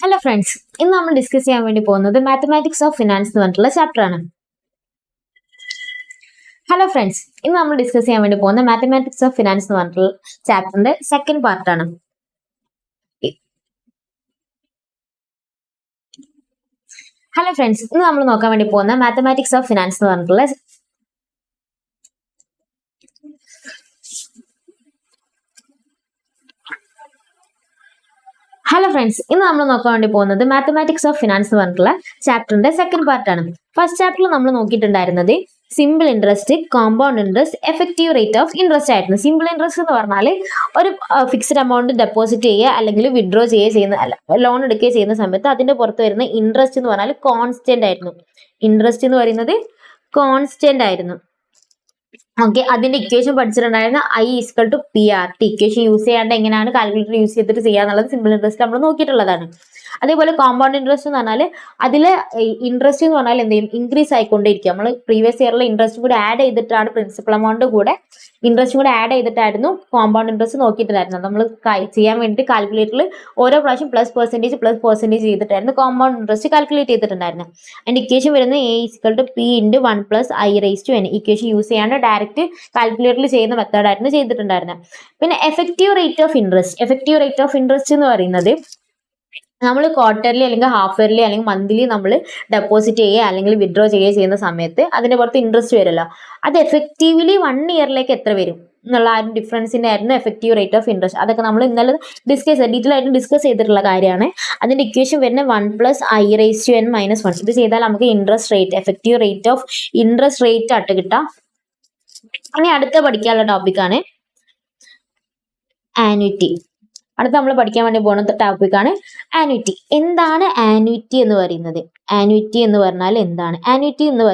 Hello friends, ഇന്ന് നമ്മൾ discuss ചെയ്യാൻ വേണ്ടി പോകുന്നത് മാത്തമാറ്റിക്സ് ഓഫ് ഫിനാൻസ് എന്ന് പറഞ്ഞിട്ടുള്ള ചാപ്റ്റർ ആണ്. ഹലോ ഫ്രണ്ട്സ്, ഇന്ന് നമ്മൾ ഡിസ്കസ് ചെയ്യാൻ വേണ്ടി പോകുന്ന മാത്തമാറ്റിക്സ് ഓഫ് ഫിനാൻസ് എന്ന് പറഞ്ഞിട്ടുള്ള ചാപ്റ്ററിന്റെ സെക്കൻഡ് പാർട്ടാണ്. ഹലോ ഫ്രണ്ട്സ്, ഇന്ന് നമ്മൾ നോക്കാൻ വേണ്ടി പോകുന്ന മാത്തമാറ്റിക്സ് ഓഫ് ഫിനാൻസ് എന്ന് പറഞ്ഞിട്ടുള്ള ഹലോ ഫ്രണ്ട്സ്, ഇന്ന് നമ്മൾ നോക്കാൻ വേണ്ടി പോകുന്നത് മാത്തമാറ്റിക്സ് ഓഫ് ഫിനാൻസ് എന്ന് പറഞ്ഞിട്ടുള്ള ചാപ്റ്ററിന്റെ സെക്കൻഡ് പാർട്ടാണ്. ഫസ്റ്റ് ചാപ്റ്ററിൽ നമ്മൾ നോക്കിയിട്ടുണ്ടായിരുന്നത് simple interest, compound interest, effective rate of interest ആയിരുന്നു. സിമ്പിൾ ഇൻട്രസ്റ്റ് എന്ന് പറഞ്ഞാൽ ഒരു ഫിക്സ്ഡ് എമൗണ്ട് ഡെപ്പോസിറ്റ് ചെയ്യുക അല്ലെങ്കിൽ വിഡ്രോ ലോൺ എടുക്കുകയോ ചെയ്യുന്ന സമയത്ത് അതിന്റെ പുറത്ത് വരുന്ന ഇൻട്രസ്റ്റ് എന്ന് പറഞ്ഞാൽ കോൺസ്റ്റന്റ് ആയിരുന്നു. ഇൻട്രസ്റ്റ് എന്ന് പറയുന്നത് കോൺസ്റ്റന്റ് ആയിരുന്നു. ഓക്കെ, അതിന്റെ ഇക്വേഷൻ പഠിച്ചിട്ടുണ്ടായിരുന്ന I=PR=T. ഇക്വേഷൻ യൂസ് ചെയ്യാണ്ട് എങ്ങനെയാണ് കാൽക്കുലേറ്റർ യൂസ് ചെയ്തിട്ട് ചെയ്യാന്നുള്ളത് സിമ്പിൾ ഇൻട്രസ്റ്റ് നമ്മൾ നോക്കിയിട്ടുള്ളതാണ്. അതേപോലെ കോമ്പൗണ്ട് ഇൻട്രസ്റ്റ് എന്ന് പറഞ്ഞാൽ അതിലെ ഇൻട്രസ്റ്റ് എന്ന് പറഞ്ഞാൽ എന്ത് ചെയ്യും, ഇൻക്രീസ് ആയിക്കൊണ്ടേയിരിക്കും. നമ്മൾ പ്രീവിയസ് ഇയറിലെ ഇൻട്രസ്റ്റ് കൂടെ ആഡ് ചെയ്തിട്ടാണ് പ്രിൻസിപ്പൽ എമൗണ്ട് കൂടെ ഇൻട്രസ്റ്റ് കൂടെ ആഡ് ചെയ്തിട്ടായിരുന്നു കോമ്പൗണ്ട് ഇൻട്രസ്റ്റ് നോക്കിയിട്ടുണ്ടായിരുന്നത്. നമ്മൾ ചെയ്യാൻ വേണ്ടി കാൽക്കുലേറ്ററിൽ ഓരോ പ്രാവശ്യം പ്ലസ് പെർസെൻറ്റേജ് ചെയ്തിട്ടായിരുന്നു കോമ്പൗണ്ട് ഇൻട്രസ്റ്റ് കാൽക്കുലേറ്റ് ചെയ്തിട്ടുണ്ടായിരുന്നത്. അതിന്റെ ഇക്വേഷൻ വരുന്നത് A=P×1+I⁻n. ഇക്വേഷൻ യൂസ് ചെയ്യാണ്ട് ഡയറക്റ്റ് കാൽക്കുലേറ്ററിൽ ചെയ്യുന്ന മെത്തേഡായിരുന്നു ചെയ്തിട്ടുണ്ടായിരുന്നത്. പിന്നെ എഫക്റ്റീവ് റേറ്റ് ഓഫ് ഇൻട്രസ്റ്റ് എന്ന് പറയുന്നത് നമ്മൾ ക്വാർട്ടർലി അല്ലെങ്കിൽ ഹാഫ് ഇയർലി അല്ലെങ്കിൽ മന്ത്ലി നമ്മൾ ഡെപ്പോസിറ്റ് ചെയ്യുക അല്ലെങ്കിൽ വിഡ്രോ ചെയ്യുന്ന സമയത്ത് അതിന്റെ പുറത്ത് ഇൻട്രസ്റ്റ് വരുമല്ലോ, അത് എഫക്റ്റീവ്ലി 1 ഇയറിലേക്ക് എത്ര വരും എന്നുള്ള ആ ഒരു ഡിഫറൻസിന്റെ ആയിരുന്നു എഫക്റ്റീവ് റേറ്റ് ഓഫ് ഇൻട്രസ്റ്റ്. അതൊക്കെ നമ്മൾ ഇന്നലെ ഡീറ്റെയിൽ ആയിട്ട് ഡിസ്കസ് ചെയ്തിട്ടുള്ള കാര്യമാണ്. അതിന്റെ ഇക്വേഷൻ വരുന്നത് 1+I⁻n-1. ഇത് ചെയ്താൽ നമുക്ക് effective rate of interest rate ആയിട്ട് കിട്ടാം. ഇനി അടുത്ത പഠിക്കാനുള്ള ടോപ്പിക്കാണ് ആന്വിറ്റി. അടുത്ത നമ്മൾ പഠിക്കാൻ വേണ്ടി പോകുന്ന ടോപ്പിക്കാണ് ആന്വിറ്റി. എന്താണ് ആന്വിറ്റി എന്ന് പറയുന്നത്? ആന്വിറ്റി എന്ന് പറഞ്ഞാൽ എന്താണ്? ആന്വിറ്റി എന്ന്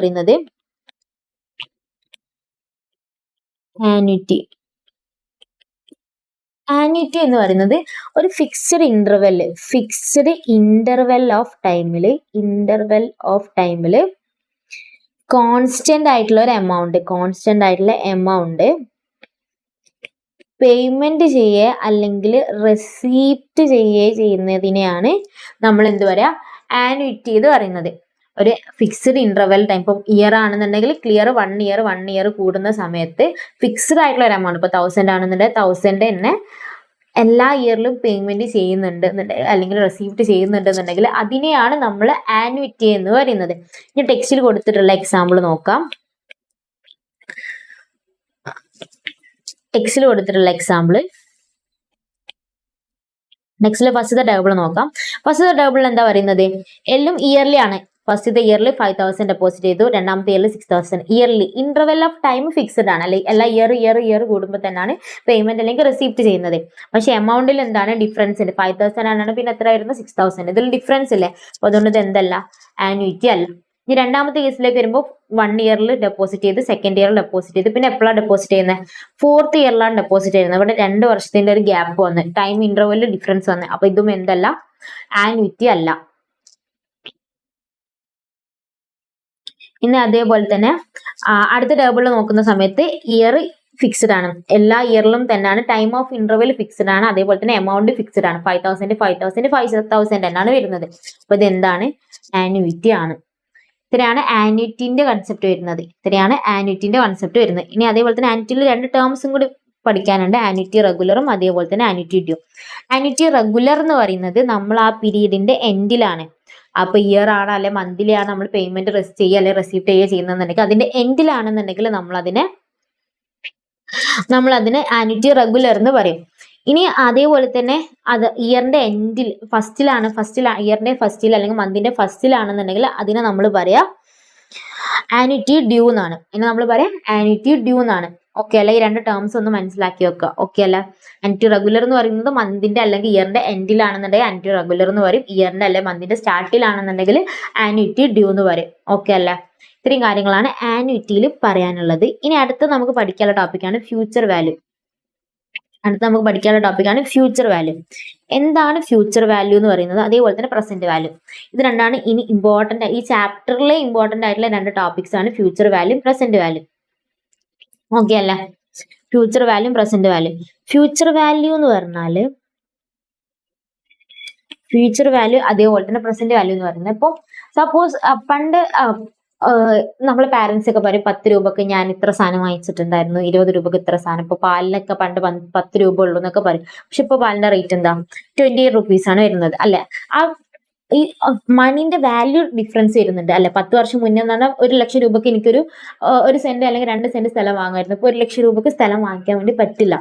പറയുന്നത് ഒരു ഫിക്സ്ഡ് ഇന്റർവെൽ ഓഫ് ടൈമില് കോൺസ്റ്റന്റ് ആയിട്ടുള്ള ഒരു എമൗണ്ട് പേയ്മെന്റ് ചെയ്യുക അല്ലെങ്കിൽ റെസീപ്റ്റ് ചെയ്യുന്നതിനെയാണ് നമ്മൾ എന്ത് പറയാ, ആന്വിറ്റി എന്ന് പറയുന്നത്. ഒരു ഫിക്സ്ഡ് ഇന്റർവെൽ ടൈം, ഇപ്പം ഇയർ ആണെന്നുണ്ടെങ്കിൽ ക്ലിയർ 1 ഇയർ കൂടുന്ന സമയത്ത് ഫിക്സ്ഡ് ആയിട്ടുള്ള ഒരു എമൗണ്ട്, ഇപ്പൊ 1000 ആണെന്നുണ്ടെങ്കിൽ 1000 തന്നെ എല്ലാ ഇയറിലും പേയ്മെന്റ് അല്ലെങ്കിൽ റെസീപ്റ്റ് ചെയ്യുന്നുണ്ടെന്നുണ്ടെങ്കിൽ അതിനെയാണ് നമ്മൾ ആന്വിറ്റി എന്ന് പറയുന്നത്. ഇനി ടെക്സ്റ്റിൽ കൊടുത്തിട്ടുള്ള എക്സാമ്പിൾ നോക്കാം. ടെക്സ്റ്റിൽ കൊടുത്തിട്ടുള്ള നെക്സ്റ്റ് ഫസ്റ്റത്തെ ടേബിൾ നോക്കാം. ഫസ്റ്റത്തെ ടേബിളിൽ എന്താ പറയുന്നത്, എല്ലാം ഇയർലി ആണ്. ഫസ്റ്റത്തെ ഇയറിൽ 5000 ഡെപ്പോസിറ്റ് ചെയ്തു, രണ്ടാമത്തെ ഇയറിൽ 6000. Yearly interval of time fixed ആണ്, അല്ലെങ്കിൽ എല്ലാ ഇയർ കൂടുമ്പോൾ തന്നെയാണ് പേയ്മെന്റ് അല്ലെങ്കിൽ റെസീപ്റ്റ് ചെയ്യുന്നത്. പക്ഷെ എമൗണ്ടിൽ എന്താണ് ഡിഫറൻസ് ഉണ്ട്. 5000 ആണ്, പിന്നെ എത്ര ആയിരുന്നു 6000. ഇതിൽ ഡിഫറൻസ് ഇല്ലേ, അപ്പൊ അതുകൊണ്ട് ഇത് എന്തല്ല, ആന്വിറ്റി അല്ല. ഇനി രണ്ടാമത്തെ കേസിലേക്ക് വരുമ്പോൾ 1 ഇയറിൽ ഡെപ്പോസിറ്റ് ചെയ്ത്, സെക്കൻഡ് ഇയറിൽ ഡെപ്പോസിറ്റ് ചെയ്ത്, പിന്നെ എപ്പോഴാണ് ഡെപ്പോസിറ്റ് ചെയ്യുന്നത്, 4th ഇയറിലാണ് ഡെപ്പോസിറ്റ് ചെയ്യുന്നത്. ഇവിടെ 2 വർഷത്തിന്റെ ഒരു ഗ്യാപ്പ് വന്ന് ടൈം ഇന്റർവെല്ലിൽ ഡിഫറൻസ് വന്ന്, അപ്പൊ ഇതും എന്തല്ല, ആന്വിറ്റി അല്ല. ഇനി അതേപോലെ തന്നെ അടുത്ത ടേബിളിൽ നോക്കുന്ന സമയത്ത് ഇയർ ഫിക്സ്ഡ് ആണ്, എല്ലാ ഇയറിലും തന്നെയാണ് ടൈം ഓഫ് ഇന്റർവെൽ ഫിക്സ്ഡ് ആണ്. അതേപോലെ തന്നെ എമൗണ്ട് ഫിക്സ്ഡ് ആണ്, 5000 എന്നാണ് വരുന്നത്. അപ്പൊ ഇത് എന്താണ്, ആന്വിറ്റി ആണ്. ഇത്രയാണ് ആന്വിറ്റിന്റെ കൺസെപ്റ്റ് വരുന്നത്. ഇനി അതേപോലെ തന്നെ ആന്വിറ്റിയിൽ 2 ടേംസും കൂടി പഠിക്കാനുണ്ട്, ആന്വിറ്റി റെഗുലറും അതേപോലെ തന്നെ ആന്വിറ്റി ഡ്യൂ. ആന്വിറ്റി റെഗുലർ എന്ന് പറയുന്നത് നമ്മൾ ആ പീരീഡിന്റെ എൻഡിലാണ്, അപ്പൊ ഇയർ ആണ് അല്ലെ മന്ത്ലി ആണ് നമ്മൾ പേയ്മെന്റ് റെസീപ്റ്റ് ചെയ്യുന്നുണ്ടെങ്കിൽ അതിന്റെ എൻഡിലാണെന്നുണ്ടെങ്കിൽ നമ്മളതിനെ ആന്വിറ്റി റെഗുലർ എന്ന് പറയും. ഇനി അതേപോലെ തന്നെ അത് ഇയറിന്റെ എൻഡിൽ ഇയറിന്റെ ഫസ്റ്റിൽ അല്ലെങ്കിൽ മന്തിന്റെ ഫസ്റ്റിലാണെന്നുണ്ടെങ്കിൽ അതിനെ നമ്മൾ പറയാ ആന്വിറ്റി ഡ്യൂ എന്നാണ്. ഇനി നമ്മൾ പറയാം ആന്വിറ്റി ഡ്യൂ എന്നാണ്. ഓക്കെ അല്ല, ഈ 2 ടേംസ് ഒന്ന് മനസ്സിലാക്കി വെക്കുക. ഓക്കെ അല്ല, ആന്വിറ്റി റെഗുലർ എന്ന് പറയുന്നത് മന്തിന്റെ അല്ലെങ്കിൽ ഇയറിന്റെ എൻഡിലാണെന്നുണ്ടെങ്കിൽ ആന്വിറ്റി റെഗുലർ എന്ന് പറയും. ഇയറിന്റെ അല്ലെങ്കിൽ മന്തിന്റെ സ്റ്റാർട്ടിലാണെന്നുണ്ടെങ്കിൽ ആന്വിറ്റി ഡ്യൂ എന്ന് പറയും. ഓക്കെ അല്ല, ഇത്രയും കാര്യങ്ങളാണ് ആന്വിറ്റിയിൽ പറയാനുള്ളത്. ഇനി അടുത്ത് നമുക്ക് പഠിക്കാനുള്ള ടോപ്പിക്കാണ് ഫ്യൂച്ചർ വാല്യൂ. എന്താണ് ഫ്യൂച്ചർ വാല്യൂ എന്ന് പറയുന്നത്, അതേപോലെ തന്നെ പ്രസന്റ് വാല്യൂ. ഇത് രണ്ടാണ് ഇനി ഈ ചാപ്റ്ററിലെ ഇമ്പോർട്ടന്റ് ആയിട്ടുള്ള 2 ടോപ്പിക്സ് ആണ് future value, present value. Okay അല്ലേ, future value, present value. Future value എന്ന് പറഞ്ഞാല് ഫ്യൂച്ചർ വാല്യൂ അതേപോലെ തന്നെ പ്രസന്റ് വാല്യൂ എന്ന് പറയുന്നത്. ഇപ്പോൾ സപ്പോസ് പണ്ട് നമ്മളെ പാരന്റ്സ് ഒക്കെ പറയും 10 രൂപക്ക് ഞാൻ ഇത്ര സാധനം വാങ്ങിച്ചിട്ടുണ്ടായിരുന്നു, 20 രൂപക്ക് ഇത്ര സാധനം. ഇപ്പൊ പാലിനൊക്കെ പണ്ട് 10 രൂപ ഉള്ളൂ എന്നൊക്കെ പറയും. പക്ഷെ ഇപ്പൊ പാലിന്റെ റേറ്റ് എന്താ 28 റുപ്പീസ് ആണ് വരുന്നത് അല്ലെ. ആ ഈ മണിന്റെ വാല്യൂ ഡിഫറൻസ് വരുന്നുണ്ട് അല്ലെ. 10 വർഷം മുന്നേ എന്ന് പറഞ്ഞാൽ 1 ലക്ഷം രൂപക്ക് എനിക്കൊരു 1 സെന്റ് അല്ലെങ്കിൽ 2 സെന്റ് സ്ഥലം വാങ്ങായിരുന്നു. ഇപ്പൊ 1 ലക്ഷം രൂപക്ക് സ്ഥലം വാങ്ങിക്കാൻ വേണ്ടി പറ്റില്ല.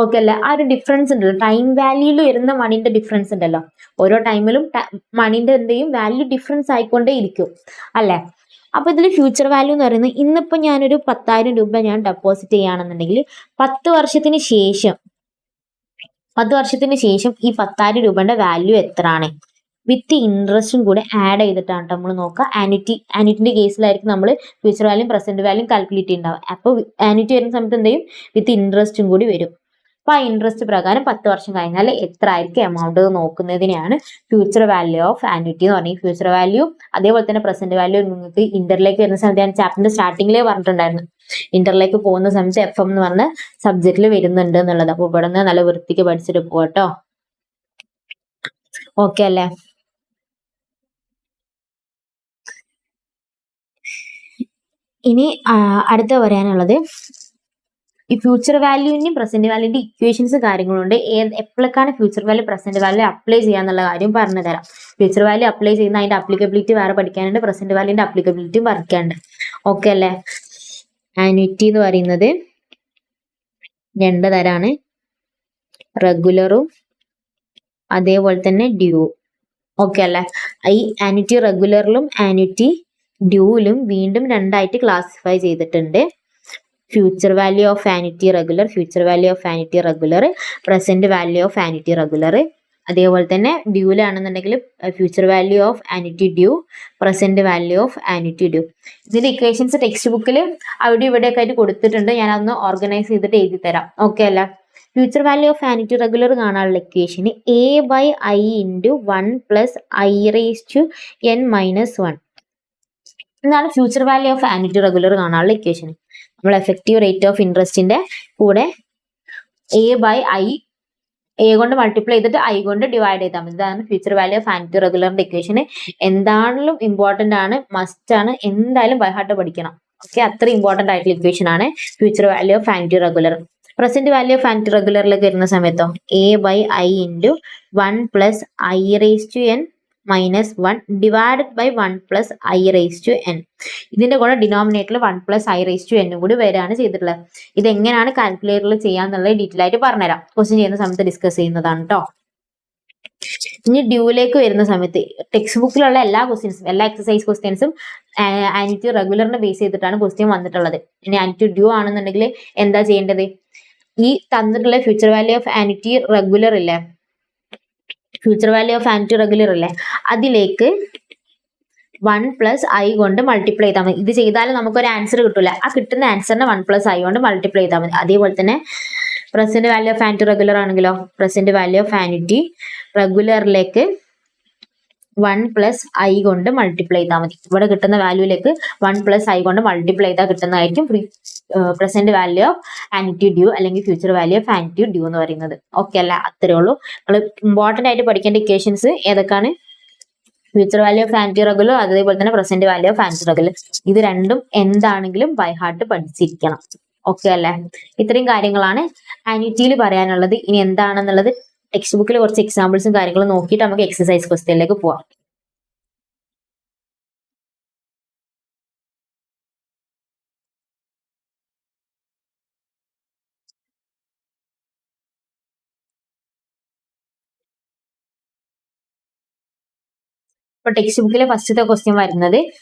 ഓക്കെ അല്ലെ. ആ ഒരു ഡിഫറൻസ് ഉണ്ടല്ലോ, ടൈം വാല്യൂയിൽ വരുന്ന മണിന്റെ ഡിഫറൻസ് ഉണ്ടല്ലോ. ഓരോ ടൈമിലും മണിന്റെ എന്തെയും വാല്യൂ ഡിഫറൻസ് ആയിക്കൊണ്ടേ ഇരിക്കും അല്ലെ. അപ്പൊ ഇതിൽ ഫ്യൂച്ചർ വാല്യൂ എന്ന് പറയുന്നത്, ഇന്നിപ്പോ ഞാനൊരു 10,000 രൂപ ഞാൻ ഡെപ്പോസിറ്റ് ചെയ്യുകയാണെന്നുണ്ടെങ്കിൽ 10 വർഷത്തിന് ശേഷം ഈ 10,000 രൂപയുടെ വാല്യൂ എത്രയാണ് വിത്ത് ഇൻട്രസ്റ്റും കൂടെ ആഡ് ചെയ്തിട്ടാണ് നമ്മൾ നോക്കുക. ആന്വിറ്റിന്റെ കേസിലായിരിക്കും നമ്മൾ future value present value calculate ചെയ്യുന്നുണ്ടാവും. അപ്പോൾ ആന്വിറ്റി വരുന്ന സമയത്ത് എന്ത് ചെയ്യും, വിത്ത് ഇൻട്രസ്റ്റും കൂടി വരും. അപ്പൊ ആ ഇൻട്രസ്റ്റ് പ്രകാരം 10 വർഷം കഴിഞ്ഞാൽ എത്ര ആയിരിക്കും എമൗണ്ട് നോക്കുന്നതിനെയാണ് ഫ്യൂച്ചർ വാല്യൂ ഓഫ് ആന്വിറ്റി എന്ന് പറയുന്നത്. ഫ്യൂച്ചർ വാല്യൂ അതേപോലെ തന്നെ പ്രസന്റ് വാല്യൂ നിങ്ങൾക്ക് ഇന്ററിലേക്ക് വരുന്ന സമയത്ത് ഞാൻ ചാപ്റ്ററിന്റെ സ്റ്റാർട്ടിങ്ങിലേ പറഞ്ഞിട്ടുണ്ടായിരുന്നു. ഇന്ററിലേക്ക് പോകുന്ന സമയത്ത് FM എന്ന് പറഞ്ഞ സബ്ജക്റ്റിൽ വരുന്നുണ്ട് എന്നുള്ളത്. അപ്പൊ ഇവിടെ നിന്ന് നല്ല വൃത്തിക്ക് പഠിച്ചിട്ട് പോകട്ടോ. ഓക്കെ അല്ലേ. ഇനി അടുത്ത പറയാനുള്ളത്, ഈ ഫ്യൂച്ചർ വാല്യൂവിന്റെയും പ്രസന്റ് വാല്യൂവിന്റെ ഇക്വേഷൻസ് കാര്യങ്ങളുണ്ട്. എപ്പോഴൊക്കെയാണ് future value present value apply ചെയ്യാന്നുള്ള കാര്യം പറഞ്ഞു തരാം. ഫ്യൂച്ചർ വാല്യൂ അപ്ലൈ ചെയ്യുന്ന അതിന്റെ അപ്ലിക്കബിലിറ്റി വേറെ പഠിക്കാനുണ്ട്, പ്രസന്റ് വാല്യൂന്റെ അപ്ലിക്കബിലിറ്റിയും പഠിക്കാനുണ്ട്. ഓക്കെ അല്ലേ. ആന്വിറ്റി എന്ന് പറയുന്നത് 2 തരാണ്, റെഗുലറും അതേപോലെ തന്നെ ഡ്യൂ. ഓക്കെ അല്ലേ. ഈ ആന്വിറ്റി റെഗുലറിലും ആന്വിറ്റി ഡ്യൂവിലും വീണ്ടും 2 ആയിട്ട് ക്ലാസിഫൈ ചെയ്തിട്ടുണ്ട്. Future value of annuity regular, future value of annuity regular, present value of annuity regular. അതേപോലെ തന്നെ ഡ്യൂലാണെന്നുണ്ടെങ്കിൽ future value of annuity due, present value of annuity due. ഇതിന്റെ ഇക്വേഷൻസ് ടെക്സ്റ്റ് ബുക്കിൽ അവിടെ ഇവിടെയൊക്കെ ആയിട്ട് കൊടുത്തിട്ടുണ്ട്. ഞാൻ അതൊന്ന് ഓർഗനൈസ് ചെയ്തിട്ട് എഴുതി തരാം. ഓക്കെ അല്ല. Future value of annuity regular കാണാനുള്ള ഇക്വേഷന് A/I × 1 + I⁻n−1 എന്നാണ് future value of annuity regular കാണാനുള്ള ഇക്വേഷൻ. നമ്മൾ എഫക്റ്റീവ് റേറ്റ് ഓഫ് ഇൻട്രസ്റ്റിന്റെ കൂടെ A കൊണ്ട് മൾട്ടിപ്ലൈ ചെയ്തിട്ട് I കൊണ്ട് ഡിവൈഡ് ചെയ്താൽ മതി. ഇതാണ് ഫ്യൂച്ചർ വാല്യൂ ഓഫ് ആന്വിറ്റി റെഗുലറിന്റെ ഇക്വേഷൻ. എന്താണെങ്കിലും ഇമ്പോർട്ടന്റ് ആണ്, മസ്റ്റ് ആണ്, എന്തായാലും ബൈ ഹാർട്ട് പഠിക്കണം. ഓക്കെ, അത്ര ഇമ്പോർട്ടന്റ് ആയിട്ടുള്ള ഇക്വേഷൻ ആണ് future value of annuity regular. Present value of annuity റെഗുലറിലേക്ക് വരുന്ന സമയത്തോ A/I × 1 + I⁻n−1 divided by 1 + I⁻n. ഇതിന്റെ കൂടെ ഡിനോമിനേറ്ററിൽ 1 + I⁻n കൂടി വരികയാണ് ചെയ്തിട്ടുള്ളത്. ഇത് എങ്ങനെയാണ് കാൽക്കുലേറ്ററിൽ ചെയ്യാന്നുള്ളത് ഡീറ്റെയിൽ ആയിട്ട് പറഞ്ഞുതരാം. ക്വസ്റ്റ്യൻ ചെയ്യുന്ന സമയത്ത് ഡിസ്കസ് ചെയ്യുന്നതാണ് കേട്ടോ. ഇനി ഡ്യൂവിലേക്ക് വരുന്ന സമയത്ത് ടെക്സ്റ്റ് ബുക്കിലുള്ള എല്ലാ ക്വസ്റ്റ്യൻസും, എല്ലാ എക്സസൈസ് ക്വസ്റ്റ്യൻസും ആന്വിറ്റി റെഗുലറിനെ ബേസ് ചെയ്തിട്ടാണ് ക്വസ്റ്റ്യൻ വന്നിട്ടുള്ളത്. ഇനി ആന്വിറ്റി ഡ്യൂ ആണെന്നുണ്ടെങ്കിൽ എന്താ ചെയ്യേണ്ടത്, ഈ തന്നിട്ടുള്ള future value of annuity regular ഇല്ലേ, future value of annuity regular ഇല്ലേ, അതിലേക്ക് 1 + I കൊണ്ട് മൾട്ടിപ്ലൈ ചെയ്താൽ മതി. ഇത് ചെയ്താൽ നമുക്കൊരു ആൻസർ കിട്ടില്ല. ആ കിട്ടുന്ന ആൻസറിനെ 1 + I കൊണ്ട് മൾട്ടിപ്ലൈ ചെയ്താൽ മതി. അതേപോലെ തന്നെ present value of annuity regular ആണെങ്കിലോ പ്രസന്റ് വാല്യൂ ഓഫ് ആന്വിറ്റി റെഗുലറിലേക്ക് 1 + I കൊണ്ട് മൾട്ടിപ്ലൈ ചെയ്താൽ മതി. ഇവിടെ കിട്ടുന്ന വാല്യൂയിലേക്ക് 1 + I കൊണ്ട് മൾട്ടിപ്ലൈ ചെയ്താൽ കിട്ടുന്നതായിരിക്കും present value of annuity due അല്ലെങ്കിൽ future value of annuity due എന്ന് പറയുന്നത്. ഓക്കെ അല്ല, അത്രേ ഉള്ളൂ. നമ്മൾ ഇമ്പോർട്ടന്റ് ആയിട്ട് പഠിക്കേണ്ട ഇക്വേഷൻസ് ഏതൊക്കെയാണ്, future value of annuity regular, അതേപോലെ തന്നെ present value of annuity regular. ഇത് രണ്ടും എന്താണെങ്കിലും ബൈ ഹാർട്ട് പഠിച്ചിരിക്കണം. ഓക്കെ അല്ലേ. ഇത്രയും കാര്യങ്ങളാണ് ആന്വിറ്റിയിൽ പറയാനുള്ളത്. ഇനി എന്താണെന്നുള്ളത് ടെക്സ്റ്റ് ബുക്കിൽ കുറച്ച് എക്സാമ്പിൾസും കാര്യങ്ങളും നോക്കിയിട്ട് നമുക്ക് എക്സസൈസ് ക്വസ്റ്റ്യനിലേക്ക് പോവാം. ഇപ്പൊ ടെക്സ്റ്റ് ബുക്കിലെ ഫസ്റ്റത്തെ ക്വസ്റ്റ്യൻ വരുന്നത്,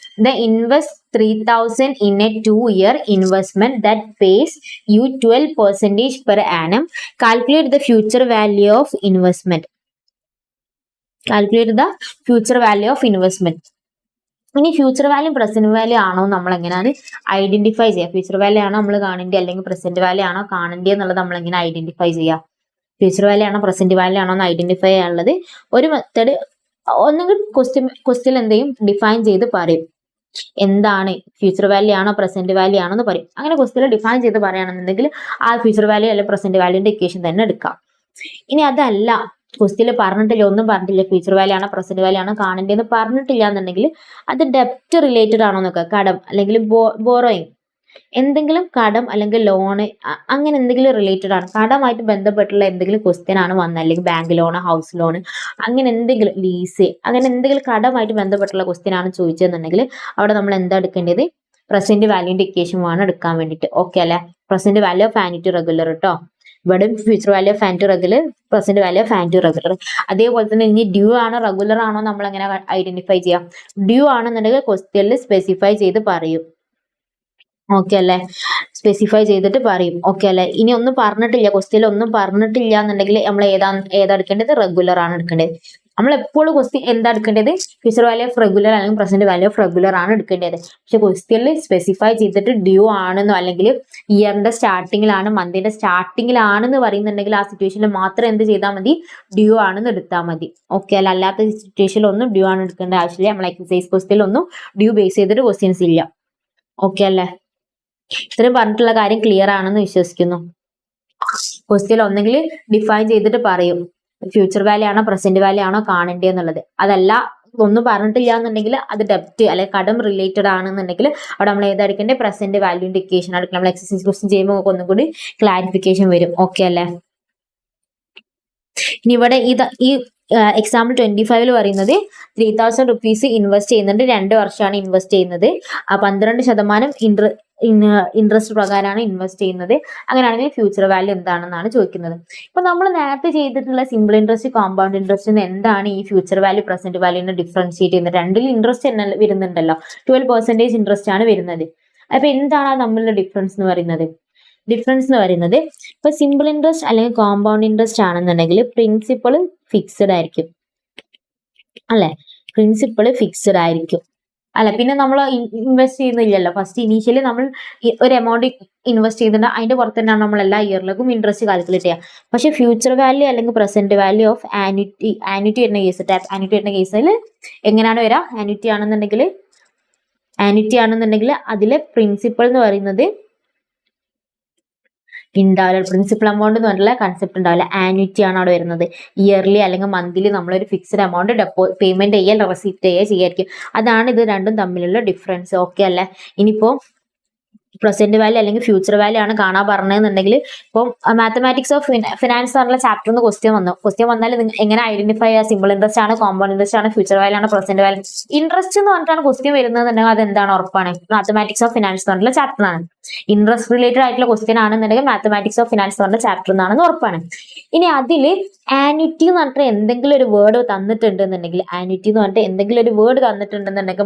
the invest 3,000 in a 2-year investment that pays you 12% per annum. Calculate the future value of investment. Calculate the future value of investment. ഇനി ഫ്യൂച്ചർ വാല്യൂ പ്രസന്റ് വാല്യൂ ആണോ നമ്മൾ എങ്ങനെയാണ് ഐഡന്റിഫൈ ചെയ്യുക? ഫ്യൂച്ചർ വാല്യൂ ആണോ നമ്മൾ കാണേണ്ടത് അല്ലെങ്കിൽ പ്രസന്റ് വാല്യൂ ആണോ കാണേണ്ടത് എന്നുള്ളത് നമ്മൾ എങ്ങനെ ഐഡന്റിഫൈ ചെയ്യുക? ഫ്യൂച്ചർ വാല്യൂ ആണോ പ്രസന്റ് വാല്യൂ ആണോ എന്ന് ഐഡന്റിഫൈ ചെയ്യാനുള്ളത് ഒരു മെത്തേഡ്, ഒന്നെങ്കിൽ ക്വസ്റ്റ്യൻ എന്തെയും ഡിഫൈൻ ചെയ്ത് പറയും. എന്താണ് ഫ്യൂച്ചർ വാല്യൂ ആണോ പ്രസന്റ് വാല്യൂ ആണോ എന്ന് പറയും. അങ്ങനെ ക്വസ്റ്റ്യൻ ഡിഫൈൻ ചെയ്ത് പറയുകയാണെന്നുണ്ടെങ്കിൽ ആ ഫ്യൂച്ചർ വാല്യൂ അല്ലെങ്കിൽ പ്രസന്റ് വാല്യൂന്റെ ഇക്വേഷൻ തന്നെ എടുക്കാം. ഇനി അതല്ല, ക്വസ്റ്റ്യനിൽ പറഞ്ഞിട്ടില്ല, ഒന്നും പറഞ്ഞിട്ടില്ല, ഫ്യൂച്ചർ വാല്യൂ ആണോ പ്രസന്റ് വാല്യൂ ആണോ കാണേണ്ടതെന്ന് പറഞ്ഞിട്ടില്ല എന്നുണ്ടെങ്കിൽ അത് ഡെപ്റ്റ് റിലേറ്റഡ് ആണോ നോക്കുക. കടം അല്ലെങ്കിൽ ബോറോയിങ്, എന്തെങ്കിലും കടം അല്ലെങ്കിൽ ലോണ് അങ്ങനെ എന്തെങ്കിലും റിലേറ്റഡ് ആണ്, കടമായിട്ട് ബന്ധപ്പെട്ടുള്ള എന്തെങ്കിലും ക്വസ്റ്റ്യൻ ആണ് വന്നത്, അല്ലെങ്കിൽ ബാങ്ക് ലോണ്, ഹൗസ് ലോണ്, അങ്ങനെ എന്തെങ്കിലും ലീസ്, അങ്ങനെ എന്തെങ്കിലും കടമായിട്ട് ബന്ധപ്പെട്ടുള്ള ക്വസ്റ്റ്യൻ ആണ് ചോദിച്ചതെന്നുണ്ടെങ്കിൽ അവിടെ നമ്മൾ എന്താ എടുക്കേണ്ടത്, പ്രസന്റ് വാല്യൂന്റെ ഇക്വേഷൻ ആണ് എടുക്കാൻ വേണ്ടിയിട്ട്. ഓക്കെ അല്ലെ. Present value of annuity regular കേട്ടോ. ഇവിടെ future value of annuity regular, present value of annuity regular. അതേപോലെ തന്നെ ഇനി ഡ്യൂ ആണോ റെഗുലർ ആണോ നമ്മൾ എങ്ങനെ ഐഡന്റിഫൈ ചെയ്യാം. ഡ്യൂ ആണെന്നുണ്ടെങ്കിൽ ക്വസ്റ്റ്യനിൽ സ്പെസിഫൈ ചെയ്ത് പറയും. ഓക്കെ അല്ലെ, സ്പെസിഫൈ ചെയ്തിട്ട് പറയും. ഓക്കെ അല്ലെ. ഇനി ഒന്നും പറഞ്ഞിട്ടില്ല, ക്വസ്റ്റ്യനിൽ ഒന്നും പറഞ്ഞിട്ടില്ല എന്നുണ്ടെങ്കിൽ നമ്മൾ ഏതാ എടുക്കേണ്ടത്, റെഗുലർ ആണ് എടുക്കേണ്ടത്. നമ്മൾ എപ്പോഴും ക്വസ്റ്റ്യൻ എന്താ എടുക്കേണ്ടത്, ഫ്യൂച്ചർ വാല്യൂ ഓഫ് റെഗുലർ അല്ലെങ്കിൽ പ്രസന്റ് വാല്യൂ ഓഫ് റെഗുലർ ആണ് എടുക്കേണ്ടത്. പക്ഷെ ക്വസ്റ്റ്യനിൽ സ്പെസിഫൈ ചെയ്തിട്ട് ഡ്യൂ ആണെന്നോ അല്ലെങ്കിൽ ഇയറിന്റെ സ്റ്റാർട്ടിങ്ങിലാണ്, മന്തിന്റെ സ്റ്റാർട്ടിങ്ങിലാണെന്ന് പറയുന്നുണ്ടെങ്കിൽ ആ സിറ്റുവേഷനിൽ മാത്രം എന്ത് ചെയ്താൽ മതി, ഡ്യൂ ആണെന്ന് എടുത്താൽ മതി. ഓക്കെ അല്ല, അല്ലാത്ത സിറ്റുവേഷനിൽ ഒന്നും ഡ്യൂ ആണ് എടുക്കേണ്ട ആവശ്യമില്ല. നമ്മൾ എക്സസൈസ് ക്വസ്റ്റ്യനിൽ ഒന്നും ഡ്യൂ ബേസ് ചെയ്തിട്ട് ക്വസ്റ്റ്യൻസ് ഇല്ല. ഓക്കെ അല്ലേ. ഇത്രയും പറഞ്ഞിട്ടുള്ള കാര്യം ക്ലിയർ ആണെന്ന് വിശ്വസിക്കുന്നു. ക്വസ്റ്റ്യൻ ഒന്നെങ്കിൽ ഡിഫൈൻ ചെയ്തിട്ട് പറയും ഫ്യൂച്ചർ വാല്യൂ ആണോ പ്രസന്റ് വാല്യൂ ആണോ കാണേണ്ടതെന്നുള്ളത്. അതല്ല ഒന്നും പറഞ്ഞിട്ടില്ല എന്നുണ്ടെങ്കിൽ അത് ഡെപ്റ്റ് അല്ലെങ്കിൽ കടം റിലേറ്റഡ് ആണെന്നുണ്ടെങ്കിൽ അവിടെ നമ്മൾ ഏതായിരിക്കേണ്ടത്, പ്രസന്റ് വാല്യൂന്റെ ഇക്വേഷൻ ആയിരിക്കും. നമ്മൾ എക്സസൈസ് ക്വസ്റ്റ്യൻ ചെയ്യുമ്പോൾ നമുക്ക് ഒന്നും കൂടി ക്ലാരിഫിക്കേഷൻ വരും. ഓക്കെ അല്ലേ. ഇനി ഇവിടെ ഈ എക്സാമ്പിൾ 25 പറയുന്നത് 3000 റുപ്പീസ് ഇൻവെസ്റ്റ് ചെയ്യുന്നുണ്ട്, 2 വർഷമാണ് ഇൻവെസ്റ്റ് ചെയ്യുന്നത്, 12% ഇൻട്രസ്റ്റ് പ്രകാരമാണ് ഇൻവെസ്റ്റ് ചെയ്യുന്നത്. അങ്ങനെയാണെങ്കിൽ ഫ്യൂച്ചർ വാല്യൂ എന്താണെന്നാണ് ചോദിക്കുന്നത്. ഇപ്പൊ നമ്മൾ നേരത്തെ ചെയ്തിട്ടുള്ള സിമ്പിൾ ഇൻട്രസ്റ്റ്, കോമ്പൗണ്ട് ഇൻട്രസ്റ്റ് എന്താണ് ഈ ഫ്യൂച്ചർ വാല്യൂ പ്രസന്റ് വാല്യൂനെ ഡിഫറൻഷിയേറ്റ് ചെയ്യുന്നത്. രണ്ടിലും ഇൻട്രസ്റ്റ് തന്നെ വരുന്നുണ്ടല്ലോ, 12% ഇൻട്രസ്റ്റ് ആണ് വരുന്നത്. അപ്പൊ എന്താണ് തമ്മിലുള്ള ഡിഫറൻസ് എന്ന് പറയുന്നത്. ഇപ്പൊ സിമ്പിൾ ഇൻട്രസ്റ്റ് അല്ലെങ്കിൽ കോമ്പൗണ്ട് ഇൻട്രസ്റ്റ് ആണെന്നുണ്ടെങ്കിൽ പ്രിൻസിപ്പൾ ഫിക്സഡ് ആയിരിക്കും അല്ലെ, പ്രിൻസിപ്പൾ ഫിക്സഡ് ആയിരിക്കും അല്ലെ. പിന്നെ നമ്മൾ ഇൻവെസ്റ്റ് ചെയ്യുന്നില്ലല്ലോ, ഫസ്റ്റ് ഇനീഷ്യലി നമ്മൾ ഒരു എമൗണ്ട് ഇൻവെസ്റ്റ് ചെയ്യുന്നുണ്ട്, അതിന്റെ പുറത്ത് തന്നെയാണ് നമ്മൾ എല്ലാ ഇയറിലേക്കും ഇൻട്രസ്റ്റ് കാൽക്കുലേറ്റ് ചെയ്യുക. പക്ഷെ ഫ്യൂച്ചർ വാല്യൂ അല്ലെങ്കിൽ പ്രസന്റ് വാല്യൂ ഓഫ് ആനുറ്റി വരുന്ന കേസിൽ എങ്ങനെയാണ് വരിക, ആനുറ്റി ആണെന്നുണ്ടെങ്കിൽ അതിലെ പ്രിൻസിപ്പൾ എന്ന് പറയുന്നത് ഉണ്ടാവില്ല, പ്രിൻസിപ്പൽ എമൗണ്ട് എന്ന് പറഞ്ഞിട്ടുള്ള കൺസെപ്റ്റ് ഉണ്ടാവില്ല. ആനുറ്റി ആണ് അവിടെ വരുന്നത്. ഇയർലി അല്ലെങ്കിൽ മന്ത്ലി നമ്മളൊരു ഫിക്സ്ഡ് എമൗണ്ട് പേയ്മെന്റ് ചെയ്യുക, റെസിപ്റ്റ് ചെയ്യുക ചെയ്യായിരിക്കും. അതാണ് ഇത് രണ്ടും തമ്മിലുള്ള ഡിഫറൻസ്. ഓക്കെ അല്ലേ. ഇനിയിപ്പോ പ്രസന്റ് വാല്യൂ അല്ലെങ്കിൽ ഫ്യൂച്ചർ വാല്യൂ ആണ് കാണാൻ പറഞ്ഞതെന്നുണ്ടെങ്കിൽ ഇപ്പം മാത്തമാറ്റിക്സ് ഓഫ് ഫിനാൻസ് എന്നുള്ള ചാപ്റ്ററിൽ ക്വസ്റ്റ്യൻ വന്നാൽ എങ്ങനെ ഐഡന്റിഫൈ ചെയ്യുക, സിമ്പിൾ ഇൻട്രസ്റ്റ് ആണ്, കോമ്പൗണ്ട് ഇൻട്രസ്റ്റ് ആണ്, ഫ്യൂച്ചർ വാല്യൂ ആണ്, പ്രസന്റ് വാല്യൂ. ഇൻട്രസ്റ്റ് എന്ന് പറഞ്ഞിട്ടാണ് ക്വസ്റ്റ്യൻ വരുന്നതെന്നുണ്ടെങ്കിൽ അത് എന്താണ് ഉറപ്പാണ്, മാത്തമാറ്റിക്സ് ഓഫ് ഫിനാൻസ് എന്ന് പറഞ്ഞിട്ടുള്ള ചാപ്റ്റർ ആണ്. ഇൻട്രസ്റ്റ് റിലേറ്റഡ് ആയിട്ടുള്ള ക്വസ്റ്റ്യൻ ആണെന്നുണ്ടെങ്കിൽ മാത്തമാറ്റിക്സ് ഓഫ് ഫിനാൻസ് എന്ന് പറഞ്ഞ ചാപ്റ്റർ എന്നാണെന്ന് ഉറപ്പാണ്. ഇനി അതിൽ ആനുറ്റി എന്ന് പറഞ്ഞിട്ട് എന്തെങ്കിലും ഒരു വേർഡ് തന്നിട്ടുണ്ടെന്നുണ്ടെങ്കിൽ,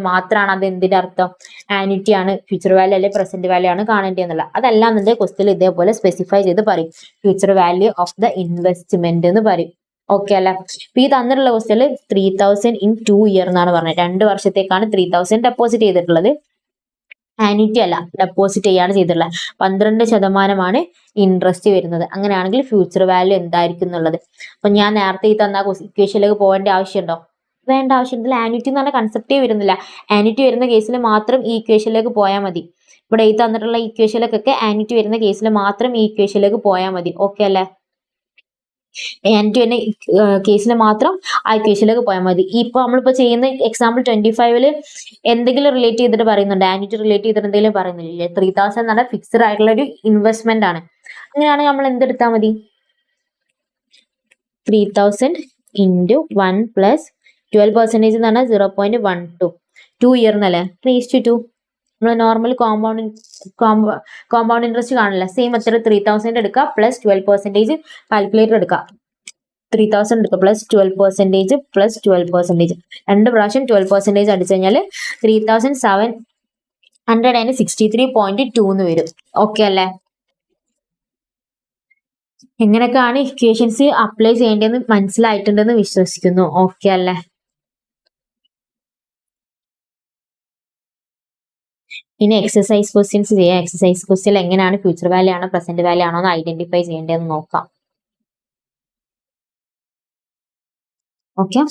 മാത്രമാണ് അത് എന്തിന്റെ അർത്ഥം, ആനുറ്റി ആണ്, ഫ്യൂച്ചർ വാല്യൂ അല്ലെങ്കിൽ പ്രസന്റ് വാല്യൂ ആണ് കാണേണ്ടതെന്നുള്ള. അതല്ല എന്നുണ്ടെങ്കിൽ ക്വസ്റ്റ്യൻ ഇതേപോലെ സ്പെസിഫൈ ചെയ്ത് പറയും, future value of the investment എന്ന് പറയും. ഓക്കെ അല്ലെ. ഇപ്പൊ ഈ തന്നിട്ടുള്ള ക്വസ്റ്റ്യനിൽ 3000 in 2 year എന്നാണ് പറഞ്ഞത്. 2 വർഷത്തേക്കാണ് 3000 ഡെപ്പോസിറ്റ് ചെയ്തിട്ടുള്ളത്. ആനുറ്റി അല്ല, ഡെപ്പോസിറ്റ് ചെയ്യാണ് ചെയ്തിട്ടുള്ളത്. 12% ഇൻട്രസ്റ്റ് വരുന്നത്. അങ്ങനെയാണെങ്കിൽ ഫ്യൂച്ചർ വാല്യൂ എന്തായിരിക്കും എന്നുള്ളത്. അപ്പൊ ഞാൻ നേരത്തെ ഈ തന്ന ഇക്വേഷനിലേക്ക് പോകേണ്ട ആവശ്യമുണ്ടോ, വേണ്ട ആവശ്യമില്ല. ആനുറ്റി എന്ന് പറഞ്ഞ കൺസെപ്റ്റേ വരുന്നില്ല. ആനുറ്റി വരുന്ന കേസിൽ മാത്രം ഈ ഇക്വേഷനിലേക്ക് പോയാൽ മതി. ഇവിടെ ഈ തന്നിട്ടുള്ള ഇക്വേഷനിലേക്കൊക്കെ ആനുറ്റി വരുന്ന കേസിൽ മാത്രം ഈ ഇക്വേഷനിലേക്ക് പോയാൽ മതി. ഓക്കെ അല്ലെ. ആനുറ്റി വരുന്ന കേസിൽ മാത്രം ആ ഇക്വേഷനിലേക്ക് പോയാൽ മതി. ഇപ്പൊ നമ്മളിപ്പോ ചെയ്യുന്ന എക്സാമ്പിൾ 25 എന്തെങ്കിലും റിലേറ്റ് ചെയ്തിട്ട് പറയുന്നുണ്ട്, ആനുറ്റി റിലേറ്റ് ചെയ്തിട്ട് എന്തെങ്കിലും പറയുന്നില്ലേ. 3000 എന്ന് പറഞ്ഞാൽ ഫിക്സ്ഡ് ആയിട്ടുള്ള ഒരു ഇൻവെസ്റ്റ്മെന്റ് ആണ്. അങ്ങനെയാണെങ്കിൽ നമ്മൾ എന്തെടുത്താൽ മതി, 3000 into 1 plus 12% എന്ന് പറഞ്ഞാൽ 0.12, 2 ഇയർ എന്നല്ലേ, 3:2. നമ്മൾ നോർമൽ കോമ്പൗണ്ട് ഇൻട്രസ്റ്റ് കാണില്ല, സെയിം എത്ര 3000 എടുക്കുക പ്ലസ് 12% കാൽക്കുലേറ്റർ എടുക്കുക. 3000 എടുക്കുക പ്ലസ് 12% രണ്ട് പ്രാവശ്യം 12% അടിച്ചു കഴിഞ്ഞാൽ 3763.2 എന്ന് വരും. ഓക്കെ അല്ലേ. എങ്ങനെയൊക്കെയാണ് ഇക്വേഷൻസ് അപ്ലൈ ചെയ്യേണ്ടതെന്ന് മനസ്സിലായിട്ടുണ്ടെന്ന് വിശ്വസിക്കുന്നു. ഓക്കെ അല്ലേ. ഇനി എക്സസൈസ് ക്വസ്റ്റ്യൻസ് ചെയ്യാം. എക്സസൈസ് ക്വസ്റ്റ്യൻ എങ്ങനെയാണ് ഫ്യൂച്ചർ വാല്യൂ ആണോ പ്രസന്റ് വാല്യൂ ആണോ എന്ന് ഐഡന്റിഫൈ ചെയ്യേണ്ടതെന്ന് നോക്കാം. ഓക്കെ.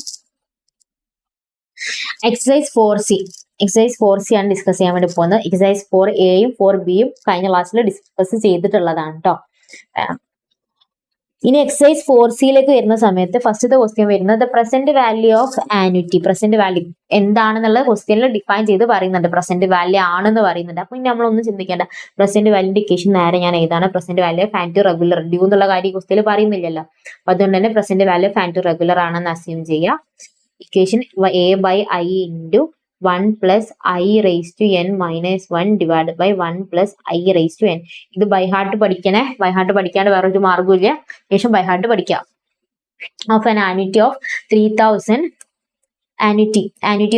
എക്സസൈസ് 4C ആണ് ഡിസ്കസ് ചെയ്യാൻ വേണ്ടി പോകുന്നത്. എക്സസൈസ് 4Aയും 4Bയും കഴിഞ്ഞ ക്ലാസ്സിൽ ഡിസ്കസ് ചെയ്തിട്ടുള്ളതാണ് കേട്ടോ. ഇനി എക്സസൈസ് 4C വരുന്ന സമയത്ത് ഫസ്റ്റത്തെ ക്വസ്റ്റ്യൻ വരുന്നത് present value of annuity. Present value എന്താണെന്നുള്ള ക്വസ്റ്റ്യനിൽ ഡിഫൈൻ ചെയ്ത് പറയുന്നുണ്ട്. പ്രസന്റ് വാല്യൂ ആണെന്ന് പറയുന്നുണ്ട്. അപ്പൊ ഇനി നമ്മളൊന്നും ചിന്തിക്കേണ്ട. പ്രസന്റ് വാല്യൂന്റെ ഇക്വേഷൻ നേരെ ഞാൻ ഏതാണ് present value of and regular due എന്നുള്ള കാര്യം ക്വസ്റ്റ്യനിൽ പറയുന്നില്ലല്ലോ. അപ്പൊ അതുകൊണ്ട് തന്നെ present value of and regular ആണെന്ന് അസ്യൂം ചെയ്യുക. Equation a/i into 1 plus i raise to n minus 1 divide by 1 plus i raise to n. ഇത് ബൈ ഹാർട്ട് പഠിക്കണേ. ബൈ ഹാർട്ട് പഠിക്കാണ്ട് വേറൊരു മാർഗ്ഗമില്ല. ശേഷം ബൈ ഹാർട്ട് പഠിക്കാം. Of an annuity of 3000 annuity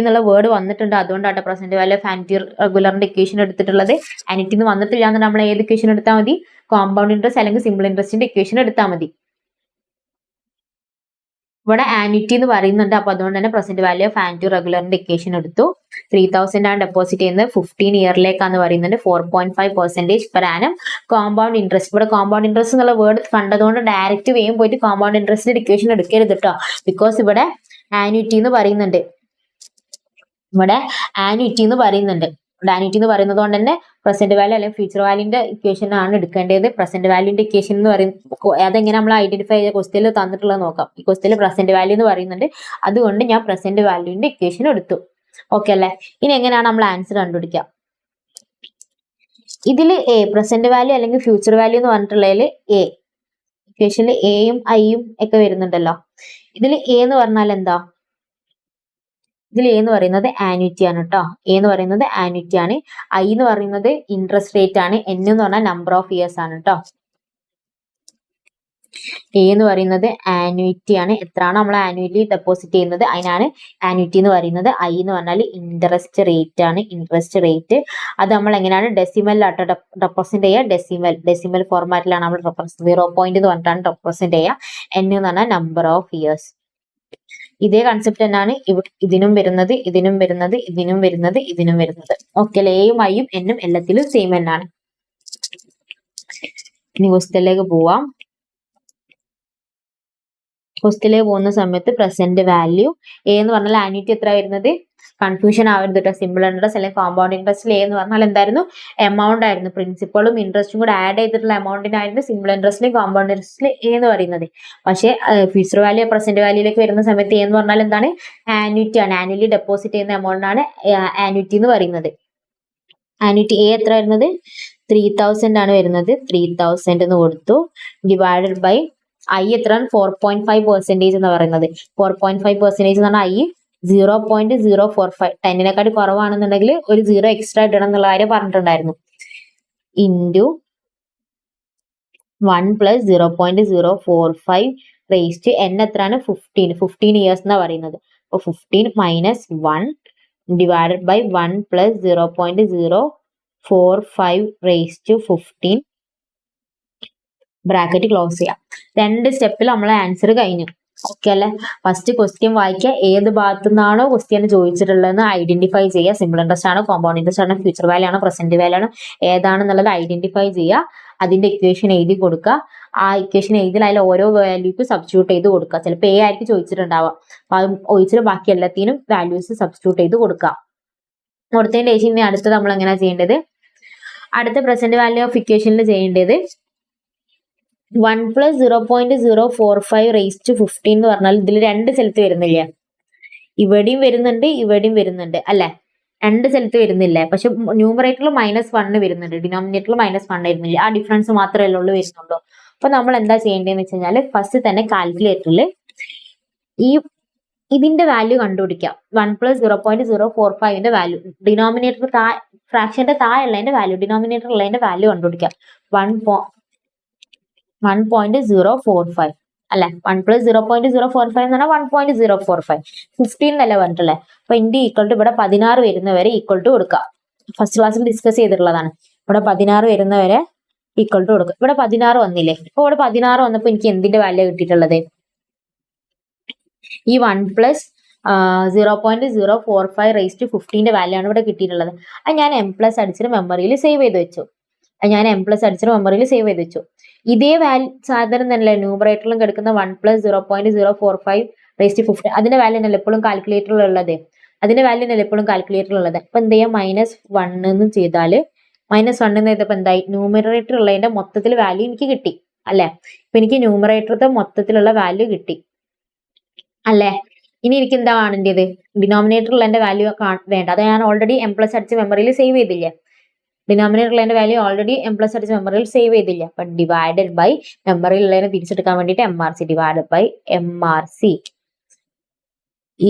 എന്നുള്ള വേർഡ് വന്നിട്ടുണ്ട്. അതുകൊണ്ടാണ് പ്രസന്റ് വാല്യൂ ഓഫ് ആന്റി റെഗുലറിന്റെ ഇക്വേഷൻ എടുത്തിട്ടുള്ളത്. ആന്വിറ്റി എന്ന് വന്നിട്ടില്ല എന്ന് നമ്മൾ ഏത് ഇക്വേഷൻ എടുത്താൽ മതി? കോമ്പൗണ്ട് ഇൻട്രസ്റ്റ് അല്ലെങ്കിൽ സിമ്പിൾ ഇൻട്രസ്റ്റിന്റെ ഇക്വേഷൻ എടുത്താൽ മതി. ഇവിടെ ആന്വിറ്റി എന്ന് പറയുന്നുണ്ട്. അപ്പൊ അതുകൊണ്ട് തന്നെ പ്രസന്റ് വാല്യൂ ഓഫ് ആന്റി റെഗുലറിന്റെ ഇക്വേഷൻ എടുത്തു. 3000 ആണ് ഡെപ്പോസിറ്റ് ചെയ്യുന്നത്. 15 ഇയറിലേക്കാന്ന് പറയുന്നുണ്ട്. 4.5% പെർ ആനം. കോമ്പൗണ്ട് ഇൻട്രസ്റ്റ്, ഇവിടെ കോമ്പൗണ്ട് ഇൻട്രസ്റ്റ് എന്നുള്ള വേർഡ് കണ്ടതുകൊണ്ട് ഡയറക്റ്റ് വേഗം പോയിട്ട് കോമ്പൗണ്ട് ഇൻട്രസ്റ്റിന്റെ ഇക്വേഷൻ എടുക്കരുത് കേട്ടോ. ബിക്കോസ് ഇവിടെ ആന്വിറ്റി എന്ന് പറയുന്നുണ്ട്. ആന്വിറ്റി എന്ന് പറയുന്നത് കൊണ്ട് തന്നെ പ്രസന്റ് വാല്യൂ അല്ലെങ്കിൽ ഫ്യൂച്ചർ വാല്യൂന്റെ ഇക്വേഷൻ ആണ് എടുക്കേണ്ടത്. പ്രസന്റ് വാല്യൂന്റെ ഇക്വേഷൻ എന്ന് പറയുന്നത് അതെങ്ങനെ നമ്മൾ ഐഡന്റിഫൈ ചെയ്ത ക്വസ്റ്റ്യനിൽ തന്നിട്ടുള്ളത് നോക്കാം. ഈ ക്വസ്റ്റ്യനിൽ പ്രസന്റ് വാല്യൂ എന്ന് പറയുന്നുണ്ട്. അതുകൊണ്ട് ഞാൻ പ്രസന്റ് വാല്യൂന്റെ ഇക്വേഷൻ എടുത്തു. ഓക്കെ അല്ലേ? ഇനി എങ്ങനെയാണ് നമ്മൾ ആൻസർ കണ്ടുപിടിക്കുക? ഇതിൽ എ പ്രസന്റ് വാല്യൂ അല്ലെങ്കിൽ ഫ്യൂച്ചർ വാല്യൂ എന്ന് പറഞ്ഞിട്ടുള്ളതിൽ എ ഇക്വേഷനിൽ എയും ഐയും ഒക്കെ വരുന്നുണ്ടല്ലോ. ഇതിൽ എ എന്ന് പറഞ്ഞാൽ എന്താ? ഇതിൽ എ എന്ന് പറയുന്നത് ആന്വിറ്റി ആണ് കേട്ടോ. എ എന്ന് പറയുന്നത് ആന്വിറ്റി ആണ്. ഐ എന്ന് പറയുന്നത് ഇൻട്രസ്റ്റ് റേറ്റ് ആണ്. എൻ എന്ന് പറഞ്ഞാൽ നമ്പർ ഓഫ് ഇയേഴ്സ് ആണ് കേട്ടോ. എ എന്ന് പറയുന്നത് ആന്വിറ്റി ആണ്. എത്രയാണ് നമ്മൾ ആനുവലി ഡെപ്പോസിറ്റ് ചെയ്യുന്നത് അതിനാണ് ആന്വിറ്റി എന്ന് പറയുന്നത്. ഐ എന്ന് പറഞ്ഞാൽ ഇൻട്രസ്റ്റ് റേറ്റ് ആണ്. ഇൻട്രസ്റ്റ് റേറ്റ് അത് നമ്മൾ എങ്ങനെയാണ് ഡെസിമലിലാട്ടോ റെപ്രസെന്റ് ചെയ്യുക. ഡെസിമൽ ഫോർമാറ്റിലാണ് നമ്മൾ 0 എന്ന് പറഞ്ഞിട്ടാണ് റെപ്രസെന്റ് ചെയ്യുക. എൻ എന്ന് പറഞ്ഞാൽ നമ്പർ ഓഫ് ഇയേഴ്സ്. ഇതേ കൺസെപ്റ്റ് തന്നെയാണ് ഇതിനും വരുന്നത്. ഓക്കെ അല്ലെ? എയും ഐയും എന്നും എല്ലാത്തിലും സെയിം തന്നെയാണ്. ഇനി ക്വസ്റ്റ്യനിലേക്ക് പോവാം. ക്വസ്റ്റ്യനിലേക്ക് പോകുന്ന സമയത്ത് പ്രസന്റ് വാല്യൂ എ എന്ന് പറഞ്ഞാൽ ആന്വിറ്റി എത്ര വരുന്നത്? കൺഫ്യൂഷൻ ആവരുത് കേട്ടോ. സിമ്പിൾ ഇൻട്രസ്റ്റ് അല്ലെങ്കിൽ കോമ്പൗണ്ട് ഇൻട്രസ്റ്റിൽ എ എന്ന് പറഞ്ഞാൽ എന്തായിരുന്നു? എമൗണ്ട് ആയിരുന്നു. പ്രിൻസിപ്പളും ഇൻട്രസ്റ്റും കൂടെ ആഡ് ചെയ്തിട്ടുള്ള എമൗണ്ടിനായിരുന്നു സിമ്പിൾ ഇൻട്രസ്റ്റിലും കോമ്പൗണ്ട് ഇൻട്രസ്റ്റിൽ എ എന്ന് പറയുന്നത്. പക്ഷേ ഫ്യൂച്ചർ വാല്യൂ പ്രസന്റ് വാല്യൂയിലേക്ക് വരുന്ന സമയത്ത് എ എന്ന് പറഞ്ഞാൽ എന്താണ്? ആന്വിറ്റി ആണ്. ആനുവലി ഡെപ്പോസിറ്റ് ചെയ്യുന്ന എമൗണ്ട് ആണ് ആന്വിറ്റി എന്ന് പറയുന്നത്. ആന്വിറ്റി എ എത്ര വരുന്നത്? 3000 ആണ് വരുന്നത്. 3000 എന്ന് കൊടുത്തു. ഡിവൈഡഡ് ബൈ ഐ എത്ര? 4.5% എന്ന് പറയുന്നത്. 4.5% എന്ന് പറഞ്ഞാൽ ഐ 0.045 10-നേക്കാട്ടി കുറവാണെന്നുണ്ടെങ്കിൽ ഒരു 0 എക്സ്ട്രാ ഇടണം എന്നുള്ള കാര്യം പറഞ്ഞിട്ടുണ്ടായിരുന്നു. ഇൻറ്റു 1 പ്ലസ് 0.045 റേസ്റ്റ് n എത്രയാണ്? 15 ഇയേഴ്സ് എന്നാ പറയുന്നത്. അപ്പൊ 15 മൈനസ് 1 ഡിവൈഡഡ് ബൈ 1 പ്ലസ് 0.045 റേസ്റ്റ് 15 ബ്രാക്കറ്റ് ക്ലോസ് ചെയ്യാം. 2 സ്റ്റെപ്പിൽ നമ്മളെ ആൻസർ കഴിഞ്ഞു. ഓക്കെ അല്ലെ? ഫസ്റ്റ് ക്വസ്റ്റ്യൻ വായിക്കുക. ഏത് ഭാഗത്തു നിന്നാണോ ക്വസ്റ്റ്യൻ ചോദിച്ചിട്ടുള്ളതെന്ന് ഐഡന്റിഫൈ ചെയ്യുക. സിമ്പിൾ ഇൻട്രസ്റ്റ് ആണോ, കോമ്പൗണ്ട് ഇൻട്രസ്റ്റ് ആണോ, ഫ്യൂച്ചർ വാല്യൂ ആണോ, പ്രസന്റ് വാല്യൂ ആണോ, ഏതാണെന്നുള്ളത് ഐഡന്റിഫൈ ചെയ്യുക. അതിന്റെ ഇക്വേഷൻ എഴുതി കൊടുക്കുക. ആ ഇക്വേഷൻ എഴുതിയാൽ അതിൽ ഓരോ വാല്യൂക്ക് സബ്സ്റ്റിറ്റ്യൂട്ട് ചെയ്ത് കൊടുക്കുക. ചിലപ്പോൾ എ ആയിരിക്കും ചോദിച്ചിട്ടുണ്ടാവുക. അപ്പൊ അത് ഒഴിച്ചിട്ട് ബാക്കി എല്ലാത്തിനും വാല്യൂസ് സബ്സ്റ്റിറ്റ്യൂട്ട് ചെയ്ത് കൊടുക്കുക. കൊടുത്തതിന്റെ ശേഷം ഇനി അടുത്ത് നമ്മൾ എങ്ങനെയാ ചെയ്യേണ്ടത്? അടുത്ത പ്രസന്റ് വാല്യൂ ഓഫ് ഇക്വേഷനിൽ ചെയ്യേണ്ടത് 1 പ്ലസ് 0.045 റേസ്റ്റ് 15 എന്ന് പറഞ്ഞാൽ ഇതിൽ 2 സ്ഥലത്ത് വരുന്നില്ല. ഇവിടെയും വരുന്നുണ്ട് അല്ലെ? 2 സ്ഥലത്ത് വരുന്നില്ലേ? പക്ഷെ ന്യൂമറേറ്ററിൽ -1 വരുന്നുണ്ട്, ഡിനോമിനേറ്ററിൽ -1 വരുന്നില്ല. ആ ഡിഫറൻസ് മാത്രമേ വരുന്നുള്ളൂ. അപ്പൊ നമ്മൾ എന്താ ചെയ്യേണ്ടതെന്ന് വെച്ച് കഴിഞ്ഞാൽ ഫസ്റ്റ് തന്നെ കാൽക്കുലേറ്ററിൽ ഇതിന്റെ വാല്യൂ കണ്ടുപിടിക്കാം. 1 പ്ലസ് 0.045 വാല്യൂ ഡിനോമിനേറ്റർ ഫ്രാക്ഷന്റെ താഴെയുള്ളതിന്റെ വാല്യൂ, ഡിനോമിനേറ്റർ ഉള്ളതിന്റെ വാല്യൂ കണ്ടുപിടിക്കാം. 1.045 അല്ലെ? 1 പ്ലസ് 0.045 എന്ന് പറഞ്ഞാൽ 1.045. 15 എന്നല്ലേ പറഞ്ഞിട്ടുള്ളത്. അപ്പൊ ഇന്ത്യ ഈക്വൽ ടു ഇവിടെ 16 വരുന്നവരെ ഈക്വൽ ടു കൊടുക്കാം. ഫസ്റ്റ് ക്ലാസ്സിൽ ഡിസ്കസ് ചെയ്തിട്ടുള്ളതാണ്. ഇവിടെ 16 വരുന്നവരെ ഈക്വൽ ടു കൊടുക്കുക. ഇവിടെ 16 വന്നില്ലേ? ഇപ്പൊ ഇവിടെ 16 വന്നപ്പോ എനിക്ക് എന്തിന്റെ വാല്യൂ കിട്ടിയിട്ടുള്ളത്? ഈ 1 പ്ലസ് 0.045 റേസ്റ്റ് 15 വാല്യൂ ആണ് ഇവിടെ കിട്ടിയിട്ടുള്ളത്. അത് ഞാൻ M+ അടിച്ചിട്ട് മെമ്മറിയിൽ സേവ് ചെയ്ത് വെച്ചു. ഇതേ വാല്യൂ സാധാരണ തന്നെ ന്യൂമറേറ്ററിലും കിടക്കുന്ന 1 പ്ലസ് 0.045 റേസ്റ്റ് 15 അതിന്റെ വാല്യൂ തന്നെ എപ്പോഴും കാൽക്കുലേറ്ററിലുള്ളത്. അപ്പൊ എന്ത് ചെയ്യാം? -1 എന്ന് ചെയ്താല് -1 എന്ന് ചെയ്തപ്പോ എന്തായി? ന്യൂമറേറ്റർ ഉള്ളതിന്റെ മൊത്തത്തിൽ വാല്യൂ എനിക്ക് കിട്ടി. അല്ലെ. ഇപ്പൊ എനിക്ക് ന്യൂമറേറ്ററത്തെ മൊത്തത്തിലുള്ള വാല്യൂ കിട്ടി അല്ലെ. ഇനി എനിക്ക് എന്താ കാണേണ്ടത്? ഡിനോമിനേറ്ററിൽ എന്റെ വാല്യൂ വേണ്ട, അത് ഞാൻ ഓൾറെഡി എം പ്ലസ് അടിച്ച് മെമ്മറിയിൽ സേവ് ചെയ്തില്ലേ. ഡിനോമിനേറ്ററിൽ എന്റെ വാല്യൂ ഓൾറെഡി എം പ്ലസ് അടിച്ച് മെമ്മറിയിൽ സേവ് ചെയ്തില്ല. അപ്പൊ ഡിവൈഡഡ് ബൈ മെമ്മറിയിലുള്ളതിനെ തിരിച്ചെടുക്കാൻ വേണ്ടിയിട്ട് MRC divided by MRC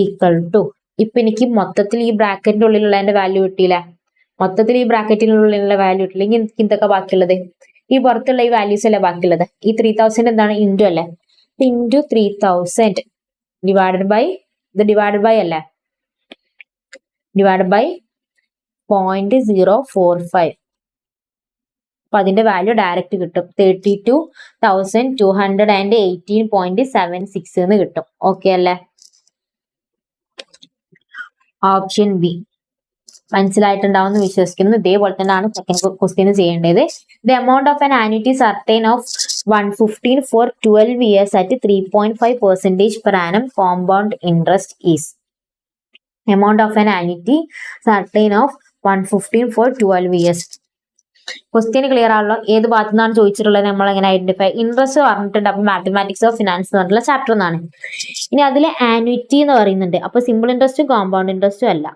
equal to, ഇപ്പൊ എനിക്ക് മൊത്തത്തിൽ ഈ ബ്രാക്കറ്റിന്റെ ഉള്ളിലുള്ള എന്റെ വാല്യൂ കിട്ടിയില്ല. മൊത്തത്തിൽ ഈ ബ്രാക്കറ്റിനുള്ളിലുള്ള വാല്യൂ കിട്ടില്ല. ഇനി എനിക്ക് എന്തൊക്കെ ബാക്കിയുള്ളത്? ഈ പുറത്തുള്ള ഈ വാല്യൂസ് അല്ലേ ബാക്കിയുള്ളത്. ഈ 3000 എന്താണ്? ഇൻറ്റു അല്ലേ. ഇൻറ്റു 3000 ഡിവൈഡഡ് ബൈ, ഇത് ഡിവൈഡഡ് ബൈ അല്ലേ, ഡിവൈഡഡ് ബൈ 0.045. അപ്പൊ അതിന്റെ വാല്യൂ ഡയറക്റ്റ് കിട്ടും. 32,218.76 എന്ന് കിട്ടും. ഓക്കെ അല്ലേ. ഓപ്ഷൻ ബി മനസ്സിലായിട്ടുണ്ടാവുമെന്ന് വിശ്വസിക്കുന്നു. ഇതേപോലെ തന്നെയാണ് സെക്കൻഡ് ക്വസ്റ്റ്യൻ ചെയ്യേണ്ടത്. The amount of an annuity certain of 115 for 12 years at 3.5% per annum compound interest is. Amount of an annuity certain of 115 for 12 years. Question clear ആണല്ലോ. ഏത് ഭാഗത്തു നിന്നാണ് ചോദിച്ചിട്ടുള്ളത്? നമ്മൾ എങ്ങനെ ഐഡന്റിഫൈ? ഇൻട്രസ്റ്റ് പറഞ്ഞിട്ടുണ്ട്. അപ്പൊ മാത്തമാറ്റിക്സ് ഓഫ് ഫിനാൻസ് എന്ന് പറഞ്ഞിട്ടുള്ള ചാപ്റ്റർ എന്നാണ്. ഇനി അതിലെ ആന്വിറ്റി എന്ന് പറയുന്നുണ്ട്. അപ്പൊ സിമ്പിൾ ഇൻട്രസ്റ്റും കോമ്പൗണ്ട് ഇൻട്രസ്റ്റും അല്ല,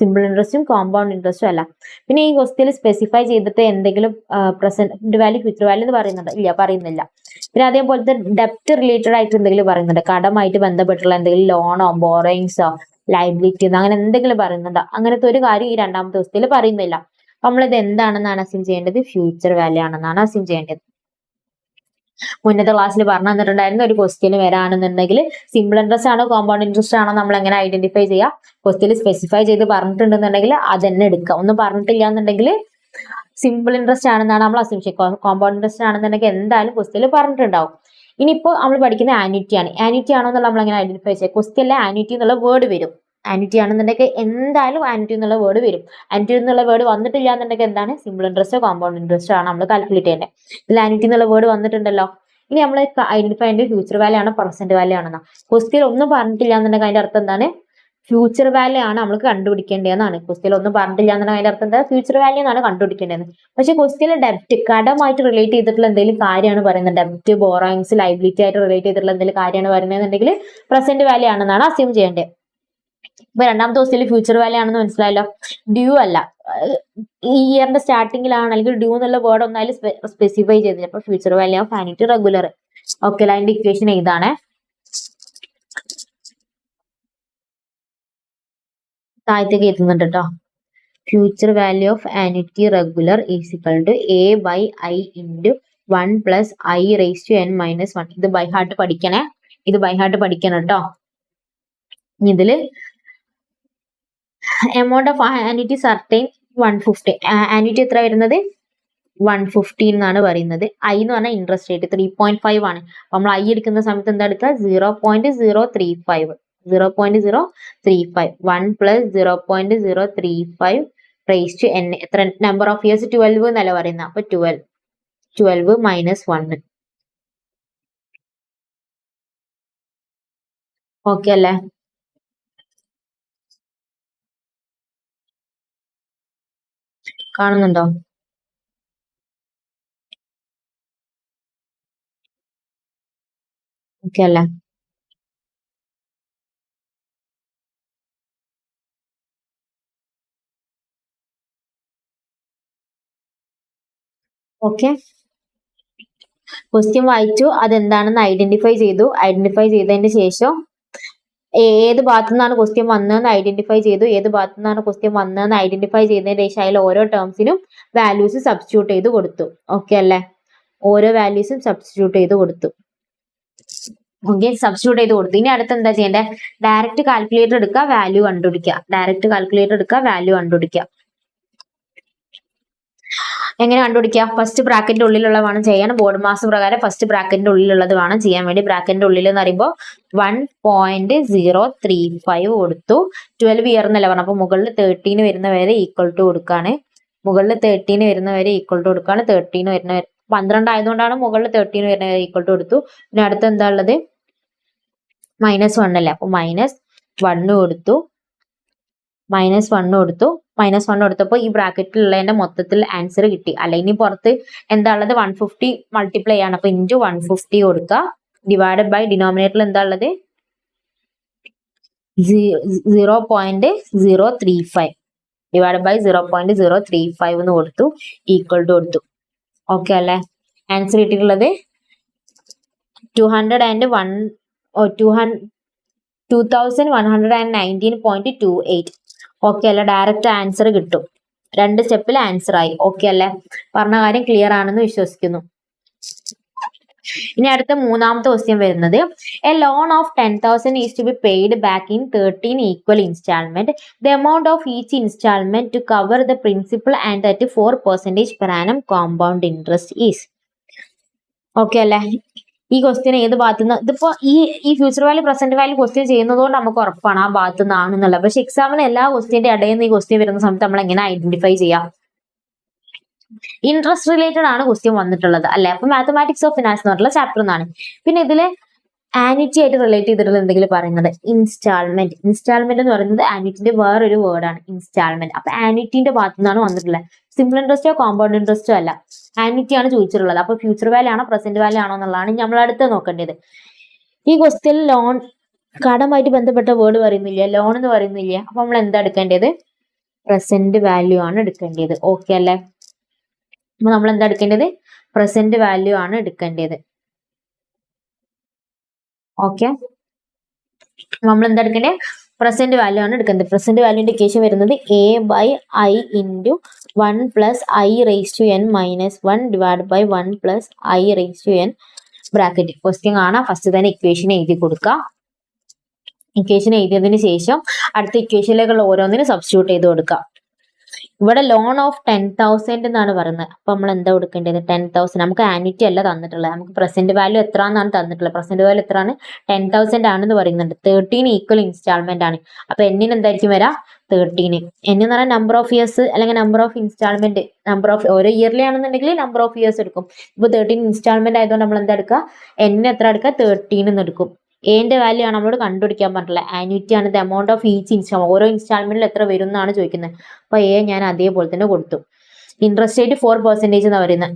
സിമ്പിൾ ഇൻട്രസ്റ്റും കോമ്പൗണ്ട് ഇൻട്രസ്റ്റും അല്ല. പിന്നെ ഈ ക്വസ്റ്റ്യൻ സ്പെസിഫൈ ചെയ്തിട്ട് എന്തെങ്കിലും പ്രസന്റ് വാല്യൂ ഫ്യൂച്ചർ വാല്യൂ എന്ന് പറയുന്നുണ്ട്? ഇല്ല, പറയുന്നില്ല. പിന്നെ അതേപോലത്തെ ഡെപ്റ്റ് റിലേറ്റഡ് ആയിട്ട് എന്തെങ്കിലും പറയുന്നുണ്ട്? കടമായിട്ട് ബന്ധപ്പെട്ടുള്ള എന്തെങ്കിലും ലോണോ ബോറോയിങ്സോ ലൈബിലിറ്റി അങ്ങനെ എന്തെങ്കിലും പറയുന്നുണ്ടോ? അങ്ങനത്തെ ഒരു കാര്യം ഈ രണ്ടാമത്തെ ക്വസ്റ്റ്യൻ പറയുന്നില്ല. നമ്മളിത് എന്താണെന്നാണ് അസ്യൂം ചെയ്യേണ്ടത്? ഫ്യൂച്ചർ വാല്യൂ ആണെന്നാണ് അസ്യൂം ചെയ്യേണ്ടത്. മുന്നത്തെ ക്ലാസ്സിൽ പറഞ്ഞു തന്നിട്ടുണ്ടായിരുന്ന ഒരു ക്വസ്റ്റ്യൻ വരാണെന്നുണ്ടെങ്കിൽ സിമ്പിൾ ഇൻട്രസ്റ്റ് ആണോ കോമ്പൗണ്ട് ഇൻട്രസ്റ്റ് ആണോ നമ്മൾ എങ്ങനെ ഐഡന്റിഫൈ ചെയ്യുക? ക്വസ്റ്റ്യൻ സ്പെസിഫൈ ചെയ്ത് പറഞ്ഞിട്ടുണ്ടെന്നുണ്ടെങ്കിൽ അത് തന്നെ എടുക്കുക. ഒന്നും പറഞ്ഞിട്ടില്ല എന്നുണ്ടെങ്കിൽ സിമ്പിൾ ഇൻട്രസ്റ്റ് ആണെന്നാണ് നമ്മൾ അസ്യൂം ചെയ്യുക. കോമ്പൗണ്ട് ഇൻട്രസ്റ്റ് ആണെന്നുണ്ടെങ്കിൽ എന്തായാലും ക്വസ്റ്റ്യൻ പറഞ്ഞിട്ടുണ്ടാവും. ഇനിയിപ്പോൾ നമ്മൾ പഠിക്കുന്ന ആന്വിറ്റി ആണ്. ആന്വിറ്റി ആണോ എന്നുള്ള നമ്മൾ എങ്ങനെ ഐഡന്റിഫൈ ചെയ്യുക? ക്വസ്റ്റ്യനിലെ ആന്വിറ്റി എന്നുള്ള വേർഡ് വരും. ആന്വിറ്റി ആണെന്നുണ്ടെങ്കിൽ എന്തായാലും ആന്വിറ്റി എന്നുള്ള വേർഡ് വരും. ആന്വിറ്റി എന്നുള്ള വേർഡ് വന്നിട്ടില്ല എന്നുണ്ടെങ്കിൽ എന്താണ്? സിമ്പിൾ ഇൻട്രസ്റ്റോ കോമ്പൗണ്ട് ഇൻട്രസ്റ്റോ ആണ് നമ്മൾ കാൽക്കുലേറ്റ് ചെയ്യേണ്ടത്. ഇതിൽ ആന്വിറ്റി എന്നുള്ള വേർഡ് വന്നിട്ടുണ്ടല്ലോ. ഇനി നമ്മൾ ഐഡന്റിഫൈ ചെയ്യേണ്ടത് ഫ്യൂച്ചർ വാല്യൂ ആണ് പ്രസന്റ് വാല്യൂ ആണെന്നാ. ക്വസ്റ്റ്യൻ ഒന്നും പറഞ്ഞിട്ടില്ല എന്നുണ്ടെങ്കിൽ അതിന്റെ അർത്ഥം എന്താണ്? ഫ്യൂച്ചർ വാല്യൂ ആണ് നമ്മൾ കണ്ടുപിടിക്കേണ്ടതെന്നാണ്. ക്വസ്റ്റ്യൻ ഒന്നും പറഞ്ഞിട്ടില്ല എന്നുണ്ടെങ്കിൽ അതിന്റെ അർത്ഥം എന്താ? ഫ്യൂച്ചർ വാല്യൂ എന്നാണ് കണ്ടുപിടിക്കേണ്ടത്. പക്ഷെ ക്വസ്റ്റ്യനിൽ ഡെപ്റ്റ് കടമായിട്ട് റിലേറ്റ് ചെയ്തിട്ടുള്ള എന്തെങ്കിലും കാര്യമാണ് പറയുന്നത്. ഡെപ്റ്റ് ബോറോയിങ്സ് ലൈബിലിറ്റി ആയിട്ട് റിലേറ്റ് ചെയ്തിട്ടുള്ള എന്തെങ്കിലും കാര്യമാണ് പറയുന്നതെന്നുണ്ടെങ്കിൽ പ്രസന്റ് വാല്യൂ ആണെന്നാണ് അസ്യൂം ചെയ്യേണ്ടത്. ഇപ്പൊ രണ്ടാമത്തെ ക്വസ്റ്റ്യനിൽ ഫ്യൂച്ചർ വാല്യൂ ആണെന്ന് മനസ്സിലായല്ലോ. ഡ്യൂ അല്ല, ഈ ഇയറിന്റെ സ്റ്റാർട്ടിങ്ങിലാണ് അല്ലെങ്കിൽ ഡ്യൂ എന്നുള്ള വേർഡ് ഒന്നാലും സ്പെസിഫൈ ചെയ്തില്ല. അപ്പൊ future value of annuity regular. Okay, അതിന്റെ ഇക്വേഷൻ ഇതാണ്. താഴത്തേക്ക് എത്തുന്നുണ്ട് കേട്ടോ. Future value of annuity regular is equal to A/I into 1 plus I raise to n minus 1. ഇത് ബൈ ഹാർട്ട് പഠിക്കണേ, ഇത് ബൈ ഹാർട്ട് പഠിക്കണം കേട്ടോ. ഇതില് amount of annuity certain 150. Annuity എത്ര വരുന്നത്? 150 എന്നാണ് പറയുന്നത്. I എന്ന് പറഞ്ഞാൽ ഇൻട്രസ്റ്റ് റേറ്റ് 3.5 ആണ്. നമ്മൾ I എടുക്കുന്ന സമയത്ത് എന്താ എടുക്കുക? 0.035. 0.035 1 പ്ലസ് 0.035 റേസ് ടു n. എത്ര നമ്പർ ഓഫ് ഇയേഴ്സ്? 12 എന്നല്ല പറയുന്നത്. അപ്പൊ 12 മൈനസ് 1. ഓക്കെ അല്ലേ? കാണുന്നുണ്ടോ? ഓക്കെ അല്ലേ? ഓക്കെ, ക്വസ്റ്റ്യൻ വായിച്ചു, അതെന്താണെന്ന് ഐഡന്റിഫൈ ചെയ്തു. ഐഡന്റിഫൈ ചെയ്തതിന് ശേഷം ഏത് ഭാഗത്തു നിന്നാണ് ക്വസ്റ്റ്യൻ വന്നതെന്ന് ഐഡന്റിഫൈ ചെയ്തു. ഏത് ഭാഗത്തു നിന്നാണ് ക്വസ്റ്റ്യൻ വന്നതെന്ന് ഐഡന്റിഫൈ ചെയ്തതിന് ശേഷം അതിൽ ഓരോ ടേംസിനും വാല്യൂസ് സബ്സ്റ്റിറ്റ്യൂട്ട് ചെയ്ത് കൊടുത്തു. ഓക്കെ അല്ലേ? ഓരോ വാല്യൂസും സബ്സ്റ്റിറ്റ്യൂട്ട് ചെയ്ത് കൊടുത്തു. ഓക്കെ, സബ്സ്റ്റിറ്റ്യൂട്ട് ചെയ്ത് കൊടുത്തു. ഇനി അടുത്ത് എന്താ ചെയ്യേണ്ടത്? ഡയറക്റ്റ് കാൽക്കുലേറ്റർ എടുക്കുക, വാല്യൂ കണ്ടുപിടിക്കുക. ഡയറക്റ്റ് കാൽക്കുലേറ്റർ എടുക്കുക, വാല്യൂ കണ്ടുപിടിക്കുക. എങ്ങനെ കണ്ടുപിടിക്കുക? ഫസ്റ്റ് ബ്രാക്കറ്റിന്റെ ഉള്ളിലുള്ള വേണം ചെയ്യാൻ. ബോർഡ് മാസ് പ്രകാരം ഫസ്റ്റ് ബ്രാക്കറ്റിന്റെ ഉള്ളിലുള്ളത് വേണം ചെയ്യാൻ വേണ്ടി. ബ്രാക്കറ്റിന്റെ ഉള്ളിൽ എന്ന് പറയുമ്പോൾ 1.035 കൊടുത്തു. 12 ഇയർ എന്നല്ല പറഞ്ഞു. അപ്പൊ മുകളിൽ 13 വരുന്നവരെ ഈക്വൽ ടു കൊടുക്കാണ്. മുകളിൽ 13 വരുന്നവരെ ഈക്വൽ ടു കൊടുക്കാണ്. 13 വരുന്നവരെ 12 ആയതുകൊണ്ടാണ് മുകളിൽ 13 വരുന്നവരെ ഈക്വൽ ടു കൊടുത്തു. പിന്നെ അടുത്ത് എന്താ ഉള്ളത്? -1 അല്ലേ? അപ്പൊ -1 കൊടുത്തു. -1 കൊടുത്തു. -1 കൊടുത്തപ്പോൾ ഈ ബ്രാക്കറ്റിലുള്ളതിന്റെ മൊത്തത്തിൽ ആൻസർ കിട്ടി. അല്ല, ഇനി പുറത്ത് എന്താ ഉള്ളത്? 150 മൾട്ടിപ്ലൈ ആണ്. അപ്പൊ ഇൻറ്റു 150 കൊടുക്കുക. ഡിവൈഡഡ് ബൈ ഡിനോമിനേറ്ററിൽ എന്താ ഉള്ളത്? 0.035 ഡിവൈഡ് ബൈ 0.035 എന്ന് കൊടുത്തു. ഈക്വൽ ടു കൊടുത്തു. ഓക്കെ അല്ലേ? ആൻസർ കിട്ടിയിട്ടുള്ളത് 2119.28. ഓക്കെ അല്ലേ? ഡയറക്റ്റ് ആൻസർ കിട്ടും. 2 സ്റ്റെപ്പിൽ ആൻസർ ആയി. ഓക്കെ അല്ലേ? പറഞ്ഞ കാര്യം ക്ലിയർ ആണെന്ന് വിശ്വസിക്കുന്നു. ഇനി അടുത്ത മൂന്നാമത്തെ ക്വസ്റ്റ്യൻ വരുന്നത്, a loan of 10,000 is to be paid back in 13 equal instalment. The amount of each instalment to cover the principal and at 4% per annum compound interest is. Okay അല്ലേ? ഈ ക്വസ്റ്റ്യൻ ഏത് ഭാഗത്തു നിന്ന്? ഇതിപ്പോ ഈ future value present value question ചെയ്യുന്നതുകൊണ്ട് നമുക്ക് ഉറപ്പാണ് ആ ഭാഗത്തു നിന്നാണെന്നുള്ളത്. പക്ഷെ എക്സാമിന് എല്ലാ ക്വസ്റ്റ്യന്റെ ഇടയിൽ നിന്ന് ഈ ക്വസ്റ്റ്യൻ വരുന്ന സമയത്ത് നമ്മൾ എങ്ങനെ ഐഡന്റിഫൈ ചെയ്യാം? ഇൻട്രസ്റ്റ് റിലേറ്റഡ് ആണ് ക്വസ്റ്റ്യൻ വന്നിട്ടുള്ളത് അല്ലെ? അപ്പൊ മാത്തമാറ്റിക്സ് ഓഫ് ഫിനാൻസ് എന്ന് പറഞ്ഞുള്ള ചാപ്റ്റർ എന്നാണ്. പിന്നെ ഇതില് ആന്വിറ്റി ആയിട്ട് റിലേറ്റ് ചെയ്തിട്ടുള്ള എന്തെങ്കിലും പറയുന്നത് ഇൻസ്റ്റാൾമെന്റ്. ഇൻസ്റ്റാൾമെന്റ് എന്ന് പറയുന്നത് ആന്വിറ്റിന്റെ വേറൊരു വേർഡാണ് ഇൻസ്റ്റാൾമെന്റ്. അപ്പൊ ആന്വിറ്റിന്റെ ഭാഗത്തു നിന്നാണ് വന്നിട്ടുള്ളത്. സിമ്പിൾ ഇൻട്രസ്റ്റോ കോമ്പൗണ്ട് ഇൻട്രസ്റ്റോ അല്ല, ആന്വിറ്റി ആണ് ചോദിച്ചിട്ടുള്ളത്. അപ്പൊ ഫ്യൂച്ചർ വാല്യൂ ആണോ പ്രസന്റ് വാല്യൂ ആണോ എന്നുള്ളതാണ് നമ്മൾ അടുത്ത് നോക്കേണ്ടത്. ഈ ക്വസ്റ്റ്യൻ ലോൺ കടമായിട്ട് ബന്ധപ്പെട്ട വേർഡ് പറയുന്നില്ല, ലോൺ എന്ന് പറയുന്നില്ല. അപ്പൊ നമ്മൾ എന്താ എടുക്കേണ്ടത്? പ്രസന്റ് വാല്യൂ ആണ് എടുക്കേണ്ടത്. ഓക്കെ അല്ലേ? അപ്പൊ നമ്മൾ എന്താ എടുക്കേണ്ടത്? പ്രസന്റ് വാല്യൂ ആണ് എടുക്കേണ്ടത്. ഓക്കെ, നമ്മൾ എന്താ എടുക്കേണ്ടത്? പ്രസന്റ് വാല്യൂ ആണ് എടുക്കേണ്ടത്. പ്രസന്റ് വാല്യൂന്റെ ഇക്വേഷൻ വരുന്നത് a/i into 1 + i raise to n - 1 divide by 1 + i raise to n bracket. Question കാണാം. ഫസ്റ്റ് തന്നെ ഇക്വേഷൻ എഴുതി കൊടുക്കുക. ഇക്വേഷൻ എഴുതിയതിന് ശേഷം അടുത്ത ഇക്വേഷനിലേക്കുള്ള ഓരോന്നിനും സബ്സ്റ്റിറ്റ്യൂട്ട് ചെയ്ത് കൊടുക്കുക. ഇവിടെ ലോൺ ഓഫ് 10,000 എന്നാണ് പറയുന്നത്. അപ്പൊ നമ്മൾ എന്താ കൊടുക്കേണ്ടത്? 10,000. നമുക്ക് ആന്വിറ്റി അല്ല തന്നിട്ടുള്ളത്, നമുക്ക് പ്രസന്റ് വാല്യൂ എത്ര എന്നാണ് തന്നിട്ടുള്ളത്. പ്രസന്റ് വാല്യൂ എത്രയാണ്? 10,000 ആണെന്ന് പറയുന്നുണ്ട്. 13 ഈക്വൽ ഇൻസ്റ്റാൾമെന്റ് ആണ്. അപ്പൊ എന്നിന് എന്തായിരിക്കും വരാ? 13. എന്ന് പറഞ്ഞാൽ നമ്പർ ഓഫ് ഇയേഴ്സ് അല്ലെങ്കിൽ number of instalment, number of ഓരോ ഇയർലി ആണെന്നുണ്ടെങ്കിൽ നമ്പർ ഓഫ് ഇയേഴ്സ് എടുക്കും. ഇപ്പൊ 13 ഇൻസ്റ്റാൾമെന്റ് ആയതുകൊണ്ട് നമ്മൾ എന്താ എടുക്കുക? എന്നിന് എത്ര എടുക്കുക? 13 എന്ന് എടുക്കും. എന്റെ വാല്യൂ ആണ് നമ്മളോട് കണ്ടുപിടിക്കാൻ പറഞ്ഞിട്ടുള്ളത്. ആന്വിറ്റി ആണ്. The amount of each instalment, ഓരോ ഇൻസ്റ്റാൾമെന്റിൽ എത്ര വരും എന്നാണ് ചോദിക്കുന്നത്. അപ്പൊ എ ഞാൻ അതേപോലെ തന്നെ കൊടുത്തു. ഇൻട്രസ്റ്റ് റേറ്റ് 4% എന്നാണ് പറയുന്നത്.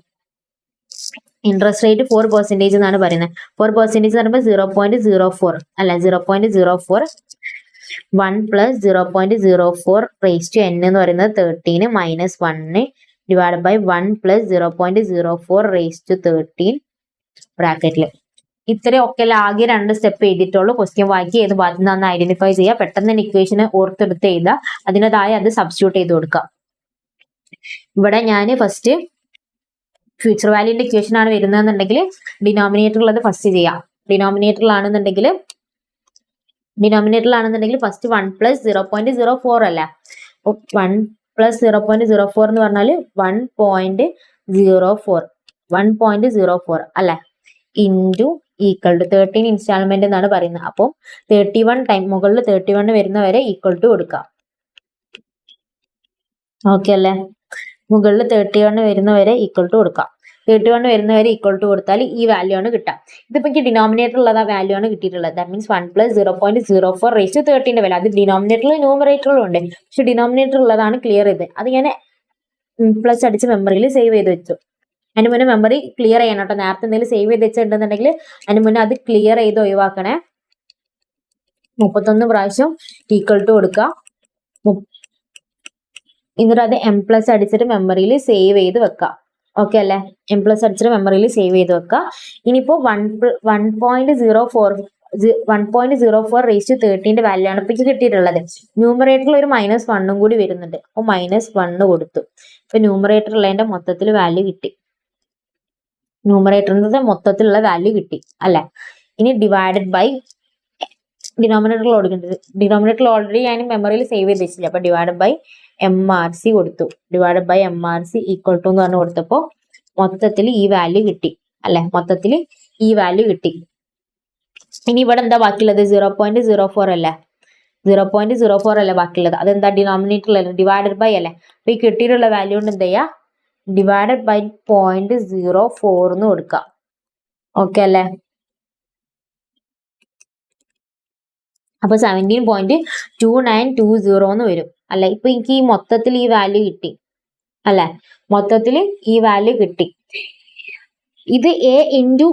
ഇൻട്രസ്റ്റ് റേറ്റ് 4% എന്നാണ് പറയുന്നത്. 4% എന്ന് പറയുമ്പോൾ 0.04 അല്ല, 0.04. 1 + 0.04 റേസ് ടു n എന്ന് പറയുന്നത് 13 - 1 ഡിവൈഡ് ബൈ 1 + 0.04 റേസ് ടു 13 ബ്രാക്കറ്റിൽ. ഇത്രയും ഒക്കെ ആകെ 2 സ്റ്റെപ്പ് എഴുതിയിട്ടുള്ളൂ. ക്വസ്റ്റ്യൻ വായിക്കുക, ഏത് ഭാഗത്തു നിന്നാണ് ഐഡന്റിഫൈ ചെയ്യുക, പെട്ടെന്ന് തന്നെ ഇക്വേഷൻ ഓർത്തെടുത്ത് എഴുതുക, അതിനതായി അത് സബ്സ്റ്റിറ്റ്യൂട്ട് ചെയ്ത് കൊടുക്കുക. ഇവിടെ ഞാൻ ഫസ്റ്റ് ഫ്യൂച്ചർ വാല്യൂന്റെ ഇക്വേഷൻ ആണ് വരുന്നതെന്നുണ്ടെങ്കിൽ ഡിനോമിനേറ്റർ ഉള്ളത് ഫസ്റ്റ് ചെയ്യാം. ഡിനോമിനേറ്ററിലാണെന്നുണ്ടെങ്കിൽ ഫസ്റ്റ് 1 + 0.04 അല്ല. 1 + 0.04 എന്ന് പറഞ്ഞാൽ 1.04 അല്ലെ, ഇൻറ്റു ഈക്വൽ ടു 13 ഇൻസ്റ്റാൾമെന്റ് എന്നാണ് പറയുന്നത്. അപ്പോൾ 31 ടൈം മുകളിൽ 31 വരുന്നവരെ ഈക്വൽ ടു കൊടുക്കാം. ഓക്കെ അല്ലേ? മുകളിൽ 31 വരുന്നവരെ ഈക്വൽ ടു കൊടുക്കാം. 31 വരുന്നവരെ ഈക്വൽ ടു കൊടുത്താൽ ഈ വാല്യൂ ആണ് കിട്ടുക. ഇതിപ്പോ എനിക്ക് ഡിനോമിനേറ്റർ ഉള്ളത് വാല്യൂ ആണ് കിട്ടിയിട്ടുള്ളത്. ദാറ്റ് മീൻസ് 1 + 0.04 റേസ് ടു 13 വില. അത് ഡിനോമിനേറ്ററിൽ ന്യൂമറേറ്ററിലും ഉണ്ട്, പക്ഷെ ഡിനോമിനേറ്റർ ഉള്ളതാണ് ക്ലിയർ ചെയ്ത്. അത് ഞാൻ പ്ലസ് അടിച്ച് മെമ്മറിയിൽ സേവ് ചെയ്ത് വെച്ചു. അതിന് മുന്നേ മെമ്മറി ക്ലിയർ ചെയ്യണം കേട്ടോ. നേരത്തെ എന്തെങ്കിലും സേവ് ചെയ്ത് വെച്ചിട്ടുണ്ടെന്നുണ്ടെങ്കിൽ അതിന് മുന്നേ അത് ക്ലിയർ ചെയ്ത് ഒഴിവാക്കണേ. 31 പ്രാവശ്യം ഈക്വൽ ടു കൊടുക്കുക. എന്നിട്ട് അത് m+ അടിച്ചിട്ട് മെമ്മറിയിൽ സേവ് ചെയ്ത് വെക്കാം. ഓക്കെ അല്ലേ? m+ അടിച്ചിട്ട് മെമ്മറിയിൽ സേവ് ചെയ്ത് വെക്കാം. ഇനിയിപ്പോ 1.04 റേസ് ടു 13 വാല്യൂ ആണ് ഇപ്പൊ കിട്ടിയിട്ടുള്ളത്. ന്യൂമറേറ്ററിൽ ഒരു -1 കൂടി വരുന്നുണ്ട്. അപ്പൊ -1 കൊടുത്തു. ഇപ്പൊ ന്യൂമറേറ്റർ ഉള്ളതിന്റെ മൊത്തത്തിൽ വാല്യൂ കിട്ടി. ന്യൂമറേറ്ററിന്റെ മൊത്തത്തിലുള്ള വാല്യൂ കിട്ടി അല്ലെ? ഇനി ഡിവൈഡഡ് ബൈ ഡിനോമിനേറ്ററിൽ കൊടുക്കേണ്ടത്. ഡിനോമിനേറ്ററിൽ ഓൾറെഡി ഞാൻ മെമ്മറിയിൽ സേവ് ചെയ്ത് വെച്ചില്ല. അപ്പൊ ഡിവൈഡഡ് ബൈ MRC കൊടുത്തു. Divided by MRC equal to എന്ന് പറഞ്ഞു കൊടുത്തപ്പോ മൊത്തത്തിൽ ഈ വാല്യൂ കിട്ടി അല്ലെ? മൊത്തത്തിൽ ഈ വാല്യൂ കിട്ടി. ഇനി ഇവിടെ എന്താ ബാക്കിയുള്ളത്? 0.04 അല്ലേ? 0.04 അല്ലേ ബാക്കിയുള്ളത്? അതെന്താ? ഡിനോമിനേറ്ററിൽ ഡിവൈഡഡ് ബൈ അല്ലേ? അപ്പൊ ഈ കിട്ടിയിട്ടുള്ള വാല്യൂ കൊണ്ട് എന്ത് ചെയ്യാ? ഡിവൈഡഡ് ബൈ 0.04 എന്ന് കൊടുക്കാം. ഓക്കെ അല്ലേ? അപ്പോൾ 17.2920 എന്ന് വരും അല്ലെ. ഇപ്പൊ എനിക്ക് ഈ മൊത്തത്തിൽ ഈ വാല്യൂ കിട്ടി അല്ലെ, മൊത്തത്തിൽ ഈ വാല്യൂ കിട്ടി. ഇത് എ ഇൻറ്റു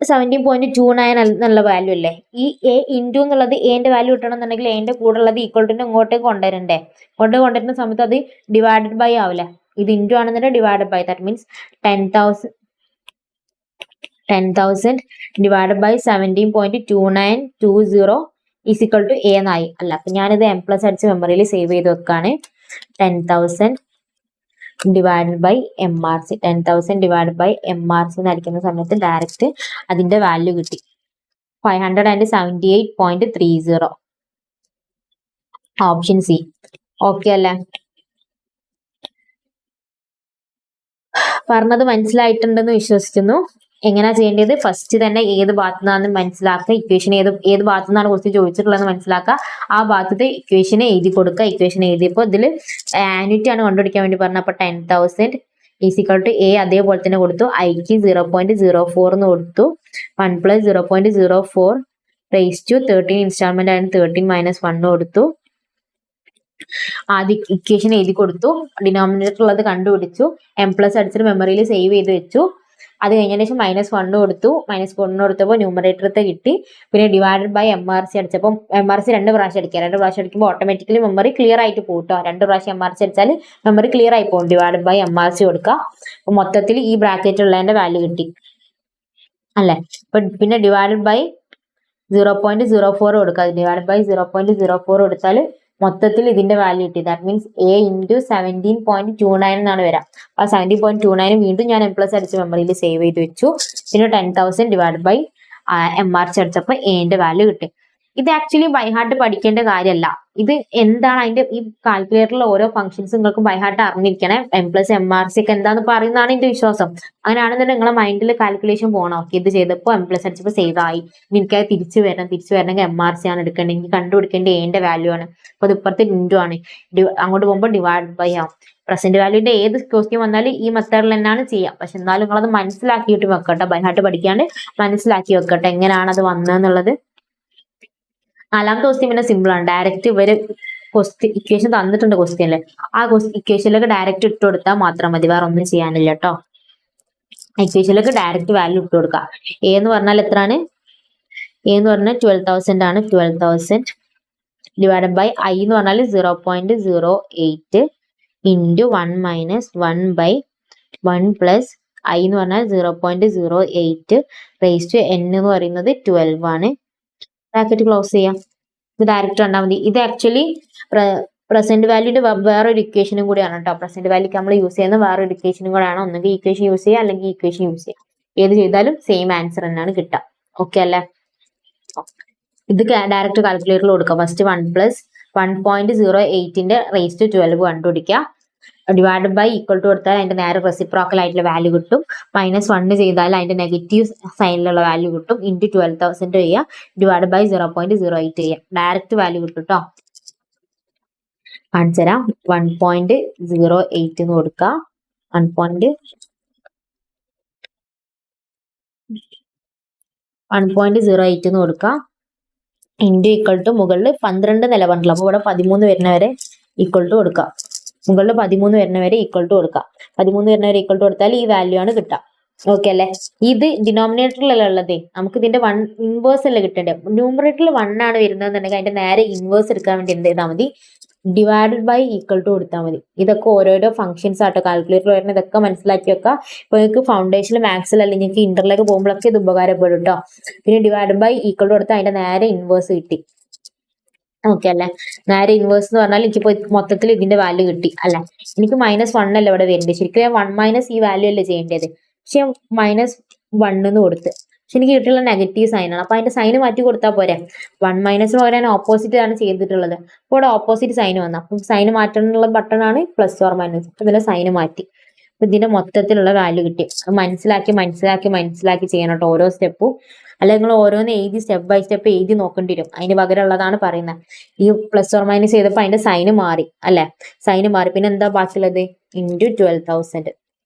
17.29 എന്നുള്ള വാല്യൂ അല്ലേ. ഈ എ ഇൻറ്റു എന്നുള്ളത് എന്റെ വാല്യൂ കിട്ടണം എന്നുണ്ടെങ്കിൽ എന്റെ കൂടെ ഉള്ളത് ഈക്വൽ ടു ഇങ്ങോട്ടേക്ക് കൊണ്ടുവരണ്ടേ. കൊണ്ടുവരുന്ന സമയത്ത് അത് ഡിവൈഡഡ് ബൈ ആവില്ല. ഇത് ഇൻറ്റു ആണെന്നുണ്ടെങ്കിൽ divided by, that means 10,000 divided by 17.2920 is equal to a എന്നായി അല്ല. അപ്പൊ ഞാനിത് എം പ്ലസ് അടിച്ച് മെമ്മറിയിൽ സേവ് ചെയ്ത് വെക്കാണ്. 10,000 divided by M R C, 10,000 divided by M R C എന്നടിക്കുന്ന സമയത്ത് ഡയറക്റ്റ് അതിന്റെ വാല്യൂ കിട്ടി 578.30. Option C. ഓക്കെ അല്ലേ? പറഞ്ഞത് മനസ്സിലായിട്ടുണ്ടെന്ന് വിശ്വസിക്കുന്നു. എങ്ങനെയാ ചെയ്യേണ്ടത്? ഫസ്റ്റ് തന്നെ ഏത് ഭാഗത്തു നിന്നാണ് മനസ്സിലാക്കുക, ഇക്വേഷൻ ഏത് ഭാഗത്തു നിന്നാണ് കുറച്ച് ചോദിച്ചിട്ടുള്ളതെന്ന് മനസ്സിലാക്കുക. ആ ഭാഗത്തെ ഇക്വേഷനെ എഴുതി കൊടുക്കുക. ഇക്വേഷൻ എഴുതിയപ്പോൾ ഇതിൽ ആന്യൂറ്റി ആണ് കണ്ടുപിടിക്കാൻ വേണ്ടി പറഞ്ഞത്. അപ്പൊ 10,000 ഈസിക്വൽ ടു എ അതേപോലെ തന്നെ കൊടുത്തു. ഐക്ക് 0.04 എന്ന് കൊടുത്തു. 1 + 0.04 റേസ് ടു 13 ഇൻസ്റ്റാൾമെന്റ് ആണ്. 13 - 1 കൊടുത്തു. ആദ്യം ഇക്വേഷൻ എഴുതി കൊടുത്തു. ഡിനോമിനേറ്റർ ഉള്ളത് കണ്ടുപിടിച്ചു. എം പ്ലസ് അടിച്ചിട്ട് മെമ്മറിയിൽ സേവ് ചെയ്ത് വെച്ചു. അത് കഴിഞ്ഞതിന് ശേഷം -1 കൊടുത്തു. -1 കൊടുത്തപ്പോൾ ന്യൂമറേറ്ററത്തെ കിട്ടി. പിന്നെ divided by M R C അടിച്ചപ്പോൾ എം ആർ സി 2 പ്രാവശ്യം അടിക്കുക. 2 പ്രാവശ്യം അടിക്കുമ്പോൾ ഓട്ടോമാറ്റിക്കലി മെമ്മറി ക്ലിയർ ആയിട്ട് പോകും കേട്ടോ. 2 പ്രാവശ്യം എം ആർ സി അടിച്ചാൽ മെമ്മറി ക്ലിയർ ആയി പോകും. Divided by M R C കൊടുക്കുക. അപ്പൊ മൊത്തത്തിൽ ഈ ബ്രാക്കറ്റ് ഉള്ളതിന്റെ വാല്യൂ കിട്ടി അല്ലെ. പിന്നെ ഡിവൈഡഡ് ബൈ 0.04 കൊടുക്കുക. ഡിവൈഡഡ് ബൈ 0.04 കൊടുത്താൽ മൊത്തത്തിൽ ഇതിന്റെ വാല്യൂ കിട്ടി. ദാറ്റ് മീൻസ് എ ഇൻറ്റു 17.29 എന്നാണ് വരാം. ആ 17.29 വീണ്ടും ഞാൻ എം പ്ലസ് അടിച്ച് മെമ്മറിയിൽ സേവ് ചെയ്ത് വെച്ചു. പിന്നെ 10,000 divide by M R C അടിച്ചപ്പോൾ എന്റെ വാല്യൂ കിട്ടി. ഇത് ആക്ച്വലി ബൈ ഹാർട്ട് പഠിക്കേണ്ട കാര്യമല്ല. ഇത് എന്താണ് അതിന്റെ ഈ കാൽക്കുലേറ്ററിലെ ഓരോ ഫംഗ്ഷൻസ് നിങ്ങൾക്ക് ബൈ ഹാർട്ട് അറിഞ്ഞിരിക്കണേ. M plus M R C ഒക്കെ എന്താന്ന് പറയുന്നതാണ് എന്റെ വിശ്വാസം. അങ്ങനെയാണെന്നുണ്ടെങ്കിൽ നിങ്ങളെ മൈൻഡിൽ കാൽക്കുലേഷൻ പോകണം. ഓക്കെ, ഇത് ചെയ്തപ്പോൾ എം പ്ലസ് അടിച്ചപ്പോൾ സേവ് ആയി. എനിക്കത് തിരിച്ചു വരണമെങ്കിൽ എം ആർ സി ആണ് എടുക്കേണ്ടത്. എനിക്ക് കണ്ടുപിടിക്കേണ്ട എന്റെ വാല്യൂ ആണ്. അപ്പൊ അത് ഇപ്പുറത്തെ ഇൻറ്റു ആണ്. അങ്ങോട്ട് പോകുമ്പോൾ ഡിവൈഡ് ബൈ ആവും. പ്രസന്റ് വാല്യൂന്റെ ഏത് ക്വസ്റ്റ്യൻ വന്നാലും ഈ മെത്തേഡിൽ തന്നെയാണ് ചെയ്യാം. പക്ഷെ എന്നാലും നിങ്ങളത് മനസ്സിലാക്കിയിട്ട് വെക്കട്ടെ. ബൈ ഹാർട്ട് പഠിക്കാണ്ട് മനസ്സിലാക്കി വെക്കട്ടെ എങ്ങനെയാണ് അത് വന്നതെന്നുള്ളത്. 4ാമത്തെ ക്വസ്റ്റ്യൻ പിന്നെ സിമ്പിൾ ആണ്. ഡയറക്റ്റ് ഇവര് ഇക്വേഷൻ തന്നിട്ടുണ്ട് ക്വസ്റ്റ്യനില്. ആ ഇക്വേഷനിലേക്ക് ഡയറക്റ്റ് ഇട്ട് കൊടുത്താൽ മാത്രം മതി. വേറെ ഒന്നും ചെയ്യാനില്ല കേട്ടോ. ഇക്വേഷനിലേക്ക് ഡയറക്റ്റ് വാല്യൂ ഇട്ട് കൊടുക്കുക. എ എന്ന് പറഞ്ഞാൽ എത്രയാണ്? എ എന്ന് പറഞ്ഞാൽ 12,000 ആണ്. 12,000 ഡിവൈഡഡ് ബൈ ഐ എന്ന് പറഞ്ഞാൽ 0.08 ഇൻറ്റു 1 - 1/1 പ്ലസ് ഐ എന്ന് പറഞ്ഞാൽ 0.08 റേസ് ടു n എന്ന് പറയുന്നത് 12 ആണ്. ബ്രാക്കറ്റ് ക്ലോസ് ചെയ്യാം. ഇത് ഡയറക്റ്റ് കണ്ടാൽ മതി. ഇത് ആക്ച്വലി പ്രസന്റ് വാല്യൂന്റെ വേറൊരു ഇക്വേഷനും കൂടിയാണ് കേട്ടോ. പ്രസന്റ് വാല്യൂക്ക് നമ്മൾ യൂസ് ചെയ്യുന്ന വേറൊരു ഇക്വേഷനും കൂടെയാണ്. ഒന്നെങ്കിൽ ഇക്വേഷൻ യൂസ് ചെയ്യുക അല്ലെങ്കിൽ ഇക്വേഷൻ യൂസ് ചെയ്യുക. ഏത് ചെയ്താലും സെയിം ആൻസർ തന്നെയാണ് കിട്ടുക. ഓക്കെ അല്ലേ? ഇത് ഡയറക്റ്റ് കാൽക്കുലേറ്ററിൽ കൊടുക്കുക. ഫസ്റ്റ് 1 + 1.08ന്റെ റേസ് ടു 12 കണ്ടുപിടിക്കുക. ഡിവൈഡ് ബൈ ഈക്വൽ ടു കൊടുത്താൽ അതിന്റെ നേരെ റെസിപ്രോക്കൽ ആയിട്ടുള്ള വാല്യൂ കിട്ടും. -1 ചെയ്താൽ അതിന്റെ നെഗറ്റീവ് സൈനിലുള്ള വാല്യൂ കിട്ടും. ഇൻറ്റു 12,000 ചെയ്യുക. ഡിവൈഡ് ബൈ 0.08 ചെയ്യുക. ഡയറക്റ്റ് വാല്യൂ കിട്ടും കേട്ടോ. കാണിച്ചു തരാം. 1.08 എന്ന് കൊടുക്കുക. 1.08 എന്ന് കൊടുക്കുക. ഇൻറ്റു ഈക്വൽ ടു മുകളിൽ 12 നിലപറഞ്ഞില്ല. അപ്പൊ ഇവിടെ 13 വരുന്നവരെ ഈക്വൽ ടു കൊടുക്കുക. മുകളിൽ 13 വരുന്നവരെ ഈക്വൽ ടു കൊടുക്കുക. 13 വരുന്നവരെ ഈക്വൽ ടു കൊടുത്താൽ ഈ വാല്യൂ ആണ് കിട്ടുക. ഓക്കെ അല്ലെ? ഇത് ഡിനോമിനേറ്ററിലല്ല ഉള്ളത്. നമുക്ക് ഇതിന്റെ ഇൻവേഴ്സ് അല്ലേ കിട്ടേണ്ടത്. ന്യൂമറേറ്ററിൽ 1 ആണ് വരുന്നതെന്നുണ്ടെങ്കിൽ അതിന്റെ നേരെ ഇൻവേഴ്സ് എടുക്കാൻ വേണ്ടി എന്ത് ചെയ്താൽ മതി? ഡിവൈഡഡ് ബൈ ഈക്വൽ ടു കൊടുത്താൽ മതി. ഇതൊക്കെ ഓരോരോ ഫംഗ്ഷൻസ് ആട്ടോ. കാൽക്കുലേറ്റർ വരുന്ന ഇതൊക്കെ മനസ്സിലാക്കി വെക്കുക. ഇപ്പൊ നിങ്ങൾക്ക് ഫൗണ്ടേഷനിൽ മാത്സിൽ അല്ലെങ്കിൽ നിങ്ങൾക്ക് ഇന്ററിലേക്ക് പോകുമ്പോഴൊക്കെ ഇത് ഉപകാരപ്പെടും കേട്ടോ. പിന്നെ ഡിവൈഡ് ബൈ ഈക്വൽ ടു കൊടുത്താൽ അതിന്റെ നേരെ ഇൻവേഴ്സ് കിട്ടി. ഓക്കെ അല്ലെ? നേരെ ഇൻവേഴ്സ് എന്ന് പറഞ്ഞാൽ എനിക്കിപ്പോ മൊത്തത്തിൽ ഇതിന്റെ വാല്യൂ കിട്ടി അല്ലെ. എനിക്ക് -1 അല്ല ഇവിടെ വരുന്നത്. ശരിക്കും ഞാൻ 1 - ഈ വാല്യൂ അല്ലേ ചെയ്യേണ്ടത്. പക്ഷെ -1 എന്ന് കൊടുത്ത്. പക്ഷെ എനിക്ക് കിട്ടിയുള്ള നെഗറ്റീവ് സൈനാണ്. അപ്പൊ അതിന്റെ സൈന് മാറ്റി കൊടുത്താൽ പോരെ. 1 - പകരം ഓപ്പോസിറ്റ് ആണ് ചെയ്തിട്ടുള്ളത്. അപ്പോൾ ഇവിടെ ഓപ്പോസിറ്റ് സൈന് വന്നു. അപ്പം സൈന് മാറ്റാനുള്ള ബട്ടൺ ആണ് +or - അപ്പൊ ഇതിന്റെ സൈന് മാറ്റി. അപ്പൊ ഇതിന്റെ മൊത്തത്തിലുള്ള വാല്യൂ കിട്ടി. മനസ്സിലാക്കി ചെയ്യണം കേട്ടോ ഓരോ സ്റ്റെപ്പും. അല്ല നിങ്ങൾ ഓരോന്ന് എഴുതി സ്റ്റെപ്പ് ബൈ സ്റ്റെപ്പ് എഴുതി നോക്കേണ്ടി വരും. അതിന് പകരമുള്ളതാണ് പറയുന്നത്. ഈ +or - ചെയ്തപ്പോൾ അതിന്റെ സൈന് മാറി അല്ലെ. സൈന് മാറി. പിന്നെ എന്താ ബാക്കിയുള്ളത്? ഇൻറ്റു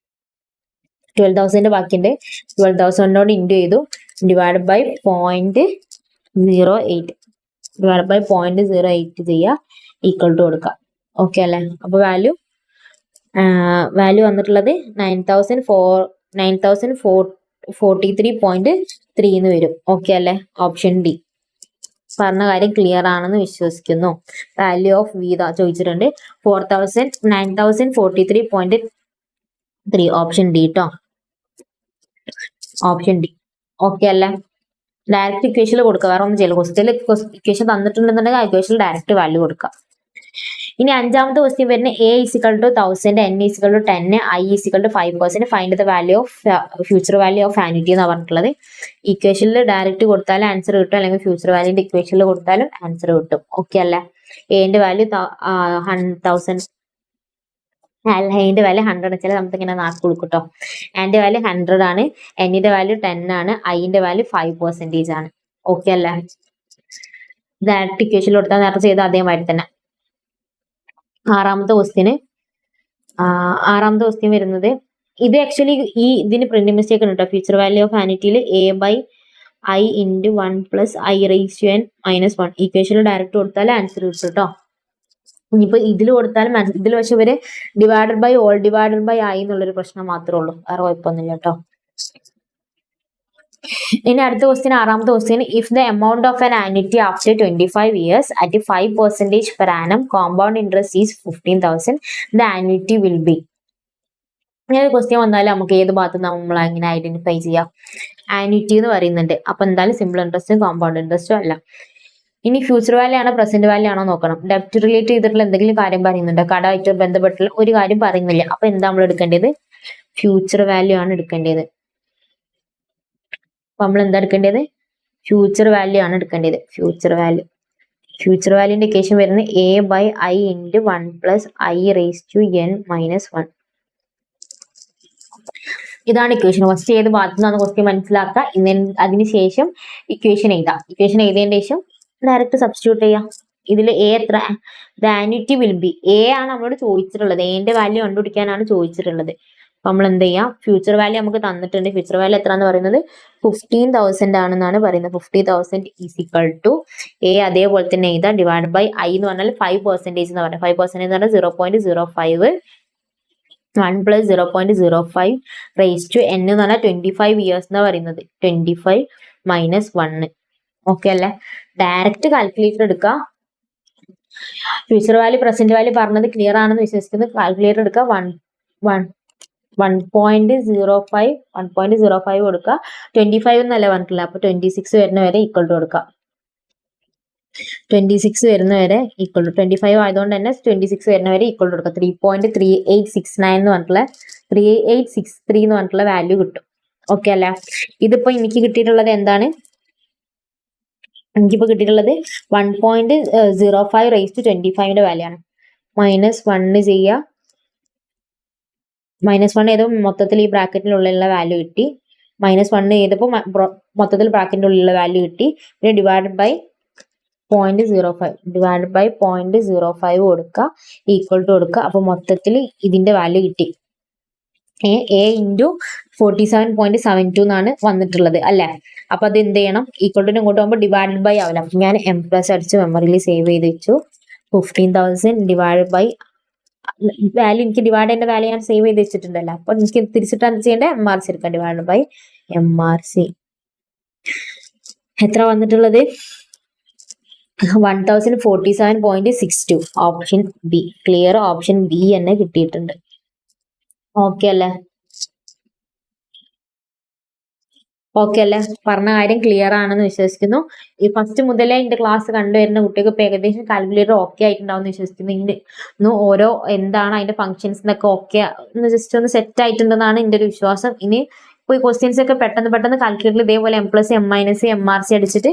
12,000 ബാക്കിയുണ്ട്. 12,000 ഇൻറ്റു ചെയ്തു. Divide by 0.08. ഡിവൈഡ് ബൈ 0.08 ചെയ്യുക, ഈക്വൽ ടു കൊടുക്കുക. ഓക്കെ അല്ലേ? അപ്പോൾ വാല്യൂ വന്നിട്ടുള്ളത് 9043.3 എന്ന് വരും. ഓക്കെ അല്ലേ? Option D. പറഞ്ഞ കാര്യം ക്ലിയർ ആണെന്ന് വിശ്വസിക്കുന്നു. വാല്യൂ ഓഫ് വി ചോദിച്ചിട്ടുണ്ട് 9043.3. ഓപ്ഷൻ ഡി ട്ടോ. Option D. ഓക്കെ അല്ലേ? ഡയറക്റ്റ് ഇക്വേഷനിൽ കൊടുക്കുക, വേറെ ഒന്നും ചെയ്യില്ല. ക്വസ്റ്റ്യനിൽ ഇക്വേഷൻ തന്നിട്ടുണ്ടെന്നുണ്ടെങ്കിൽ ആ ഇക്വേഷനിൽ ഡയറക്റ്റ് വാല്യൂ കൊടുക്കുക. ഇനി അഞ്ചാമത്തെ ക്വസ്റ്റ്യൻ വരുന്നത് A = 1000, N = 10, I = 5%. Find the value of future value of annuity എന്ന് പറഞ്ഞിട്ടുള്ളത്. ഇക്വേഷനിൽ ഡയറക്റ്റ് കൊടുത്താലും ആൻസർ കിട്ടും, അല്ലെങ്കിൽ ഫ്യൂച്ചർ വാല്യൂന്റെ ഇക്വേഷനിൽ കൊടുത്താലും ആൻസർ കിട്ടും. ഓക്കെ അല്ലേ? എന്റെ വാല്യൂ 1000, എന്റെ വാല്യൂ 100 വെച്ചാൽ നമുക്ക് ഇങ്ങനെ നാക്ക് കൊടുക്കും കേട്ടോ. എന്റെ വാല്യൂ 100 ആണ്, എന്നിന്റെ വാല്യൂ 10 ആണ്, ഐന്റെ വാല്യൂ 5% ആണ്. ഓക്കെ അല്ലേ? ഡയറക്റ്റ് ഇക്വേഷനിൽ കൊടുത്താൽ നേരത്തെ ചെയ്ത അതേമാതിരി തന്നെ. ആറാമത്തെ ക്വസ്റ്റ്യൻ വരുന്നത്, ഇത് ആക്ച്വലി ഇതിന് പ്രിന്റ് മിസ്റ്റേക്ക് ഉണ്ട് കേട്ടോ. Future value of ആനിറ്റിയിൽ A/I × 1 + I⁻n-1 ഇക്വേഷനിൽ ഡയറക്റ്റ് കൊടുത്താൽ ആൻസർ കിട്ടും കേട്ടോ. ഇനിയിപ്പോ ഇതിൽ കൊടുത്താലും ഇതിൽ പക്ഷെ ഇവര് divided by all divided by I എന്നുള്ളൊരു പ്രശ്നം മാത്രമേ ഉള്ളൂ, വേറെ കുഴപ്പമൊന്നുമില്ല കേട്ടോ. ഇനി അടുത്ത ക്വസ്റ്റ്യൻ, ആറാമത്തെ question, if the amount of an annuity after 25 years at 5% per annum compound interest is 15,000, the annuity will be. ഇങ്ങനെ ഒരു ക്വസ്റ്റ്യൻ വന്നാലും നമുക്ക് ഏത് ഭാഗത്ത് നമ്മൾ എങ്ങനെ ഐഡന്റിഫൈ ചെയ്യാം? ആനുറ്റി എന്ന് പറയുന്നുണ്ട്. അപ്പൊ എന്തായാലും സിമ്പിൾ ഇൻട്രസ്റ്റും കോമ്പൗണ്ട് ഇൻട്രസ്റ്റും അല്ല. ഇനി ഫ്യൂച്ചർ വാല്യൂ ആണോ പ്രസന്റ് വാല്യൂ ആണോ നോക്കണം. ഡെപ്റ്റ് റിലേറ്റ് ചെയ്തിട്ടുള്ള എന്തെങ്കിലും കാര്യം പറയുന്നുണ്ടോ? കടമായിട്ട് ബന്ധപ്പെട്ടുള്ള ഒരു കാര്യം പറയുന്നില്ല. അപ്പൊ എന്താ നമ്മൾ എടുക്കേണ്ടത്? ഫ്യൂച്ചർ വാല്യൂ ആണ് എടുക്കേണ്ടത്. അപ്പൊ നമ്മൾ എന്താ എടുക്കേണ്ടത്? ഫ്യൂച്ചർ വാല്യൂ ആണ് എടുക്കേണ്ടത്. ഫ്യൂച്ചർ വാല്യൂന്റെ ഇക്വേഷൻ വരുന്നത് A/I × 1 + I⁻n-1. ഇതാണ് ഇക്വേഷൻ. ഫസ്റ്റ് ഏത് ഭാഗത്തു നിന്നാണ് ക്വസ്റ്റ്യൻ മനസ്സിലാക്കുക, അതിനുശേഷം ഇക്വേഷൻ എഴുതാം. ഇക്വേഷൻ എഴുതിയതിന് ശേഷം ഡയറക്റ്റ് സബ്സ്റ്റിറ്റ്യൂട്ട് ചെയ്യാം. ഇതിൽ A എത്ര? The annuity will be. A ആണ് നമ്മളോട് ചോദിച്ചിട്ടുള്ളത്, എന്റെ വാല്യൂ കണ്ടുപിടിക്കാനാണ് ചോദിച്ചിട്ടുള്ളത്. അപ്പൊ നമ്മൾ എന്ത് ചെയ്യാം? ഫ്യൂച്ചർ വാല്യൂ നമുക്ക് തന്നിട്ടുണ്ട്. ഫ്യൂച്ചർ വാല്യൂ എത്ര എന്ന് പറയുന്നത് 15,000 ആണെന്നാണ് പറയുന്നത്. 50,000 = A. അതേപോലെ തന്നെ എഴുതാം, ഡിവൈഡ് ബൈ I എന്ന് പറഞ്ഞാൽ 5% എന്ന് പറഞ്ഞാൽ 5% എന്ന് പറഞ്ഞാൽ 0.05, 1 + 0.05 റേസ് ടു n എന്ന് പറഞ്ഞാൽ 25 years എന്നാ പറയുന്നത്. 25 - 1. ഓക്കെ അല്ലേ? ഡയറക്റ്റ് കാൽക്കുലേറ്റർ എടുക്കുക. ഫ്യൂച്ചർ വാല്യൂ പ്രസന്റ് വാല്യൂ പറഞ്ഞത് ക്ലിയർ ആണെന്ന് വിശ്വസിക്കുന്നു. കാൽക്കുലേറ്റർ എടുക്കുക. 1.05 കൊടുക്കുക. 25 എന്നല്ല പറഞ്ഞിട്ടില്ല, അപ്പൊ 26 വരുന്ന വരെ ഈക്വൽ ടു കൊടുക്കുക. 26 വരുന്ന വരെ ഈക്വൽ ടു 25 ആയതുകൊണ്ട് തന്നെ 26 വരുന്ന വരെ ഈക്വൽ ടു കൊടുക്കുക. 3.3869 എന്ന് പറഞ്ഞിട്ടുള്ള 3863 എന്ന് പറഞ്ഞിട്ടുള്ള വാല്യൂ കിട്ടും. ഓക്കെ അല്ലേ? ഇതിപ്പോ എനിക്ക് കിട്ടിയിട്ടുള്ളത് എന്താണ്? എനിക്കിപ്പോ കിട്ടിയിട്ടുള്ളത് 1.05 റേസ് ടു 25ന്റെ വാല്യൂ ആണ്. -1 ചെയ്യുക. -1 ചെയ്തപ്പോൾ മൊത്തത്തിൽ ഈ ബ്രാക്കറ്റിനുള്ളിലുള്ള വാല്യൂ കിട്ടി. -1 ചെയ്തപ്പോൾ മൊത്തത്തിൽ ബ്രാക്കറ്റിന്റെ ഉള്ളിലുള്ള വാല്യൂ കിട്ടി. പിന്നെ ഡിവൈഡഡ് ബൈ 0.05 കൊടുക്കുക, ഈക്വൽ ടു കൊടുക്കുക. അപ്പൊ മൊത്തത്തിൽ ഇതിന്റെ വാല്യൂ കിട്ടി. A × 47.72 എന്നാണ് വന്നിട്ടുള്ളത് അല്ലെ? അപ്പൊ അത് എന്ത് ചെയ്യണം? ഈക്വൽ ടു ഇങ്ങോട്ട് പോകുമ്പോൾ ഡിവൈഡഡ് ബൈ ആവില്ല. അപ്പൊ ഞാൻ M+ അടിച്ച് മെമ്മറിയിൽ സേവ് ചെയ്ത് വെച്ചു. 15,000 ഡിവൈഡഡ് ബൈ വാല്യൂ, എനിക്ക് ഡിവൈഡ് ചെയ്യേണ്ട വാല്യൂ ഞാൻ സേവ് ചെയ്ത് വെച്ചിട്ടുണ്ടല്ലോ. അപ്പൊ എനിക്ക് തിരിച്ചിട്ട് എന്ത് ചെയ്യേണ്ടത്? MRC എടുക്കാം. Divide by MRC. എത്ര വന്നിട്ടുള്ളത്? 1047.62. Option B. Clear. Option B തന്നെ കിട്ടിയിട്ടുണ്ട്. ഓക്കെ അല്ലേ? പറഞ്ഞ കാര്യം ക്ലിയർ ആണെന്ന് വിശ്വസിക്കുന്നു. ഈ ഫസ്റ്റ് മുതലേ എന്റെ ക്ലാസ് കണ്ടുവരുന്ന കുട്ടികൾക്ക് ഇപ്പൊ ഏകദേശം കാൽക്കുലേറ്റർ ഓക്കെ ആയിട്ടുണ്ടാവും എന്ന് വിശ്വസിക്കുന്നു. ഓരോ എന്താണ് അതിന്റെ ഫംഗ്ഷൻസ് എന്നൊക്കെ ഓക്കെ ജസ്റ്റ് ഒന്ന് സെറ്റ് ആയിട്ടുണ്ടെന്നാണ് എന്റെ ഒരു വിശ്വാസം. ഇനി ഇപ്പൊ ഈ ക്വസ്റ്റ്യൻസ് ഒക്കെ പെട്ടെന്ന് കാൽക്കുലേറ്ററിൽ ഇതേപോലെ M+, M-, MRC അടിച്ചിട്ട്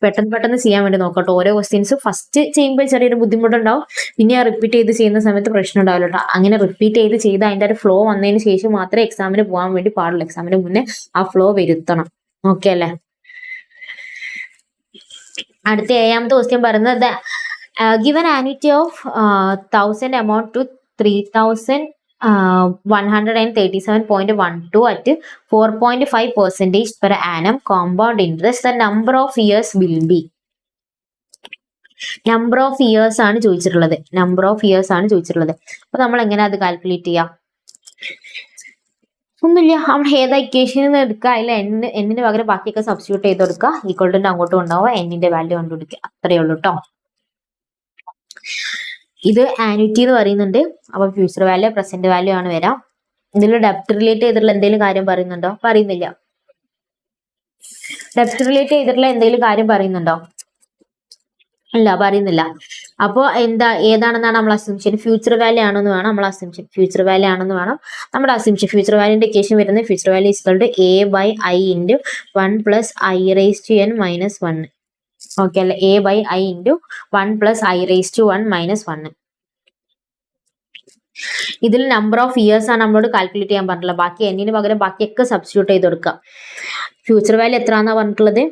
പെട്ടെന്ന് ചെയ്യാൻ വേണ്ടി നോക്കട്ടോ. ഓരോ ക്വസ്റ്റ്യൻസ് ഫസ്റ്റ് ചെയ്യുമ്പോൾ ചെറിയൊരു ബുദ്ധിമുട്ടുണ്ടാവും, പിന്നെ റിപ്പീറ്റ് ചെയ്ത് ചെയ്യുന്ന സമയത്ത് പ്രശ്നം ഉണ്ടാവില്ല കേട്ടോ. അങ്ങനെ റിപ്പീറ്റ് ചെയ്ത് അതിന്റെ ഒരു ഫ്ലോ വന്നതിന് ശേഷം മാത്രമേ എക്സാമിന് പോകാൻ വേണ്ടി പാടുള്ളൂ. എക്സാമിന് മുന്നേ ആ ഫ്ലോ വരുത്തണം. ഓക്കെ അല്ലേ? അടുത്ത 7ാമത്തെ ക്വസ്റ്റ്യൻ പറയുന്നത് given annuity of 1000 amount to 3,137.12 at 4.5% per annum compound interest, the number of years will be. Number of years ആണ് ചോദിച്ചിട്ടുള്ളത്. നമ്പർ ഓഫ് ഇയേഴ്സ് ആണ് ചോദിച്ചിട്ടുള്ളത്. അപ്പൊ നമ്മൾ എങ്ങനെ അത് കാൽക്കുലേറ്റ് ചെയ്യാം? ഒന്നുമില്ല, നമ്മൾ ഏതാ ഇക്വേഷനിൽ നിന്ന് എടുക്കുക, അതിൽ എന്നിന് പകരം ബാക്കിയൊക്കെ സബ്സ്റ്റിറ്റ്യൂട്ട് ചെയ്ത് കൊടുക്കുക, ഈക്വൽ ടു അങ്ങോട്ടും ഉണ്ടാവുക, എന്നിന്റെ വാല്യൂ കണ്ടുപിടിക്കുക, അത്രയേ ഉള്ളൂ കേട്ടോ. ഇത് ആന്യൂറ്റി എന്ന് പറയുന്നുണ്ട്. അപ്പൊ ഫ്യൂച്ചർ വാല്യൂ പ്രസന്റ് വാല്യൂ ആണ് വരാം. ഇതിൽ ഡെപ്റ്റ് റിലേറ്റ് ചെയ്തിട്ടുള്ള എന്തെങ്കിലും കാര്യം പറയുന്നുണ്ടോ? പറയുന്നില്ല. ഡെപ്റ്റ് റിലേറ്റ് ചെയ്തിട്ടുള്ള എന്തെങ്കിലും കാര്യം പറയുന്നുണ്ടോ? ഇല്ല, പറയുന്നില്ല. അപ്പോൾ ഏതാണെന്നാണ് നമ്മൾ അസ്യൂംഷൻ? ഫ്യൂച്ചർ വാല്യൂ ആണെന്ന് വേണം നമ്മൾ അസ്യൂംഷൻ. ഫ്യൂച്ചർ വാല്യൂ ആണെന്ന് വേണം നമ്മുടെ അസ്യൂംഷൻ. ഫ്യൂച്ചർ വാല്യൂന്റെ ഇക്വേഷൻ വരുന്നത് future value equal to a/i into 1 + i⁻n - 1. Okay അല്ലെ? a/i into 1 + i⁻n - 1. ഇതിൽ നമ്പർ ഓഫ് ഇയേഴ്സ് ആണ് നമ്മളോട് കാൽക്കുലേറ്റ് ചെയ്യാൻ പറഞ്ഞിട്ടുള്ളത്. ബാക്കി എന്നിന് പകരം ബാക്കിയൊക്കെ സബ്സ്റ്റിറ്റ്യൂട്ട് ചെയ്ത് കൊടുക്കുക. ഫ്യൂച്ചർ വാല്യൂ എത്രയാണെന്നാ പറഞ്ഞിട്ടുള്ളത്?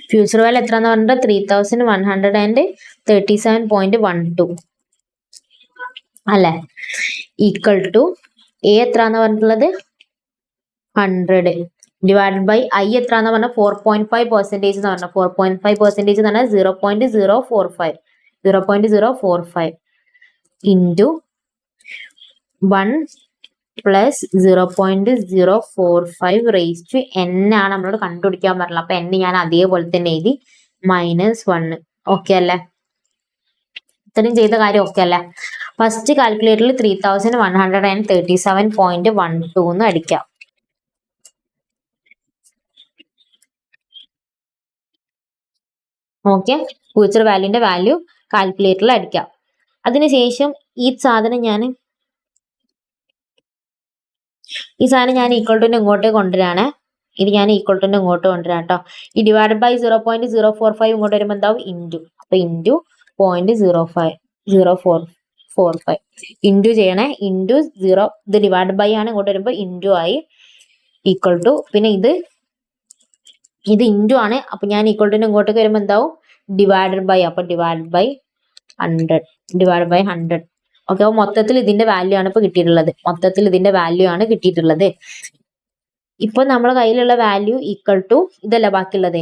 ഫ്യൂച്ചർ വാല്യൂ എത്രയാന്ന് പറഞ്ഞിട്ട് 3137.12 അല്ലെ? ഈക്വൽ ടു എ എത്രയാന്ന് പറഞ്ഞിട്ടുള്ളത്? 100 ഡിവൈഡ് ബൈ ഐ എത്രയാന്ന് പറഞ്ഞാൽ 4.5% എന്ന് പറഞ്ഞാൽ 4.5% എന്ന് പറഞ്ഞാൽ 0.045 into 1 plus 0.045 raise to n ആണ് നമ്മളോട് കണ്ടുപിടിക്കാൻ പറഞ്ഞത്. അപ്പൊ n ഞാൻ അതേപോലെ തന്നെ എഴുതി -1. ഓക്കെ അല്ലേ? ഇത്രയും ചെയ്ത കാര്യം ഓക്കെ അല്ലേ? ഫസ്റ്റ് കാൽക്കുലേറ്ററിൽ 3137.12 എന്ന് അടിക്കാം. ഓക്കെ, ഫ്യൂച്ചർ വാല്യൂന്റെ വാല്യൂ കാൽക്കുലേറ്ററിൽ അടിക്കാം. അതിനുശേഷം ഈ സാധനം ഞാൻ ഈക്വൽ ടു ഇങ്ങോട്ട് കൊണ്ടുവരാണ്. ഇത് ഞാൻ ഈക്വൽ ടു ഇങ്ങോട്ട് കൊണ്ടുവരാം കേട്ടോ. ഈ ഡിവൈഡ് ബൈ 0.045 ഇങ്ങോട്ട് വരുമ്പോൾ എന്താവും? ഇൻറ്റു. അപ്പൊ ഇൻറ്റു 0.0445 ഇൻറ്റു ചെയ്യണേ. ഇൻറ്റു 0 ഇത് ഡിവൈഡ് ബൈ ആണ്, ഇങ്ങോട്ട് വരുമ്പോൾ ഇൻറ്റു ആയി. ഈക്വൽ ടു പിന്നെ ഇത് ഇൻറ്റു ആണ്. അപ്പൊ ഞാൻ ഈക്വൽ ടു ഇങ്ങോട്ടേക്ക് വരുമ്പോൾ എന്താവും? Divided by. അപ്പൊ ഡിവൈഡ് ബൈ 100. ഓക്കെ, അപ്പൊ മൊത്തത്തിൽ ഇതിന്റെ വാല്യൂ ആണ് ഇപ്പൊ കിട്ടിയിട്ടുള്ളത്. ഇപ്പൊ നമ്മുടെ കയ്യിലുള്ള വാല്യൂ ഈക്വൽ ടു ഇതല്ല ബാക്കിയുള്ളത്.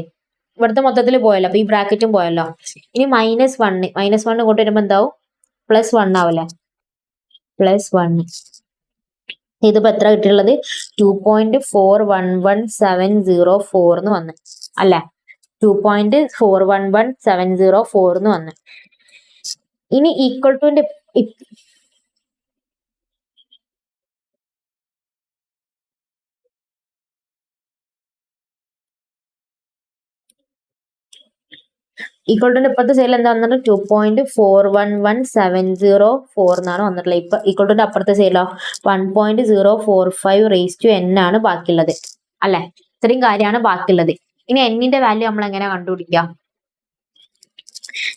ഇവിടുത്തെ മൊത്തത്തിൽ പോയല്ലോ, അപ്പൊ ഈ ബ്രാക്കറ്റും പോയല്ലോ. ഇനി -1 ഇങ്ങോട്ട് വരുമ്പോ എന്താവും? +1 ആവല്ലേ? +1. ഇതിപ്പോ എത്ര കിട്ടിയിട്ടുള്ളത്? 2.411704 എന്ന് വന്ന് അല്ലെ? 2.411704 എന്ന് വന്ന്. ഇനി ഈക്വൽ ടുന്റെ ഈക്വൽ ടുന്റെ ഇപ്പോഴത്തെ സൈഡിൽ എന്താ വന്നിട്ട്? 2.411704 എന്നാണ് വന്നിട്ടുള്ളത്. ഇപ്പൊ ഈക്വൽ ടുന്റെ അപ്പുറത്തെ സൈഡിലോ 1.045 റേസ് ടു n ആണ് ബാക്കിയുള്ളത് അല്ലെ? ഇത്രയും കാര്യമാണ് ബാക്കിയുള്ളത്. ഇനി എന്നിന്റെ വാല്യൂ നമ്മൾ എങ്ങനെ കണ്ടുപിടിക്കാം?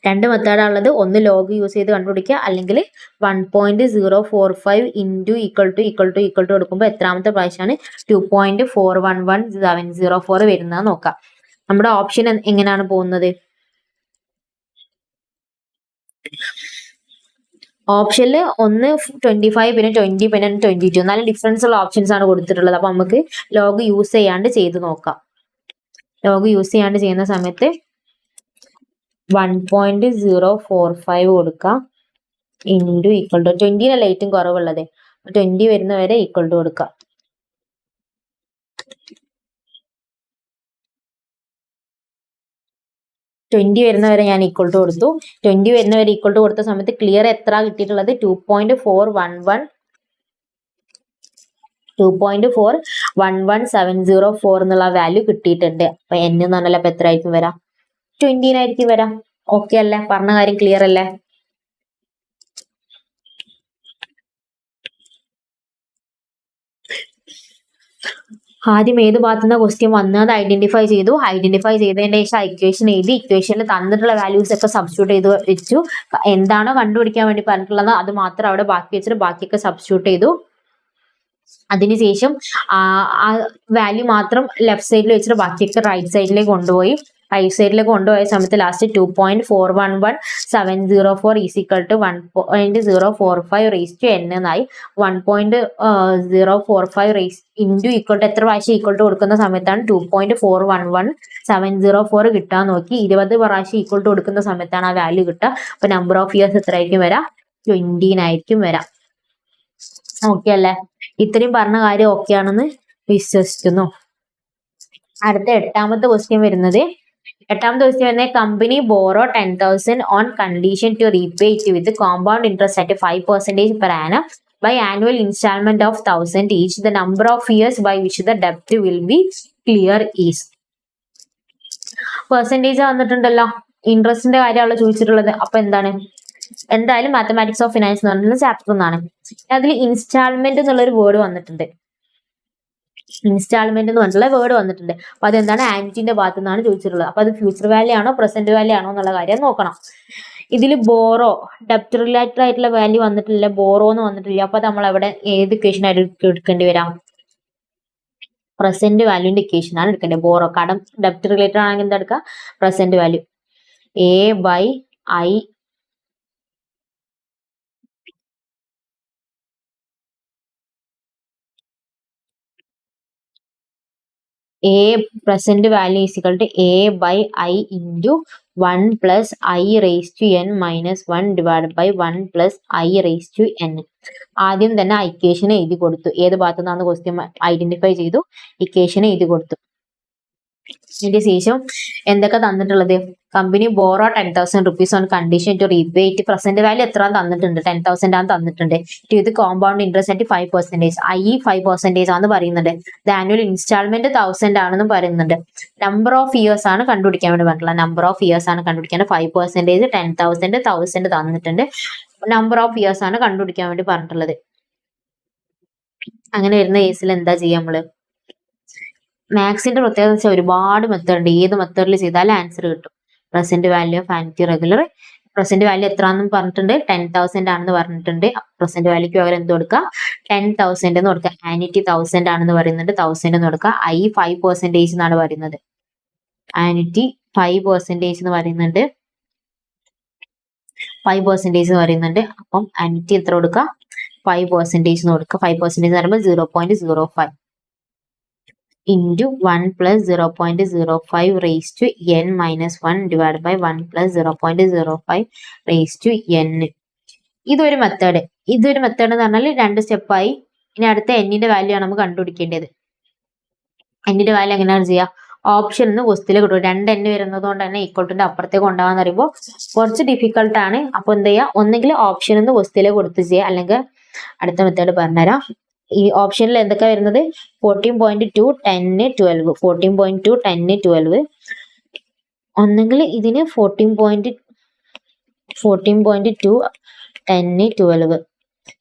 രണ്ട് മെത്തേഡാണുള്ളത്. ഒന്ന് ലോഗ് യൂസ് ചെയ്ത് കണ്ടുപിടിക്കുക, അല്ലെങ്കിൽ 1.045 ഇൻറ്റു ഈക്വൽ ടു കൊടുക്കുമ്പോൾ എത്രാമത്തെ പ്രാവശ്യമാണ് 2.411704 വരുന്നത് നോക്കാം. നമ്മുടെ ഓപ്ഷൻ എങ്ങനെയാണ് പോകുന്നത്? ഓപ്ഷനിൽ ഒന്ന് 25 പിന്നെ 20 പിന്നെ 22 നല്ല ഡിഫറൻസ് ഉള്ള ഓപ്ഷൻസ് ആണ് കൊടുത്തിട്ടുള്ളത്. അപ്പൊ നമുക്ക് ലോഗ് യൂസ് ചെയ്യാണ്ട് ചെയ്ത് നോക്കാം. ലോഗ് യൂസ് ചെയ്യാണ്ട് ചെയ്യുന്ന സമയത്ത് 1.045 കൊടുക്കാം ഇൻറ്റു ഈക്വൽ ടു 20 ഏറ്റവും കുറവുള്ളത് 20 വരുന്നവരെ ഈക്വൽ ടു കൊടുക്കാം. വരുന്നവരെ ഞാൻ ഈക്വൽ ടു കൊടുത്തു. 20 വരുന്നവരെ ഈക്വൽ ടു കൊടുത്ത സമയത്ത് ക്ലിയർ എത്ര കിട്ടിയിട്ടുള്ളത്? 2.411704 എന്നുള്ള വാല്യൂ കിട്ടിയിട്ടുണ്ട്. അപ്പൊ n എന്ന് പറഞ്ഞാൽ അപ്പൊ എത്ര ആയിരിക്കും വരാം? 20 ആയിരിക്കും വരാം. ഓക്കെ അല്ലേ? പറഞ്ഞ കാര്യം ക്ലിയർ അല്ലേ? ആദ്യം ഏത് ഭാഗത്തുനിന്ന് ക്വസ്റ്റ്യൻ വന്നത് ഐഡന്റിഫൈ ചെയ്തതിന്റെ ശേഷം ഇക്വേഷൻ എഴുതി. ഇക്വേഷനിൽ തന്നിട്ടുള്ള വാല്യൂസ് ഒക്കെ സബ്സ്റ്റിറ്റ്യൂട്ട് ചെയ്ത് വെച്ചു. എന്താണോ കണ്ടുപിടിക്കാൻ വേണ്ടി പറഞ്ഞിട്ടുള്ളത് അത് മാത്രം അവിടെ ബാക്കി വെച്ചിട്ട് ബാക്കിയൊക്കെ സബ്സ്റ്റിറ്റ്യൂട്ട് ചെയ്തു. അതിനുശേഷം ആ വാല്യൂ മാത്രം ലെഫ്റ്റ് സൈഡിൽ വെച്ചിട്ട് ബാക്കിയൊക്കെ റൈറ്റ് സൈഡിലേക്ക് കൊണ്ടുപോയി. റൈറ്റ് സൈഡിലേക്ക് കൊണ്ടുപോയ സമയത്ത് last 2.411704 is equal to 1.045 raise to n എന്നായി. 1.045 റേസ് ഇൻറ്റു ഈക്വൽ ടു എത്ര പ്രാവശ്യം ഈക്വൽ ടു കൊടുക്കുന്ന സമയത്താണ് 2.411704 കിട്ടാൻ നോക്കി. 20 പ്രാവശ്യം ഈക്വൽ ടു കൊടുക്കുന്ന സമയത്താണ് ആ വാല്യൂ കിട്ടുക. അപ്പൊ നമ്പർ ഓഫ് ഇയേഴ്സ് എത്രയായിരിക്കും വരാം? 20 ആയിരിക്കും വരാം. ഓക്കെ അല്ലേ? ഇത്രയും പറഞ്ഞ കാര്യം ഓക്കെ ആണെന്ന് വിശ്വസിക്കുന്നു. അടുത്ത എട്ടാമത്തെ ക്വസ്റ്റ്യൻ വരുന്നത് company borrow 10,000 on condition to repay it with compound interest at 5% per annum by annual installment of 1,000 each. The number of years by which the debt will be clear is. Percentage വന്നിട്ടുണ്ടല്ലോ, ഇൻട്രസ്റ്റിന്റെ കാര്യമാണല്ലോ ചോദിച്ചിട്ടുള്ളത്. അപ്പൊ എന്താണ്? എന്തായാലും mathematics of finance എന്ന് പറഞ്ഞിട്ടുള്ള chapter എന്നാണ്. അതിൽ ഇൻസ്റ്റാൾമെന്റ് എന്നുള്ളൊരു വേർഡ് വന്നിട്ടുണ്ട്. ഇൻസ്റ്റാൾമെന്റ് എന്ന് പറഞ്ഞിട്ടുള്ള വേർഡ് വന്നിട്ടുണ്ട്. അപ്പൊ അതെന്താണ്? ആന്റിന്റെ ഭാഗത്ത് നിന്നാണ് ചോദിച്ചിട്ടുള്ളത്. അപ്പൊ അത് ഫ്യൂച്ചർ വാല്യൂ ആണോ പ്രസന്റ് വാല്യൂ ആണോ എന്നുള്ള കാര്യം നോക്കണം. ഇതിൽ ബോറോ ഡെപ്റ്റ് റിലേറ്റഡ് ആയിട്ടുള്ള വാല്യൂ വന്നിട്ടില്ല, ബോറോ എന്ന് വന്നിട്ടില്ല. അപ്പൊ നമ്മൾ അവിടെ ഏത് ഇക്വേഷൻ ആയിട്ട് എടുക്കേണ്ടി വരാം? പ്രസന്റ് വാല്യൂന്റെ ഇക്വേഷൻ ആണ് എടുക്കേണ്ടത്. ബോറോ കടം ഡെപ്റ്റ് റിലേറ്റഡ് ആണെങ്കിൽ എന്താ എടുക്കുക? Present value A by I present value is equal to A by I into 1 plus I raised to n minus 1 divided by 1 plus I raised to n. ആദ്യം തന്നെ equation എഴുതി കൊടുത്തു. ഏത് ഭാഗത്തു നിന്നാണ് ക്വസ്റ്റ്യൻ ഐഡന്റിഫൈ ചെയ്തു, ഇക്വേഷൻ എഴുതി കൊടുത്തു. ഇതിന്റെ ശേഷം എന്തൊക്കെ തന്നിട്ടുള്ളത്? Company borrow 10,000 rupees on condition to repay it. Present value എത്ര തന്നിട്ടുണ്ട്? 10,000 ആണ് തന്നിട്ടുണ്ട്. ഇത് കോമ്പൗണ്ട് ഇൻട്രസ്റ്റ് ആയിട്ട് 5%, I 5% ആണെന്ന് പറയുന്നുണ്ട്. ഇത് ആനുവൽ ഇൻസ്റ്റാൾമെന്റ് 1,000 ആണെന്ന് പറയുന്നുണ്ട്. നമ്പർ ഓഫ് ഇയേഴ്സ് ആണ് കണ്ടുപിടിക്കാൻ വേണ്ടി പറഞ്ഞിട്ടുള്ളത്. നമ്പർ ഓഫ് ഇയേഴ്സ് ആണ് കണ്ടുപിടിക്കാൻ 5%, 10,000, 1,000 തന്നിട്ടുണ്ട്. നമ്പർ ഓഫ് ഇയേഴ്സ് ആണ് കണ്ടുപിടിക്കാൻ വേണ്ടി പറഞ്ഞിട്ടുള്ളത്. അങ്ങനെ വരുന്ന കേസിൽ എന്താ ചെയ്യാ നമ്മള്? മാത്സിന്റെ പ്രത്യേകത വെച്ചാൽ ഒരുപാട് മെത്തേഡ് ഉണ്ട്. ഏത് മെത്തേഡിൽ ചെയ്താലും ആൻസർ കിട്ടും. Present value of annuity regular. Present value എത്രയാണെന്ന് പറഞ്ഞിട്ടുണ്ട്? 10,000 ആണെന്ന് പറഞ്ഞിട്ടുണ്ട്. പ്രസന്റ് വാല്യൂക്ക് പകരം എന്ത് കൊടുക്കുക? 10,000 എന്ന് കൊടുക്കുക. ആനിറ്റി 1,000 ആണെന്ന് പറയുന്നുണ്ട്, 1,000 എന്ന് കൊടുക്കുക. I 5% എന്നാണ് പറയുന്നത്. ആനിറ്റി 5% എന്ന് പറയുന്നുണ്ട്, 5% എന്ന് പറയുന്നുണ്ട്. അപ്പം ആനിറ്റി എത്ര കൊടുക്കുക? 5% എന്ന് കൊടുക്കുക. 5% എന്ന് പറയുമ്പോൾ 0.05 into 1 plus 0.05 raised to n minus 1 divided by 1 plus 0.05 raised to n. ഇതൊരു മെത്തേഡ്. എന്ന് പറഞ്ഞാൽ 2 സ്റ്റെപ്പായി. ഇനി അടുത്ത എന്നിന്റെ വാല്യൂ ആണ് നമുക്ക് കണ്ടുപിടിക്കേണ്ടത്. എന്നിന്റെ വാല്യൂ എങ്ങനെയാണ് ചെയ്യുക? ഓപ്ഷൻ എന്ന് ക്വസ്റ്റിൽ കിട്ടും. 2 n വരുന്നത് കൊണ്ട് തന്നെ ഈക്വൽ ടു അപ്പുറത്തേക്ക് കൊണ്ടുപോകാന്ന് പറയുമ്പോൾ കുറച്ച് ഡിഫിക്കൽട്ട് ആണ്. അപ്പൊ എന്ത് ചെയ്യുക? ഒന്നെങ്കിൽ ഓപ്ഷൻ എന്ന് ക്വസ്റ്റിൽ കൊടുത്ത് ചെയ്യുക, അല്ലെങ്കിൽ അടുത്ത മെത്തേഡ് പറഞ്ഞുതരാം. ഈ ഓപ്ഷനിൽ എന്തൊക്കെ വരുന്നത്? 14.2 10 12 14.2 10 12. ഒന്നെങ്കിൽ ഇതിന് 14.2 10 12.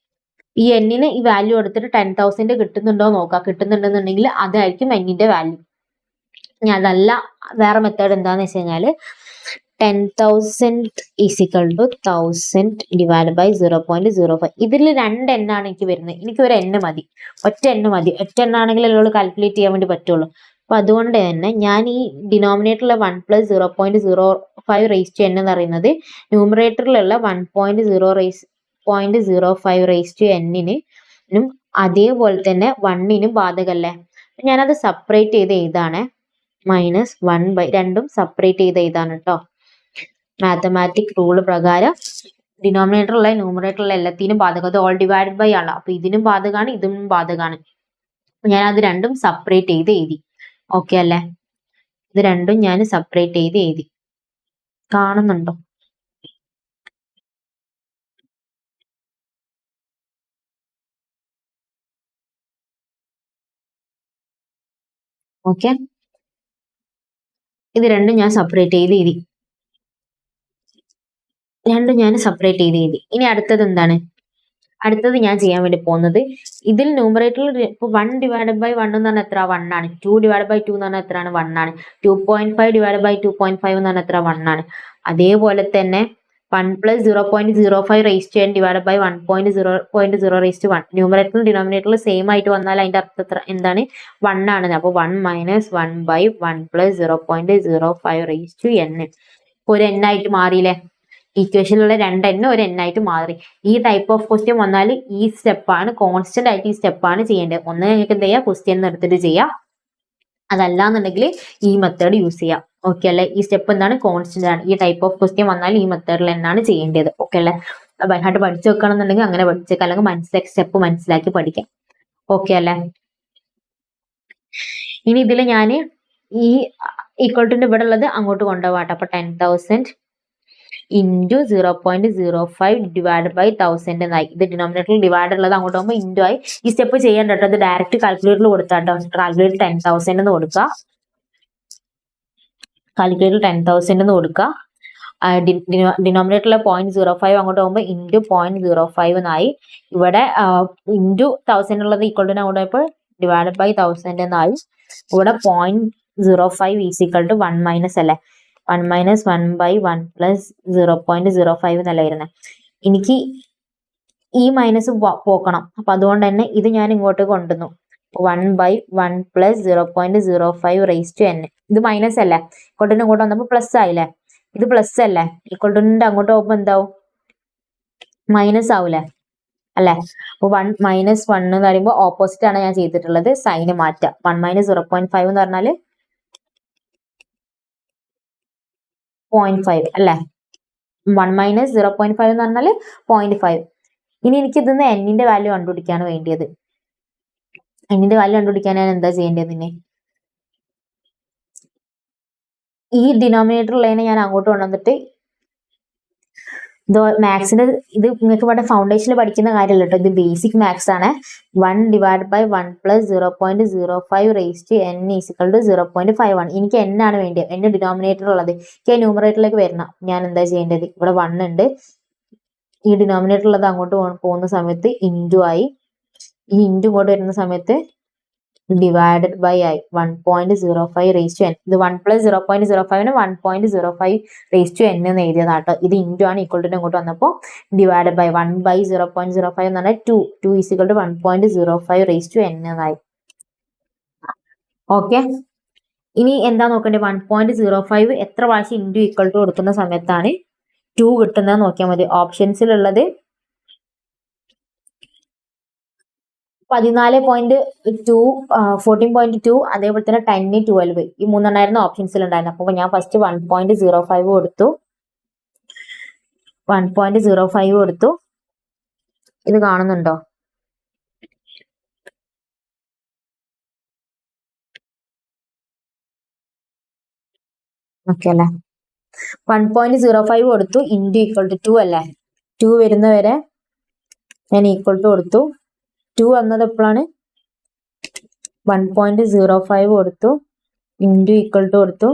ഈ എന്നിന് ഈ വാല്യൂ എടുത്തിട്ട് 10,000 കിട്ടുന്നുണ്ടോ നോക്കാം. കിട്ടുന്നുണ്ടെന്നുണ്ടെങ്കിൽ അതായിരിക്കും എന്നിന്റെ വാല്യൂ. ഇനി അതല്ല വേറെ മെത്തേഡ് എന്താന്ന് വെച്ച് കഴിഞ്ഞാല് 10,000 is equal to 1,000 divided by 0.05. ഇതിൽ 2 n ആണ് എനിക്ക് വരുന്നത്. എനിക്ക് ഒരു n മതി, ഒറ്റ n മതി. ഒറ്റ n ആണെങ്കിൽ ഉള്ളൂ കാൽക്കുലേറ്റ് ചെയ്യാൻ വേണ്ടി പറ്റുള്ളൂ. അപ്പൊ അതുകൊണ്ട് തന്നെ ഞാൻ ഈ ഡിനോമിനേറ്ററിലെ 1 plus 0.05 raised to n എന്ന് പറയുന്നത് ന്യൂമറേറ്ററിലുള്ള 1.05 raised to n-നും അതേപോലെ തന്നെ 1-നും ബാധകല്ലേ. ഞാനത് സെപ്പറേറ്റ് ചെയ്ത് എഴുതാണ്. -1 രണ്ടും സെപ്പറേറ്റ് ചെയ്ത് എഴുതാണ് കേട്ടോ. മാത്തമാറ്റിക് റൂള് പ്രകാരം ഡിനോമിനേറ്ററുള്ള ന്യൂമറേറ്ററുള്ള എല്ലാത്തിനും ബാധകം. ഓൾ ഡിവൈഡ് ബൈ ആണ്. അപ്പൊ ഇതിനും ബാധകമാണ്, ഇതിനും ബാധകമാണ്. ഞാൻ അത് രണ്ടും സെപ്പറേറ്റ് ചെയ്ത് എഴുതി. ഓക്കെ അല്ലേ? ഇത് രണ്ടും ഞാൻ സെപ്പറേറ്റ് ചെയ്ത് എഴുതി. കാണുന്നുണ്ടോ? ഓക്കെ, ഇത് രണ്ടും ഞാൻ സെപ്പറേറ്റ് ചെയ്ത് എഴുതി. ഇനി അടുത്തത് എന്താണ്? അടുത്തത് ഞാൻ ചെയ്യാൻ വേണ്ടി പോകുന്നത്, ഇതിൽ ന്യൂമറേറ്ററിൽ ഇപ്പൊ 1 divided by 1 എന്ന് പറഞ്ഞാൽ എത്ര? 1 ആണ്. 2 divided by 2 എന്ന് പറഞ്ഞാൽ എത്രയാണ്? 1 ആണ്. 2.5 divided by 2.5 എന്ന് പറഞ്ഞാൽ എത്ര? 1 ആണ്. അതേപോലെ തന്നെ 1 plus 0.05 raised to n divided by 1.0 raised to 1. ന്യൂമറേറ്ററിലും ഡിനോമിനേറ്ററിലും same ആയിട്ട് വന്നാൽ അതിന്റെ അർത്ഥം എന്താണ്? 1 ആണ്. അപ്പോൾ 1 minus 1 by 1 plus 0.05 raised to n. ഒരു n ആയിട്ട് മാറിയില്ലേ? ഇക്വേഷനിലുള്ള 2n ഒരു n ആയിട്ട് മാറി. ഈ ടൈപ്പ് ഓഫ് ക്വസ്റ്റ്യൻ വന്നാൽ ഈ സ്റ്റെപ്പാണ് കോൺസ്റ്റന്റ് ആയിട്ട് ഈ സ്റ്റെപ്പാണ് ചെയ്യേണ്ടത്. ഒന്ന് നിങ്ങൾക്ക് എന്ത് ചെയ്യാം? ക്വസ്റ്റ്യൻ എടുത്തിട്ട് ചെയ്യാം. അതല്ലാന്നുണ്ടെങ്കിൽ ഈ മെത്തേഡ് യൂസ് ചെയ്യാം. ഓക്കെ അല്ലെ? ഈ സ്റ്റെപ്പ് എന്താണ്? കോൺസ്റ്റന്റ് ആണ്. ഈ ടൈപ്പ് ഓഫ് ക്വസ്റ്റ്യൻ വന്നാൽ ഈ മെത്തേഡിൽ തന്നെയാണ് ചെയ്യേണ്ടത്. ഓക്കെ അല്ലെ? ബൈഹാർട്ട് പഠിച്ചു വെക്കണമെന്നുണ്ടെങ്കിൽ അങ്ങനെ പഠിച്ചേക്കാം, അല്ലെങ്കിൽ മനസ്സിലാക്കി സ്റ്റെപ്പ് മനസ്സിലാക്കി പഠിക്കാം. ഓക്കെ അല്ലെ? ഇനി ഇതിൽ ഞാൻ ഈ ഈക്വൽ ടു ഇവിടെ ഉള്ളത് അങ്ങോട്ട് കൊണ്ടുപോകാട്ടെ. അപ്പൊ 10,000 ഇൻറ്റു 0.05 ഡിവൈഡ് ബൈ 1000 എന്നായി. ഇത് ഡിനോമിനേറ്ററിൽ ഡിവൈഡ് ഉള്ളത് അങ്ങോട്ട് പോകുമ്പോൾ ഇൻറ്റു ആയി. ഈ സ്റ്റെപ്പ് ചെയ്യേണ്ട കേട്ടോ. ഇത് ഡയറക്റ്റ് കാൽക്കുലേറ്ററിൽ കൊടുത്താട്ടോ. കാൽക്കുലേറ്റർ 10,000 എന്ന് കൊടുക്കുക. കാൽക്കുലേറ്റർ 10,000 എന്ന് കൊടുക്കുക. ഡിനോമിനേറ്ററിലെ 0.05 അങ്ങോട്ട് പോകുമ്പോൾ ഇൻറ്റു 0.05 എന്നായി. ഇവിടെ ഇൻറ്റു 1000 ഉള്ളത് ഈക്വൽ ടു അങ്ങോട്ട് പോയപ്പോൾ ഡിവൈഡ് ബൈ 1000 എന്നായി. ഇവിടെ 0.05 ഈസ് ഈക്വൽ ടു 1 മൈനസ് അല്ലേ? 1 minus 1 by 1 plus 0.05 എന്നല്ല വരുന്നത്. എനിക്ക് ഈ മൈനസ് പോക്കണം. അപ്പൊ അതുകൊണ്ട് തന്നെ ഇത് ഞാൻ ഇങ്ങോട്ട് കൊണ്ടുവന്നു. 1 by 1 plus 0.05 raised to n. ഇത് മൈനസ് അല്ലേ? ഇക്വൾട്ടു ഇങ്ങോട്ട് വന്നപ്പോൾ പ്ലസ് ആയില്ലേ? ഇത് പ്ലസ് അല്ലേ? ഇക്വൾട്ടുന്റെ അങ്ങോട്ട് പോകുമ്പോൾ എന്താവും? മൈനസ് ആവൂലേ? അല്ലെ? അപ്പൊ 1 minus 1 എന്ന് പറയുമ്പോൾ ഓപ്പോസിറ്റ് ആണ് ഞാൻ ചെയ്തിട്ടുള്ളത്. സൈന് മാറ്റാം. 1 minus 0.5 എന്ന് പറഞ്ഞാല് 0.5 അല്ലെ? 1 minus 0.5 എന്ന് പറഞ്ഞാൽ 0.5. ഇനി എനിക്ക് ഇതിന്ന് എന്നിന്റെ വാല്യൂ കണ്ടുപിടിക്കാണ് വേണ്ടിയത്. എന്നിന്റെ വാല്യൂ കണ്ടുപിടിക്കാൻ ഞാൻ എന്താ ചെയ്യേണ്ടത്? ഈ ഡിനോമിനേറ്റർ ഉള്ളതിനെ ഞാൻ അങ്ങോട്ട് കൊണ്ടുവന്നിട്ട് മാത്സിന്റെ ഇത് നിങ്ങൾക്ക് ഇവിടെ ഫൗണ്ടേഷനിൽ പഠിക്കുന്ന കാര്യമല്ല കേട്ടോ. ഇത് ബേസിക് മാത്സ് ആണ്. 1 divided by 1 plus 0.05 raised to n is equal to 0.51. എനിക്ക് n ആണ് വേണ്ടത്. എന്റെ ഡിനോമിനേറ്റർ ഉള്ളത് ന്യൂമറേറ്ററിലേക്ക് വരണം. ഞാൻ എന്താ ചെയ്യേണ്ടത്? ഇവിടെ 1 ഉണ്ട്. ഈ ഡിനോമിനേറ്റർ ഉള്ളത് അങ്ങോട്ട് പോകുന്ന സമയത്ത് ഇൻറ്റു ആയി. ഈ ഇൻറ്റു ഇങ്ങോട്ട് വരുന്ന സമയത്ത് ഡിവൈഡഡ് ബൈ ആയി. 1.05 raised to n. ഇത് 1 plus 0.05 1.05 raised to n എന്ന് എഴുതിയതാട്ടോ. ഇത് ഇൻറ്റു ആണ്. ഈക്വൽ ടു അങ്ങോട്ട് വന്നപ്പോൾ ഡിവൈഡഡ് ബൈ 1 by 0.05 എന്ന് പറഞ്ഞാൽ 2 is equal to 1.05 raised to n എന്നായി. ഓക്കെ, ഇനി എന്താ നോക്കേണ്ടത്? 1.05 എത്ര പ്രാവശ്യം ഇൻറ്റു ഈക്വൽ ടു കൊടുക്കുന്ന സമയത്താണ് 2 കിട്ടുന്നത് നോക്കിയാൽ മതി. ഓപ്ഷൻസിലുള്ളത് 14.2 14.2 അതേപോലെ തന്നെ 10 12 ഈ മൂന്നെണ്ണായിരുന്നു ഓപ്ഷൻസിൽ ഉണ്ടായിരുന്നത്. അപ്പൊ ഞാൻ ഫസ്റ്റ് 1.05 കൊടുത്തു. 1.05 കൊടുത്തു. ഇത് കാണുന്നുണ്ടോ? ഓക്കെ അല്ലേ? 1.05 കൊടുത്തു. ഇൻറ്റു ഈക്വൽ ടു 2 അല്ലേ? 2 വരുന്നവരെ ഞാൻ ഈക്വൽ ടു കൊടുത്തു. 2 വന്നത് എപ്പോഴാണ്? 1.05 കൊടുത്തു. ഇൻറ്റു ഈക്വൽ ടു കൊടുത്തു.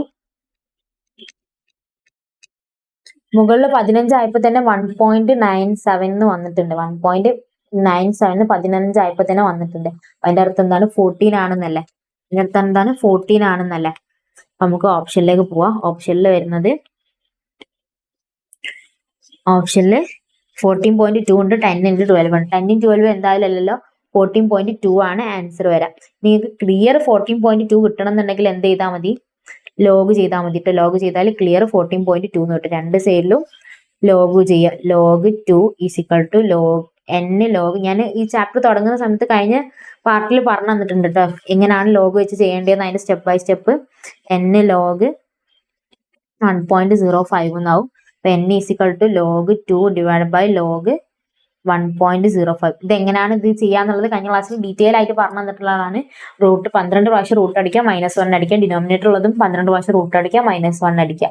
മുകളിൽ 15 ആയപ്പോ തന്നെ 1.97 വന്നിട്ടുണ്ട്. 1.97 15 ആയപ്പോ തന്നെ വന്നിട്ടുണ്ട്. അതിന്റെ അർത്ഥം എന്താണ്? 14 ആണെന്നല്ലേ? അതിന്റെ അർത്ഥം എന്താണ്? 14 ആണെന്നല്ലേ? നമുക്ക് ഓപ്ഷനിലേക്ക് പോവാം. ഓപ്ഷനിൽ വരുന്നത് ഓപ്ഷനിൽ 14.2 ഉണ്ട്. 10 into 12 ഉണ്ട്. 10 into 12 എന്തായാലും അല്ലല്ലോ, 14.2 ആണ് ആൻസർ വരാം. നിങ്ങൾക്ക് ക്ലിയർ 14.2 കിട്ടണം എന്നുണ്ടെങ്കിൽ എന്ത് ചെയ്താൽ മതി? ലോഗ് ചെയ്താൽ മതി. ലോഗ് ചെയ്താൽ ക്ലിയർ 14.2 എന്ന് കിട്ടും. രണ്ട് സൈഡിലും ലോഗ് ചെയ്യുക. Log 2 is equal to log n log. ഞാൻ ഈ ചാപ്റ്റർ തുടങ്ങുന്ന സമയത്ത് കഴിഞ്ഞ പാർട്ടിൽ പറഞ്ഞു തന്നിട്ടുണ്ട് കേട്ടോ, എങ്ങനെയാണ് ലോഗ് വെച്ച് ചെയ്യേണ്ടതെന്ന്. അതിന്റെ step by step. n log 1.05 എന്നാവും. അപ്പൊ n is equal to log 2 divide by log 1.05. ഇത് എങ്ങനെയാണ് ഇത് ചെയ്യാന്നുള്ളത് കഴിഞ്ഞ ക്ലാസ്സിൽ ഡീറ്റെയിൽ ആയിട്ട് പറഞ്ഞു തന്നിട്ടുള്ളതാണ്. റൂട്ട് 12 പ്രാവശ്യം റൂട്ട് അടിക്കുക, -1 അടിക്കുക. ഡിനോമിനേറ്റർ ഉള്ളതും 12 പ്രാവശ്യം റൂട്ട് അടിക്കുക, -1 അടിക്കുക.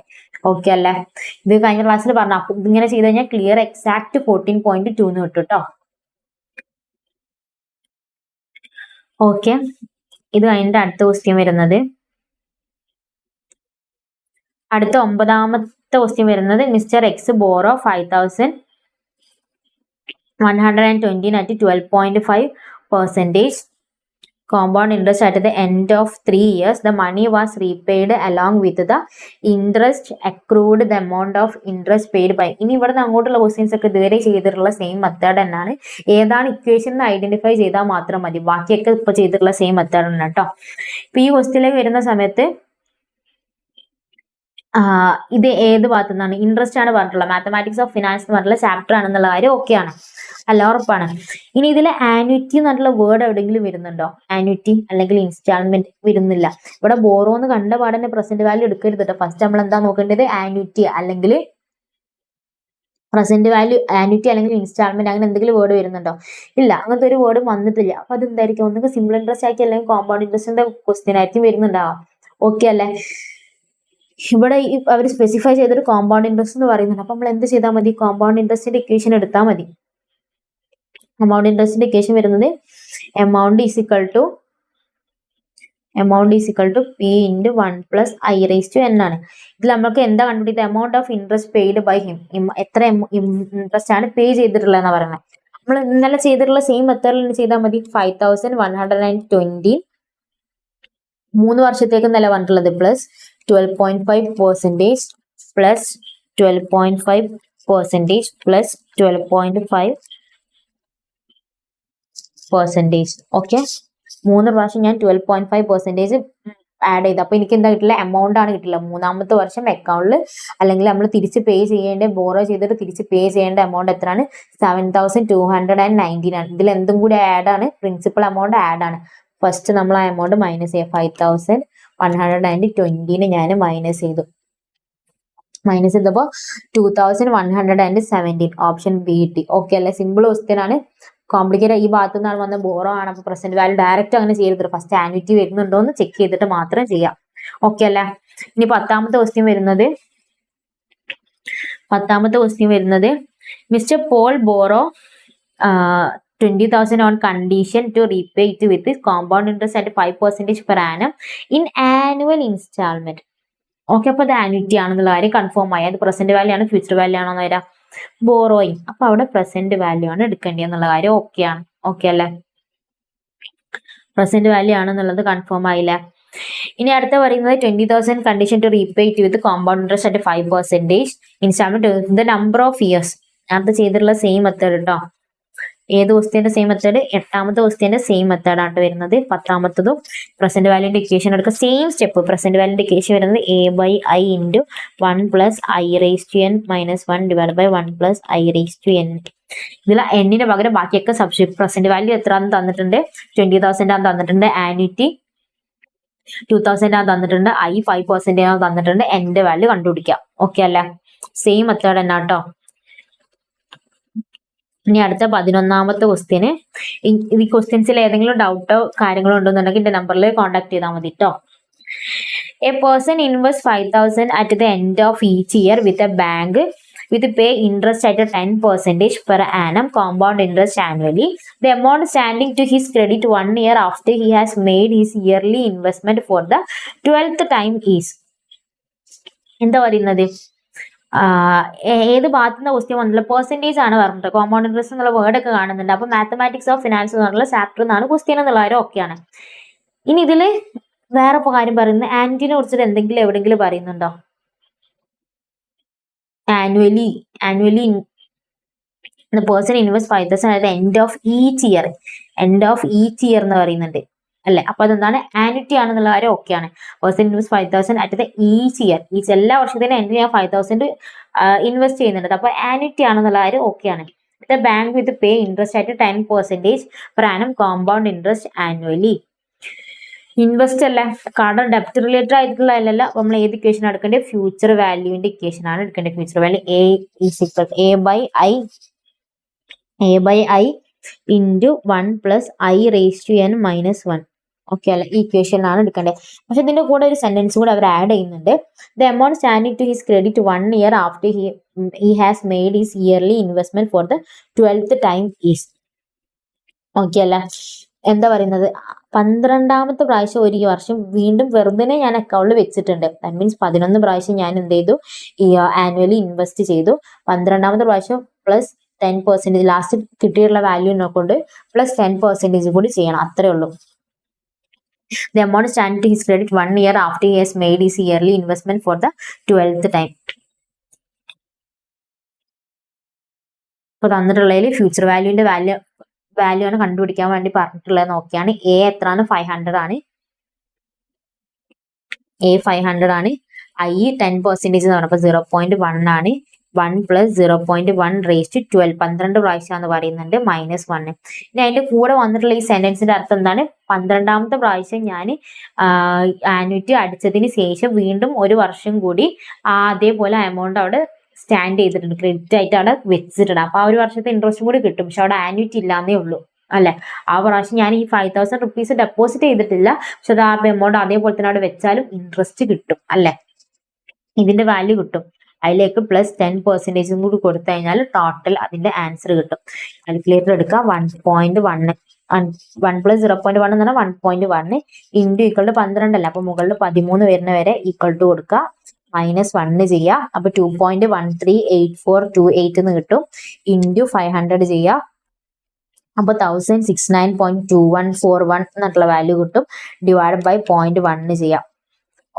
ഓക്കെ അല്ലേ? ഇത് കഴിഞ്ഞ ക്ലാസ്സിൽ പറഞ്ഞു. അപ്പൊ ഇതിങ്ങനെ ചെയ്ത് കഴിഞ്ഞാൽ ക്ലിയർ എക്സാക്ട് 14.2 എന്ന് കിട്ടും കേട്ടോ. ഓക്കെ, ഇത് കഴിഞ്ഞിട്ട് അടുത്ത ക്വസ്റ്റ്യൻ വരുന്നത്, അടുത്ത 9ാമത്തെ ക്വസ്റ്റ്യൻ വരുന്നത് mister X borrow 5,120 at 12.5%. compound interest at the end of 3 years, the money was repaid along with the interest accrued, the amount of interest paid by. ഇനി ഇവിടുന്ന് അങ്ങോട്ടുള്ള ക്വസ്റ്റ്യൻസ് ഒക്കെ ഇതുവരെ ചെയ്തിട്ടുള്ള സെയിം മെത്തേഡ് തന്നെയാണ്. ഏതാണ് ഇക്വേഷൻ എന്ന് ഐഡന്റിഫൈ ചെയ്താൽ മാത്രം മതി. ബാക്കിയൊക്കെ ഇപ്പൊ ചെയ്തിട്ടുള്ള സെയിം മെത്തേഡ് ആണ് കേട്ടോ. ഇപ്പൊ ഈ ക്വസ്റ്റ്യനിലേക്ക് വരുന്ന സമയത്ത് ഇത് ഏത് ഭാഗത്തു നിന്നാണ്? ഇൻട്രസ്റ്റ് ആണ് പറഞ്ഞിട്ടുള്ളത്. മാത്തമാറ്റിക്സ് ഓഫ് ഫിനാൻസ് എന്ന് പറഞ്ഞിട്ടുള്ള ചാപ്റ്റർ ആണെന്നുള്ള കാര്യം ഓക്കെയാണ്, അല്ല ഉറപ്പാണ്. ഇനി ഇതിൽ ആന്വിറ്റി എന്നുള്ള വേർഡ് എവിടെയെങ്കിലും വരുന്നുണ്ടോ? ആന്വിറ്റി അല്ലെങ്കിൽ ഇൻസ്റ്റാൾമെന്റ് വരുന്നില്ല. ഇവിടെ ബോറോ എന്ന് കണ്ട പാടന്നെ പ്രസന്റ് വാല്യൂ എടുക്കരുത് കേട്ടോ. ഫസ്റ്റ് നമ്മൾ എന്താ നോക്കേണ്ടത്? ആന്വിറ്റി അല്ലെങ്കിൽ പ്രസന്റ് വാല്യൂ, ആന്വിറ്റി അല്ലെങ്കിൽ ഇൻസ്റ്റാൾമെന്റ്, അങ്ങനെ എന്തെങ്കിലും വേർഡ് വരുന്നുണ്ടോ? ഇല്ല, അങ്ങനത്തെ ഒരു വേർഡ് വന്നിട്ടില്ല. അപ്പൊ അത് എന്തായിരിക്കും? ഒന്നുകിൽ സിമ്പിൾ ഇൻട്രസ്റ്റ് ആക്കി അല്ലെങ്കിൽ കോമ്പൗണ്ട് ഇൻട്രസ്റ്റിന്റെ ക്വസ്റ്റ്യൻ ആയിരിക്കും വരുന്നുണ്ടാവാം. ഓക്കെ അല്ലേ? ഇവിടെ അവർ സ്പെസിഫൈ ചെയ്തൊരു കോമ്പൗണ്ട് ഇൻട്രസ്റ്റ് എന്ന് പറയുന്നുണ്ട്. അപ്പൊ നമ്മൾ എന്ത് ചെയ്താൽ മതി? കോമ്പൗണ്ട് ഇൻട്രസ്റ്റിന്റെ ഇക്വേഷൻ എടുത്താൽ മതി. കോമ്പൗണ്ട് ഇൻട്രസ്റ്റിന്റെ ഇക്വേഷൻ വരുന്നത് amount is equal to P into 1 plus I raise to N ആണ്. ഇതിൽ നമുക്ക് എന്താ കണ്ടുപിടിക്കുന്നത്? Amount of interest paid by him. എത്ര ഇൻട്രസ്റ്റ് ആണ് പേ ചെയ്തിട്ടുള്ളതെന്ന് പറയുന്നത്. നമ്മൾ ഇന്നലെ ചെയ്തിട്ടുള്ള സെയിം മെത്തേഡിൽ ചെയ്താൽ മതി. 5120 3 വർഷത്തേക്ക് നില പറഞ്ഞിട്ടുള്ളത് പ്ലസ് 12.5% പ്ലസ് 12.5% പ്ലസ് 12.5%. ഓക്കെ, 3 പ്രാവശ്യം ഞാൻ 12.5% ആഡ് ചെയ്ത്. അപ്പൊ എനിക്ക് എന്താ കിട്ടില്ല? എമൗണ്ട് ആണ് കിട്ടില്ല. 3ാമത്തെ വർഷം അക്കൗണ്ടിൽ അല്ലെങ്കിൽ നമ്മൾ തിരിച്ച് പേ ചെയ്യേണ്ട, ബോറോ ചെയ്തിട്ട് തിരിച്ച് പേ ചെയ്യേണ്ട എമൗണ്ട് എത്രയാണ്? 7219 ആണ്. ഇതിൽ എന്തും കൂടി ആഡ് ആണ്, പ്രിൻസിപ്പൽ എമൗണ്ട് ആഡ് ആണ്. ഫസ്റ്റ് നമ്മൾ ആ എമൗണ്ട് മൈനസ് ചെയ്യാം. 5120 ഞാൻ മൈനസ് ചെയ്തു. മൈനസ് ചെയ്തപ്പോ 2117. Option B T. ഓക്കെ അല്ലെ? സിമ്പിൾ ക്വസ്റ്റ്യൻ ആണ്. കോംപ്ലിക്കേറ്റഡ് ഈ ഭാഗത്തു നിന്നാണ് വന്ന ബോറോ ആണ്. അപ്പൊ പ്രസന്റ് വാല്യൂ ഡയറക്റ്റ് അങ്ങനെ ചെയ്തിട്ട് ഫസ്റ്റ് ആന്വിറ്റി വരുന്നുണ്ടോ എന്ന് ചെക്ക് ചെയ്തിട്ട് മാത്രം ചെയ്യാം. ഓക്കെ അല്ലെ? ഇനി 10ാമത്തെ ക്വസ്റ്റ്യൻ വരുന്നത് mister Paul borrow 20,000 on condition to repay it with compound interest at 5% per annum in annual installment. Okay, അപ്പൊ അത് ആന്വിറ്റി ആണെന്നുള്ള കാര്യം കൺഫേം ആയി. അത് പ്രസന്റ് വാല്യൂ ആണ്, ഫ്യൂച്ചർ വാല്യൂ ആണോ എന്ന് വരാം? ബോറോയിങ്. അപ്പൊ അവിടെ പ്രസന്റ് വാല്യൂ ആണ് എടുക്കേണ്ടത് എന്നുള്ള കാര്യം ഓക്കെ ആണ്. ഓക്കെ അല്ലെ? പ്രസന്റ് വാല്യൂ ആണെന്നുള്ളത് കൺഫേം ആയില്ല. ഇനി അടുത്ത പറയുന്നത് 20,000 condition to repay it with compound interest at 5% instalment the number of years. അത് ചെയ്തിട്ടുള്ള സെയിം മെത്തേഡ് കേട്ടോ. ഏത് ക്വസ്റ്റ്യന്റെ സെയിം മെത്തേഡ്? 8ാമത്തെ ക്വസ്റ്റ്യന്റെ സെയിം മെത്തേഡ് ആണ് വരുന്നത്. 10ാമത്തതും പ്രസന്റ് വാല്യൂന്റെ ഇക്വേഷൻ എടുക്കുക. Same step. പ്രസന്റ് വാല്യൂന്റെ ഇക്വേഷൻ വരുന്നത് a by i into 1 plus i raised to n minus 1 divided by 1 plus i raised to n. ഇതിൽ എന്നിന് പകരം ബാക്കിയൊക്കെ സബ്സ്റ്റിറ്റ്യൂട്ട്. പ്രസന്റ് വാല്യൂ എത്രയാണെന്ന് തന്നിട്ടുണ്ട്? 20,000 ആണ് തന്നിട്ടുണ്ട്. ആന്വിറ്റി 2000 ആണ് തന്നിട്ടുണ്ട്. i 5% ആണ് തന്നിട്ടുണ്ട്. എന്റെ വാല്യൂ കണ്ടുപിടിക്കാം. ഓക്കെ അല്ലേ? സെയിം മെത്തേഡ് തന്നെ കേട്ടോ. ഇനി അടുത്ത 11ാമത്തെ ക്വസ്റ്റ്യന്. ഈ ക്വസ്റ്റ്യൻസിൽ ഏതെങ്കിലും ഡൗട്ടോ കാര്യങ്ങളോ ഉണ്ടെന്നുണ്ടെങ്കിൽ എന്റെ നമ്പറിൽ കോൺടാക്ട് ചെയ്താൽ മതി കേട്ടോ. A person invest 5,000 at the end of each year with a bank with pay interest at a 10% per annum compound interest annually. The amount standing to his credit 1 year after he has made his yearly investment for the 12th time is. എന്താ പറയുന്നത്? ഏത് ഭാഗത്തുനിന്ന് question വന്നില്ല? Percentage ആണ് പറഞ്ഞിട്ട്. Compound interest എന്നുള്ള word ഒക്കെ കാണുന്നുണ്ട്. അപ്പൊ മാത്തമാറ്റിക്സ് ഓഫ് ഫിനാൻസ് എന്നുള്ള ചാപ്റ്റർ എന്നാണ് ക്വസ്റ്റ്യൻ എന്നുള്ള കാര്യം ഓക്കെയാണ്. ഇനി ഇതില് വേറെ കാര്യം പറയുന്നത്, ആന്റിനെ കുറിച്ചിട്ട് എന്തെങ്കിലും എവിടെയെങ്കിലും പറയുന്നുണ്ടോ? ആനുവലി പേഴ്സൺ ഇൻവെസ്റ്റ് 5,000 അതായത് എൻഡ് ഓഫ് ഈച്ച് ഇയർ എന്ന് പറയുന്നുണ്ട് അല്ലെ? അപ്പൊ അതെന്താണ്? ആന്വിറ്റി ആണെന്നുള്ള കാര്യം ഓക്കെയാണ്. Person invest 5,000 at the each year. എല്ലാ വർഷത്തിനും എൻഡിൽ ഞാൻ 5,000 ഇൻവെസ്റ്റ് ചെയ്യുന്നുണ്ട്. അപ്പൊ ആന്വിറ്റി ആണെന്നുള്ള കാര്യം ഓക്കെയാണ്. The bank with pay interest at 10% per annum compound interest annually. Invest അല്ല, കടം ഡെപ്റ്റ് റിലേറ്റഡ് ആയിട്ടുള്ള അല്ലല്ല. നമ്മൾ ഏത് ഇക്വേഷൻ എടുക്കേണ്ടത്? ഫ്യൂച്ചർ വാല്യൂവിന്റെ ഇക്വേഷൻ ആണ് എടുക്കേണ്ടത്. Future value a by i into 1 plus i raised to n minus 1. Okay അല്ലെ? ഈ ഇക്വേഷനാണ് എടുക്കേണ്ടത്. പക്ഷെ ഇതിന്റെ കൂടെ ഒരു സെന്റൻസ് കൂടെ അവർ ആഡ് ചെയ്യുന്നുണ്ട്. The amount standing to his credit 1 year after he has made his yearly investment for the 12th time is. Okay അല്ലെ? എന്താ പറയുന്നത്? 12ാമത്തെ പ്രാവശ്യം ഒരു വർഷം വീണ്ടും വെറുതെ ഞാൻ അക്കൗണ്ടിൽ വെച്ചിട്ടുണ്ട്. ദാറ്റ് മീൻസ് 11 പ്രാവശ്യം ഞാൻ എന്ത് ചെയ്തു? ഈ ആനുവലി ഇൻവെസ്റ്റ് ചെയ്തു. 12ാമത്തെ പ്രാവശ്യം പ്ലസ് 10% ലാസ്റ്റ് കിട്ടിയിട്ടുള്ള വാല്യൂനെ കൊണ്ട് പ്ലസ് 10% കൂടി ചെയ്യണം. അത്രേ ഉള്ളൂ. The amount standing to his credit 1 year after he has made his yearly investment for the 12th time. അപ്പോൾ തന്നിട്ടുള്ളതിൽ ഫ്യൂച്ചർ വാല്യൂവിന്റെ വാല്യൂ ആണ് കണ്ടുപിടിക്കാൻ വേണ്ടി പറഞ്ഞിട്ടുള്ളത് നോക്കിയാണ്. എ എത്രയാണ്? 500 ആണ്. എ 500 ആണ്. ഐ 10% എന്ന് പറഞ്ഞപ്പോൾ 0.1 ആണ്. 1 + 0.1 raised to 12 12 പ്രാവശ്യമാണെന്ന് പറയുന്നുണ്ട്. -1. ഇനി അതിന്റെ കൂടെ വന്നിട്ടുള്ള ഈ സെന്റൻസിന്റെ അർത്ഥം എന്താണ്? 12ാമത്തെ പ്രാവശ്യം ഞാൻ ആനുവിറ്റി അടിച്ചതിന് ശേഷം വീണ്ടും ഒരു വർഷം കൂടി അതേപോലെ എമൗണ്ട് അവിടെ സ്റ്റാൻഡ് ചെയ്തിട്ടുണ്ട്, ക്രെഡിറ്റ് ആയിട്ട് അവിടെ വെച്ചിട്ടുണ്ട്. അപ്പൊ ആ ഒരു വർഷത്തെ ഇൻട്രസ്റ്റും കൂടി കിട്ടും. പക്ഷെ അവിടെ ആനുവിറ്റി ഇല്ലാന്നേ ഉള്ളൂ അല്ലെ. ആ പ്രാവശ്യം ഞാൻ ഈ 5000 റുപ്പീസ് ഡെപ്പോസിറ്റ് ചെയ്തിട്ടില്ല, പക്ഷെ അത് ആ എമൗണ്ട് അതേപോലെ തന്നെ അവിടെ വെച്ചാലും ഇൻട്രസ്റ്റ് കിട്ടും അല്ലെ, ഇതിന്റെ വാല്യൂ കിട്ടും. അതിലേക്ക് +10% കൂടി കൊടുത്തു കഴിഞ്ഞാൽ ടോട്ടൽ അതിന്റെ ആൻസർ കിട്ടും. കാൽക്കുലേറ്റർ എടുക്കുക. 1.1 1 + 0.1 എന്ന് പറഞ്ഞാൽ 1.1 ഇൻറ്റു ഈക്വൽ ടു 12 അല്ല, അപ്പൊ മുകളിൽ 13 വരുന്ന വരെ ഈക്വൽ ടു കൊടുക്കുക. -1 ചെയ്യുക. അപ്പൊ 2.138428 എന്ന് കിട്ടും. ഇൻറ്റു 500 ചെയ്യുക. അപ്പൊ 1069.2141 എന്നുള്ള വാല്യൂ കിട്ടും. ഡിവൈഡ് ബൈ 0.1 ചെയ്യാം.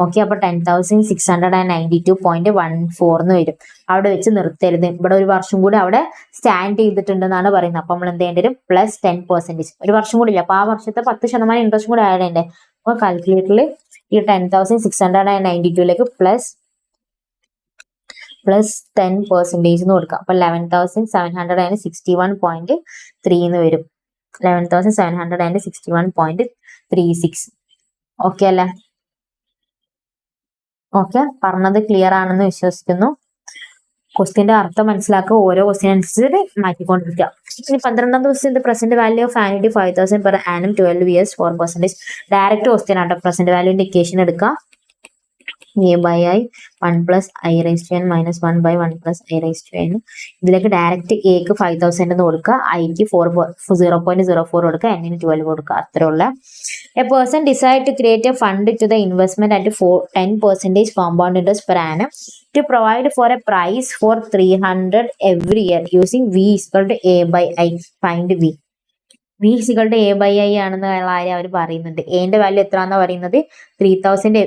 ഓക്കെ, അപ്പൊ 10,692.14 എന്ന് വരും. അവിടെ വെച്ച് നിർത്തരുത്. ഇവിടെ ഒരു വർഷം കൂടി അവിടെ സ്റ്റാൻഡ് ചെയ്തിട്ടുണ്ടെന്നാണ് പറയുന്നത്. അപ്പൊ നമ്മൾ എന്ത് ചെയ്യേണ്ടി വരും? +10%. ഒരു വർഷം കൂടി ഇല്ല, അപ്പൊ ആ വർഷത്തെ 10% ഇൻട്രസ്റ്റ് കൂടി ആഡ് ചെയ്യണ്ടേ. അപ്പൊ കാൽക്കുലേറ്ററിൽ ഈ 10,692ലേക്ക് +10% എന്ന് കൊടുക്കാം. അപ്പൊ 11,761.3 എന്ന് വരും. 11,761.36. ഓക്കെ അല്ലേ? ഓക്കെ, പറഞ്ഞത് ക്ലിയർ ആണെന്ന് വിശ്വസിക്കുന്നു. ക്വസ്റ്റ്യന്റെ അർത്ഥം മനസ്സിലാക്കുക. ഓരോ ക്വസ്റ്റ്യൻ അനുസരിച്ച് മാറ്റിക്കൊണ്ടിരിക്കുക. ഇനി 12ാം ദിവസത്തിന്റെ present value of annuity 5,000 per annum 12 years 4%. Direct question ആട്ടോ. പ്രസന്റ് വാല്യൂന്റെ ഇക്വേഷൻ എടുക്കുക. A/I 1 + I⁻n - 1 / 1 + I⁻n. ഇതിലേക്ക് ഡയറക്റ്റ് എക്ക് 5,000 എന്ന് കൊടുക്കുക, ഐക്ക് 0.04 കൊടുക്കുക, എന്നിന് 12 കൊടുക്കുക. അത്രയുള്ള. A person decide to create a fund to the investment at 10% compound interest per annum to provide for a price for 300 every year using V = A/I. Find V. V = A/I ആണെന്ന് കാര്യം അവർ പറയുന്നുണ്ട്. എന്റെ വാല്യൂ എത്രയാണെന്ന് പറയുന്നത് 3000.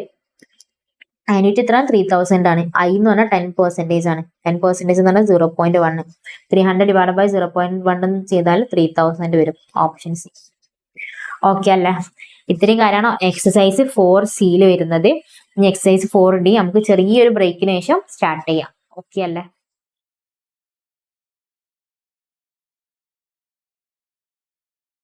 Annuity എത്ര? 3000 ആണ്. I എന്ന് പറഞ്ഞാൽ 10% ആണ്. 10% എന്ന് പറഞ്ഞാൽ 0.1. 300 ഡിവൈഡ് ബൈ 0.1 എന്ന് ചെയ്താൽ 3000 വരും. Option C. ഓക്കെ അല്ലേ? ഇത്രയും കാര്യമാണോ എക്സസൈസ് 4C വരുന്നത്. ഇനി എക്സസൈസ് 4D നമുക്ക് ചെറിയൊരു ബ്രേക്കിന് ശേഷം സ്റ്റാർട്ട് ചെയ്യാം. ഓക്കെ അല്ലേ?